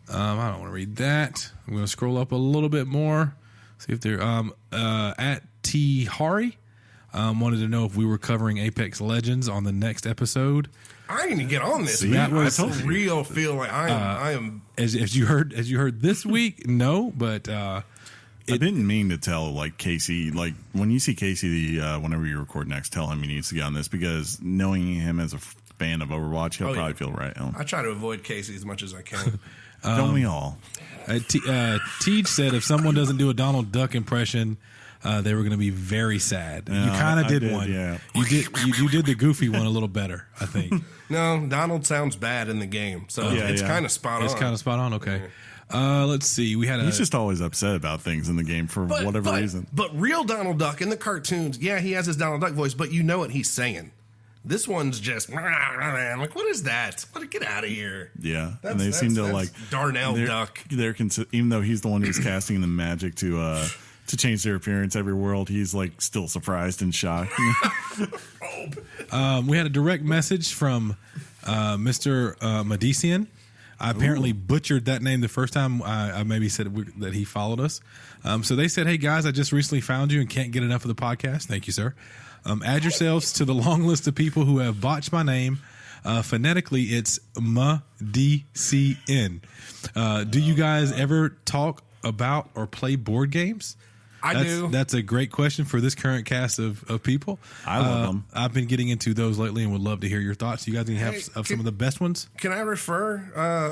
I don't want to read that. I'm going to scroll up a little bit more. See if they're at T Hari. Wanted to know if we were covering Apex Legends on the next episode. I need to get on this. See, that was real. Feel like I am. As you heard this week, no, but I didn't mean to tell like Casey. Like when you see Casey, whenever you record next, tell him he needs to get on this because knowing him as a fan of Overwatch, he'll probably feel right. I try to avoid Casey as much as I can. Don't we all? Teej said if someone doesn't do a Donald Duck impression, they were going to be very sad. You kind of did one. Yeah. You did the goofy one a little better, I think. No, Donald sounds bad in the game, so it's kind of spot on. It's kind of spot on. Okay. Let's see. He's just always upset about things in the game for whatever reason. But real Donald Duck in the cartoons, he has his Donald Duck voice, but you know what he's saying. This one's just like, what is that? Get out of here. Yeah, and they seem to like Darnell Duck. Even though he's the one who's casting the magic to change their appearance every world, he's like still surprised and shocked. We had a direct message from Mr. Medician. I apparently butchered that name the first time I maybe said that he followed us. So they said, hey guys, I just recently found you and can't get enough of the podcast. Thank you, sir. Add yourselves to the long list of people who have botched my name. Phonetically, it's M-D-C-N. Do you guys ever talk about or play board games? I do. That's a great question for this current cast of people. I love them. I've been getting into those lately and would love to hear your thoughts. You guys have some of the best ones? Can I refer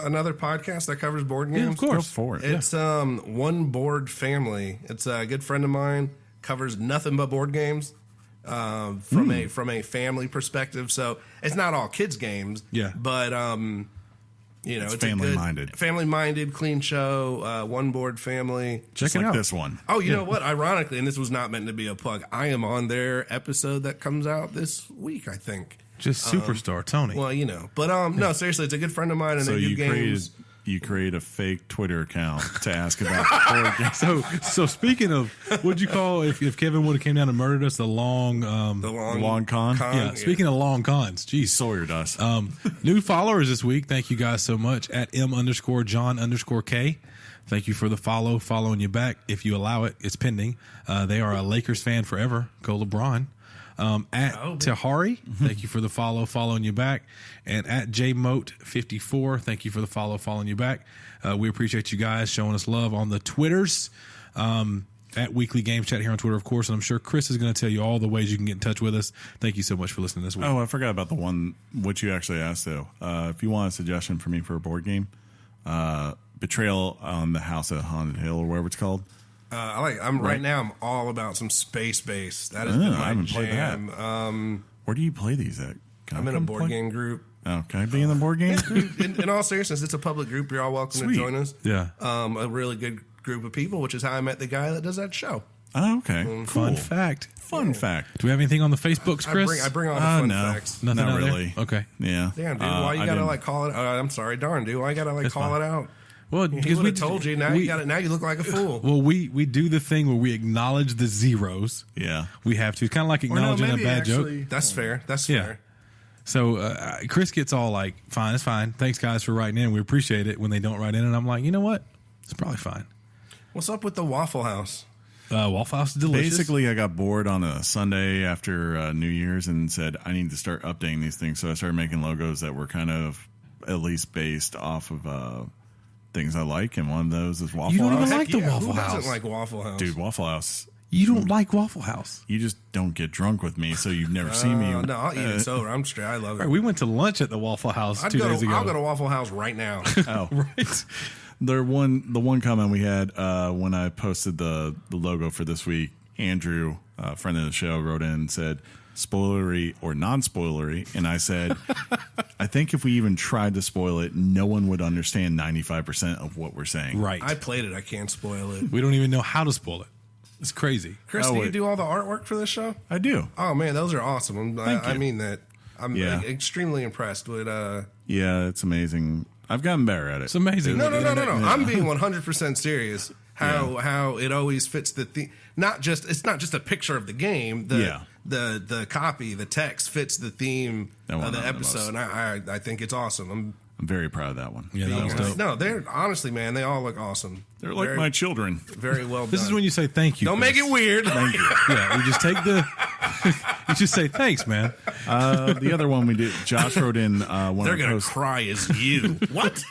another podcast that covers board games? Yeah, of course. Go for it. It's One Board Family. It's a good friend of mine. Covers nothing but board games from a family perspective. So it's not all kids games. Yeah. But it's family-minded. Family-minded, clean show, one board family. Just Check it like out. this one. Oh, you know what? Ironically, and this was not meant to be a plug, I am on their episode that comes out this week, I think. Just superstar, Tony. Well, But no, seriously, it's a good friend of mine, and So they do you games. you create a fake Twitter account to ask about board games. So speaking of, what'd you call if Kevin would have came down and murdered us? The long con? Yeah. Speaking of long cons, geez, Sawyer does. New followers this week. Thank you guys so much at M_John_K. Thank you for the following you back. If you allow it, it's pending. They are a Lakers fan forever. Go LeBron. At Tahari, thank you for the following you back. And at JMote54, thank you for the following you back. We appreciate you guys showing us love on the Twitters. At Weekly Games Chat here on Twitter, of course. And I'm sure Chris is going to tell you all the ways you can get in touch with us. Thank you so much for listening this week. Oh, I forgot about the one which you actually asked, though. If you want a suggestion for me for a board game, Betrayal on the House of Haunted Hill, or whatever it's called. Right now. I'm all about some space base. That has been my jam. Where do you play these at? I'm in a board game group. Oh, can I be in the board game group? In all seriousness, it's a public group. You're all welcome to join us. Yeah. A really good group of people, which is how I met the guy that does that show. Oh, okay. Cool. Fun fact. Fun fact. Do we have anything on the Facebooks, Chris? I bring all the fun facts. Nothing not out there? really. Okay. Yeah. Damn, dude. Why you gotta call it? I'm sorry, darn, dude. Why you gotta call it out? Well, because we told you. Now you look like a fool. Well, we do the thing where we acknowledge the zeros. Yeah. We have to. It's kind of like acknowledging a bad joke. That's fair. That's Yeah. fair. So Chris gets all like, fine, it's fine. Thanks, guys, for writing in. We appreciate it when they don't write in. And I'm like, you know what? It's probably fine. What's up with the Waffle House? Waffle House is delicious. Basically, I got bored on a Sunday after New Year's and said, I need to start updating these things. So I started making logos that were kind of at least based off of things I like. And one of those is Waffle House. You don't even like the Waffle Who House. doesn't like Waffle House? Dude, Waffle House. You don't like Waffle House. You just don't get drunk with me, so you've never seen me. No, I'll eat it sober. I'm straight. I love it. Right, we went to lunch at the Waffle House 2 days ago. I'll go to Waffle House right now. Oh, Right. the one comment we had when I posted the logo for this week, Andrew, a friend of the show, wrote in and said, spoilery or non-spoilery, and I said, I think if we even tried to spoil it, no one would understand 95% of what we're saying. Right. I played it. I can't spoil it. We don't even know how to spoil it. It's crazy. Chris, do you do all the artwork for this show? I do. Oh man, those are awesome. I you. mean that. I'm extremely impressed with. Yeah, it's amazing. I've gotten better at it. It's amazing. No. I'm being 100% serious. How it always fits the theme. It's not just a picture of the game. The copy, the text fits the theme of the episode. And I think it's awesome. I'm very proud of that one. Yeah, that was dope. No, they're honestly, man, they all look awesome. They're like my children. Very well done. This is when you say thank you. Don't Chris. make it weird. Thank you. Yeah, you just take the. You just say thanks, man. The other one we did, Josh wrote in one. They're gonna cry as you. What?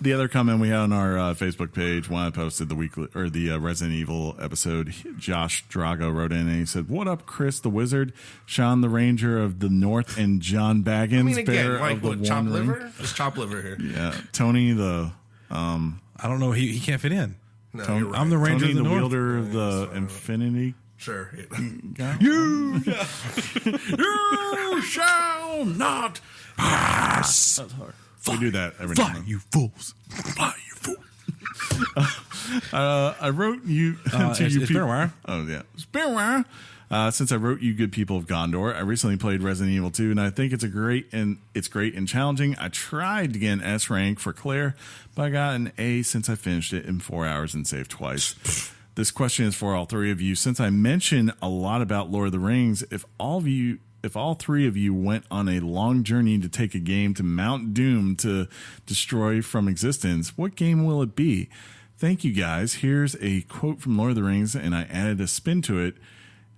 The other comment we had on our Facebook page when I posted the Resident Evil episode, Josh Drago wrote in and he said, "What up, Chris the Wizard, Sean the Ranger of the North, and John Baggins, Bear of the chop One Ring." liver? There's chop liver here. Yeah, Tony the I don't know. He can't fit in. No, Tony, you're right. I'm the Ranger Tony of the the North. wielder of the Infinity. Sure. You shall not pass. That's hard. We do that every Fly, now. you fools! Fly, you fool! I wrote you to it's you people. Sparewire. Oh yeah, Sparewire. Since I wrote you good people of Gondor, I recently played Resident Evil 2, and I think it's great and challenging. I tried to get an S rank for Claire, but I got an A since I finished it in 4 hours and saved twice. This question is for all three of you. Since I mentioned a lot about Lord of the Rings, if all three of you went on a long journey to take a game to Mount Doom to destroy from existence, what game will it be? Thank you, guys. Here's a quote from Lord of the Rings, and I added a spin to it.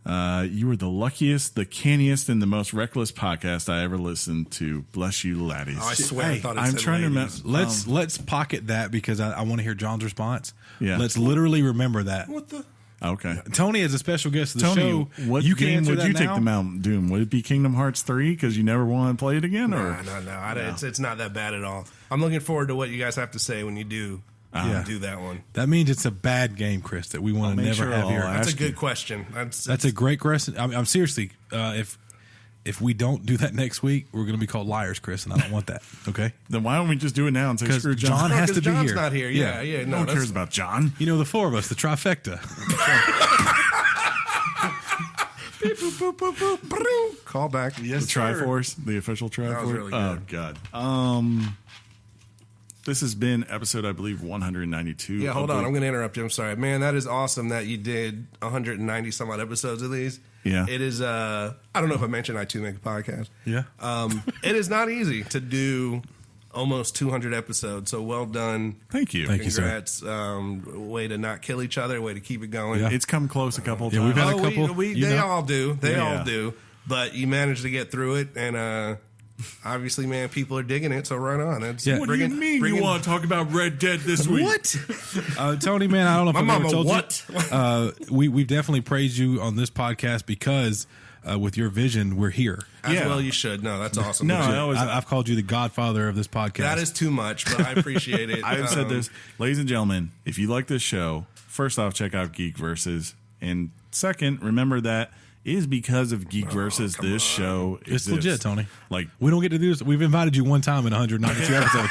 You are the luckiest, the canniest, and the most reckless podcast I ever listened to. Bless you, laddies. Oh, I swear I thought it I'm said trying ladies. to remember. Let's pocket that because I want to hear John's response. Yeah. Let's literally remember that. What the? Okay. Tony is a special guest of the Tony, show. what you can game answer would that you take now. to Mount Doom? Would it be Kingdom Hearts 3 because you never want to play it again? Or No. It's not that bad at all. I'm looking forward to what you guys have to say when you do do that one. That means it's a bad game, Chris, that we want to make never sure have I'll here. ask That's a good you. question. That's a great question. I'm seriously, if we don't do that next week, we're going to be called liars, Chris, and I don't want that. Okay? Then why don't we just do it now and say Because screw John John? has to be John's here. not here. Yeah. No No, one that's- cares about John. You know, the four of us, the trifecta. Beep, boop, boop, boop, boop, bring. Call back. The Triforce, the official Triforce. was really Oh good. God. This has been episode, I believe, 192. Yeah, hold on. I'm going to interrupt you. I'm sorry. Man, that is awesome that you did 190 some odd episodes of these. Yeah. It is, I don't know if I mentioned I too make a podcast. Yeah. It is not easy to do almost 200 episodes. So well done. Thank you. Thank you, sir. Congrats. Way to not kill each other. Way to keep it going. Yeah. It's come close a couple of Yeah, times. we've had a couple. They all do. They Yeah. all do. But you managed to get through it. And obviously, man, people are digging it. So right on. It's Yeah. What do you mean you want to talk about Red Dead this week? What? Tony, man, I don't know if My I've ever mama, told you. We've definitely praised you on this podcast because with your vision, we're here. As Yeah. well you should. No, that's awesome. No, Legit. I always- I've called you the godfather of this podcast. That is too much, but I appreciate it. I've said this, ladies and gentlemen, if you like this show, first off, check out Geek Versus. And second, remember that it is because of Geek Versus this show It's exists. legit, Tony. Like, We don't get to do this. We've invited you one time in 192 episodes.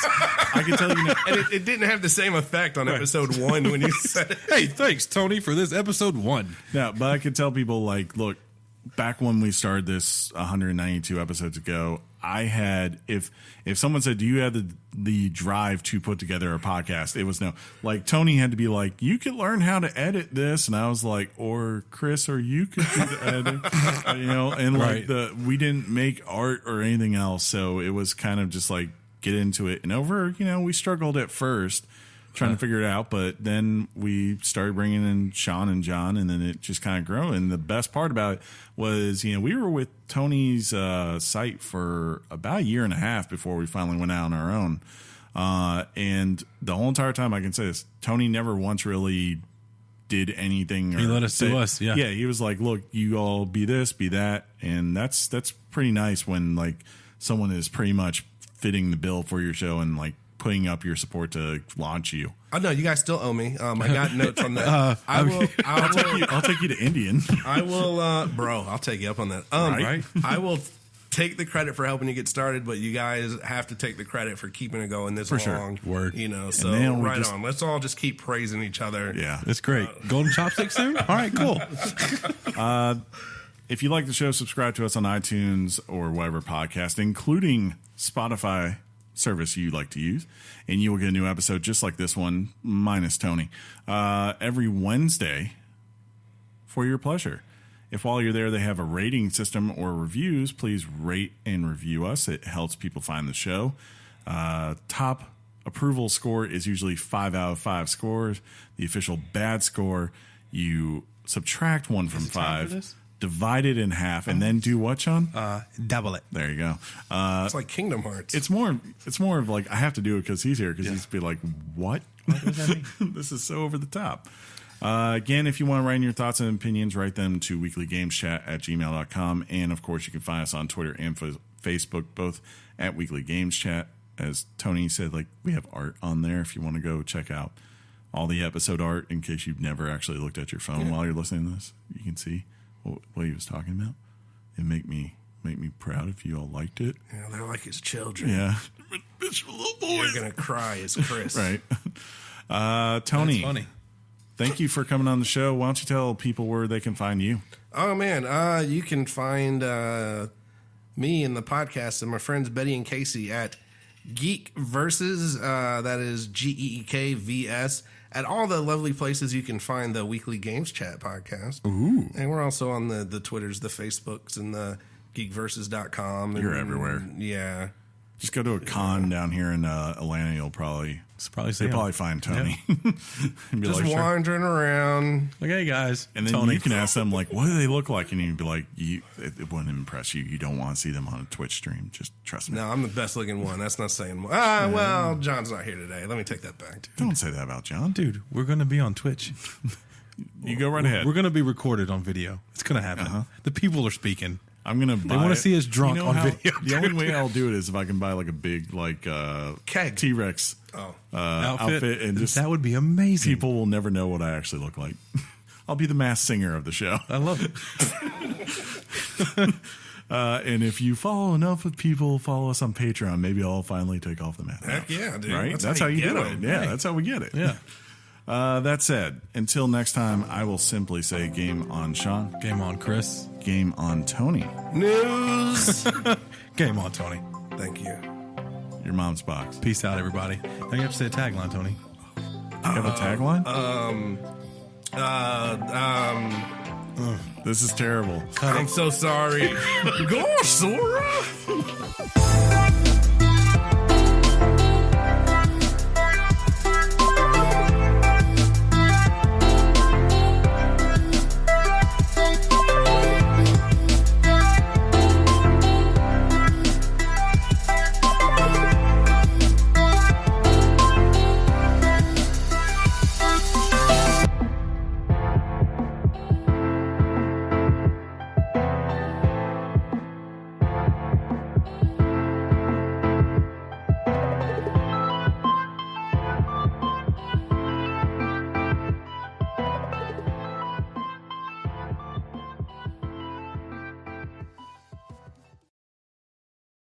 I can tell you now. And it didn't have the same effect on episode 1 when you said it. Hey, thanks, Tony, for this episode 1. No, but I can tell people, like, look, back when we started this 192 episodes ago, I had, if someone said, do you have the drive to put together a podcast? It was no. Like, Tony had to be like, you could learn how to edit this. And I was like, or Chris, or you could do the edit. You know, and like Right. we didn't make art or anything else. So it was kind of just like, get into it. And we struggled at first trying to figure it out, but then we started bringing in Sean and John, and then it just kind of grew. And the best part about it was, we were with Tony's site for about a year and a half before we finally went out on our own. And the whole entire time, I can say this, Tony never once really did anything. He let us do us, yeah. Yeah, he was like, look, you all be this, be that. And that's pretty nice when, like, someone is pretty much fitting the bill for your show and, like, putting up your support to launch you. Oh, no, you guys still owe me. I got notes on that. I'll take you to Indian. I will, bro, I'll take you up on that. Right. I will take the credit for helping you get started, but you guys have to take the credit for keeping it going this sure. long. Word. So then we right just- on. Let's all just keep praising each other. Yeah. That's great. Golden chopsticks soon? All right, cool. If you like the show, subscribe to us on iTunes or whatever podcast, including Spotify service you like to use, and you will get a new episode just like this one, minus Tony, every Wednesday for your pleasure. If while you're there they have a rating system or reviews, please rate and review us. It helps people find the show. Top approval score is usually 5 out of 5 scores. The official bad score, you subtract 1 from 5, divide it in half, and then do what, Sean? Double it. There you go. It's like Kingdom Hearts. It's more of like, I have to do it because he's here, because he's be like, what? What does that mean? This is so over the top. Again, if you want to write in your thoughts and opinions, write them to weeklygameschat@gmail.com. And of course, you can find us on Twitter and Facebook, both at Weekly Games Chat. As Tony said, like, we have art on there if you want to go check out all the episode art in case you've never actually looked at your phone while you're listening to this. You can see what he was talking about. It make me proud if you all liked it. Yeah, they're like his children. Yeah. Bitch, little boys. You're going to cry as Chris. Right. Tony. That's funny. Thank you for coming on the show. Why don't you tell people where they can find you? Oh, man. You can find me and the podcast and my friends Betty and Casey at Geek Versus. That is GEEKVS. At all the lovely places you can find the Weekly Games Chat podcast. Ooh. And we're also on the Twitters, the Facebooks, and the geekversus.com. You're everywhere. Yeah. Just go to a con down here in Atlanta. You'll probably find Tony. And be Just like, sure. wandering around. Like, hey, guys. And then Tony. you can ask them, like, what do they look like? And you'd be like, it wouldn't impress you. You don't want to see them on a Twitch stream. Just trust me. No, I'm the best looking one. That's not saying. Well, John's not here today. Let me take that back. Don't say that about John. Dude, we're going to be on Twitch. You go right ahead. We're going to be recorded on video. It's going to happen. The people are speaking. I'm gonna buy. They want to it. see us drunk on video. The only way I'll do it is if I can buy like a big Keg. T-Rex outfit, and just that would be amazing. people will never know what I actually look like. I'll be the masked singer of the show. I love it. And if you follow enough of people, follow us on Patreon. Maybe I'll finally take off the mask. Heck yeah, dude. Right? That's how you do it. Yeah, that's how we get it. Yeah. That said, until next time, I will simply say game on Sean. Game on, Chris. Game on Tony. News. Game on, Tony. Thank you. Your mom's box. Peace out, everybody. Now you have to say a tagline, Tony. Do you have a tagline? This is terrible. I'm so sorry. Gosh, Sora.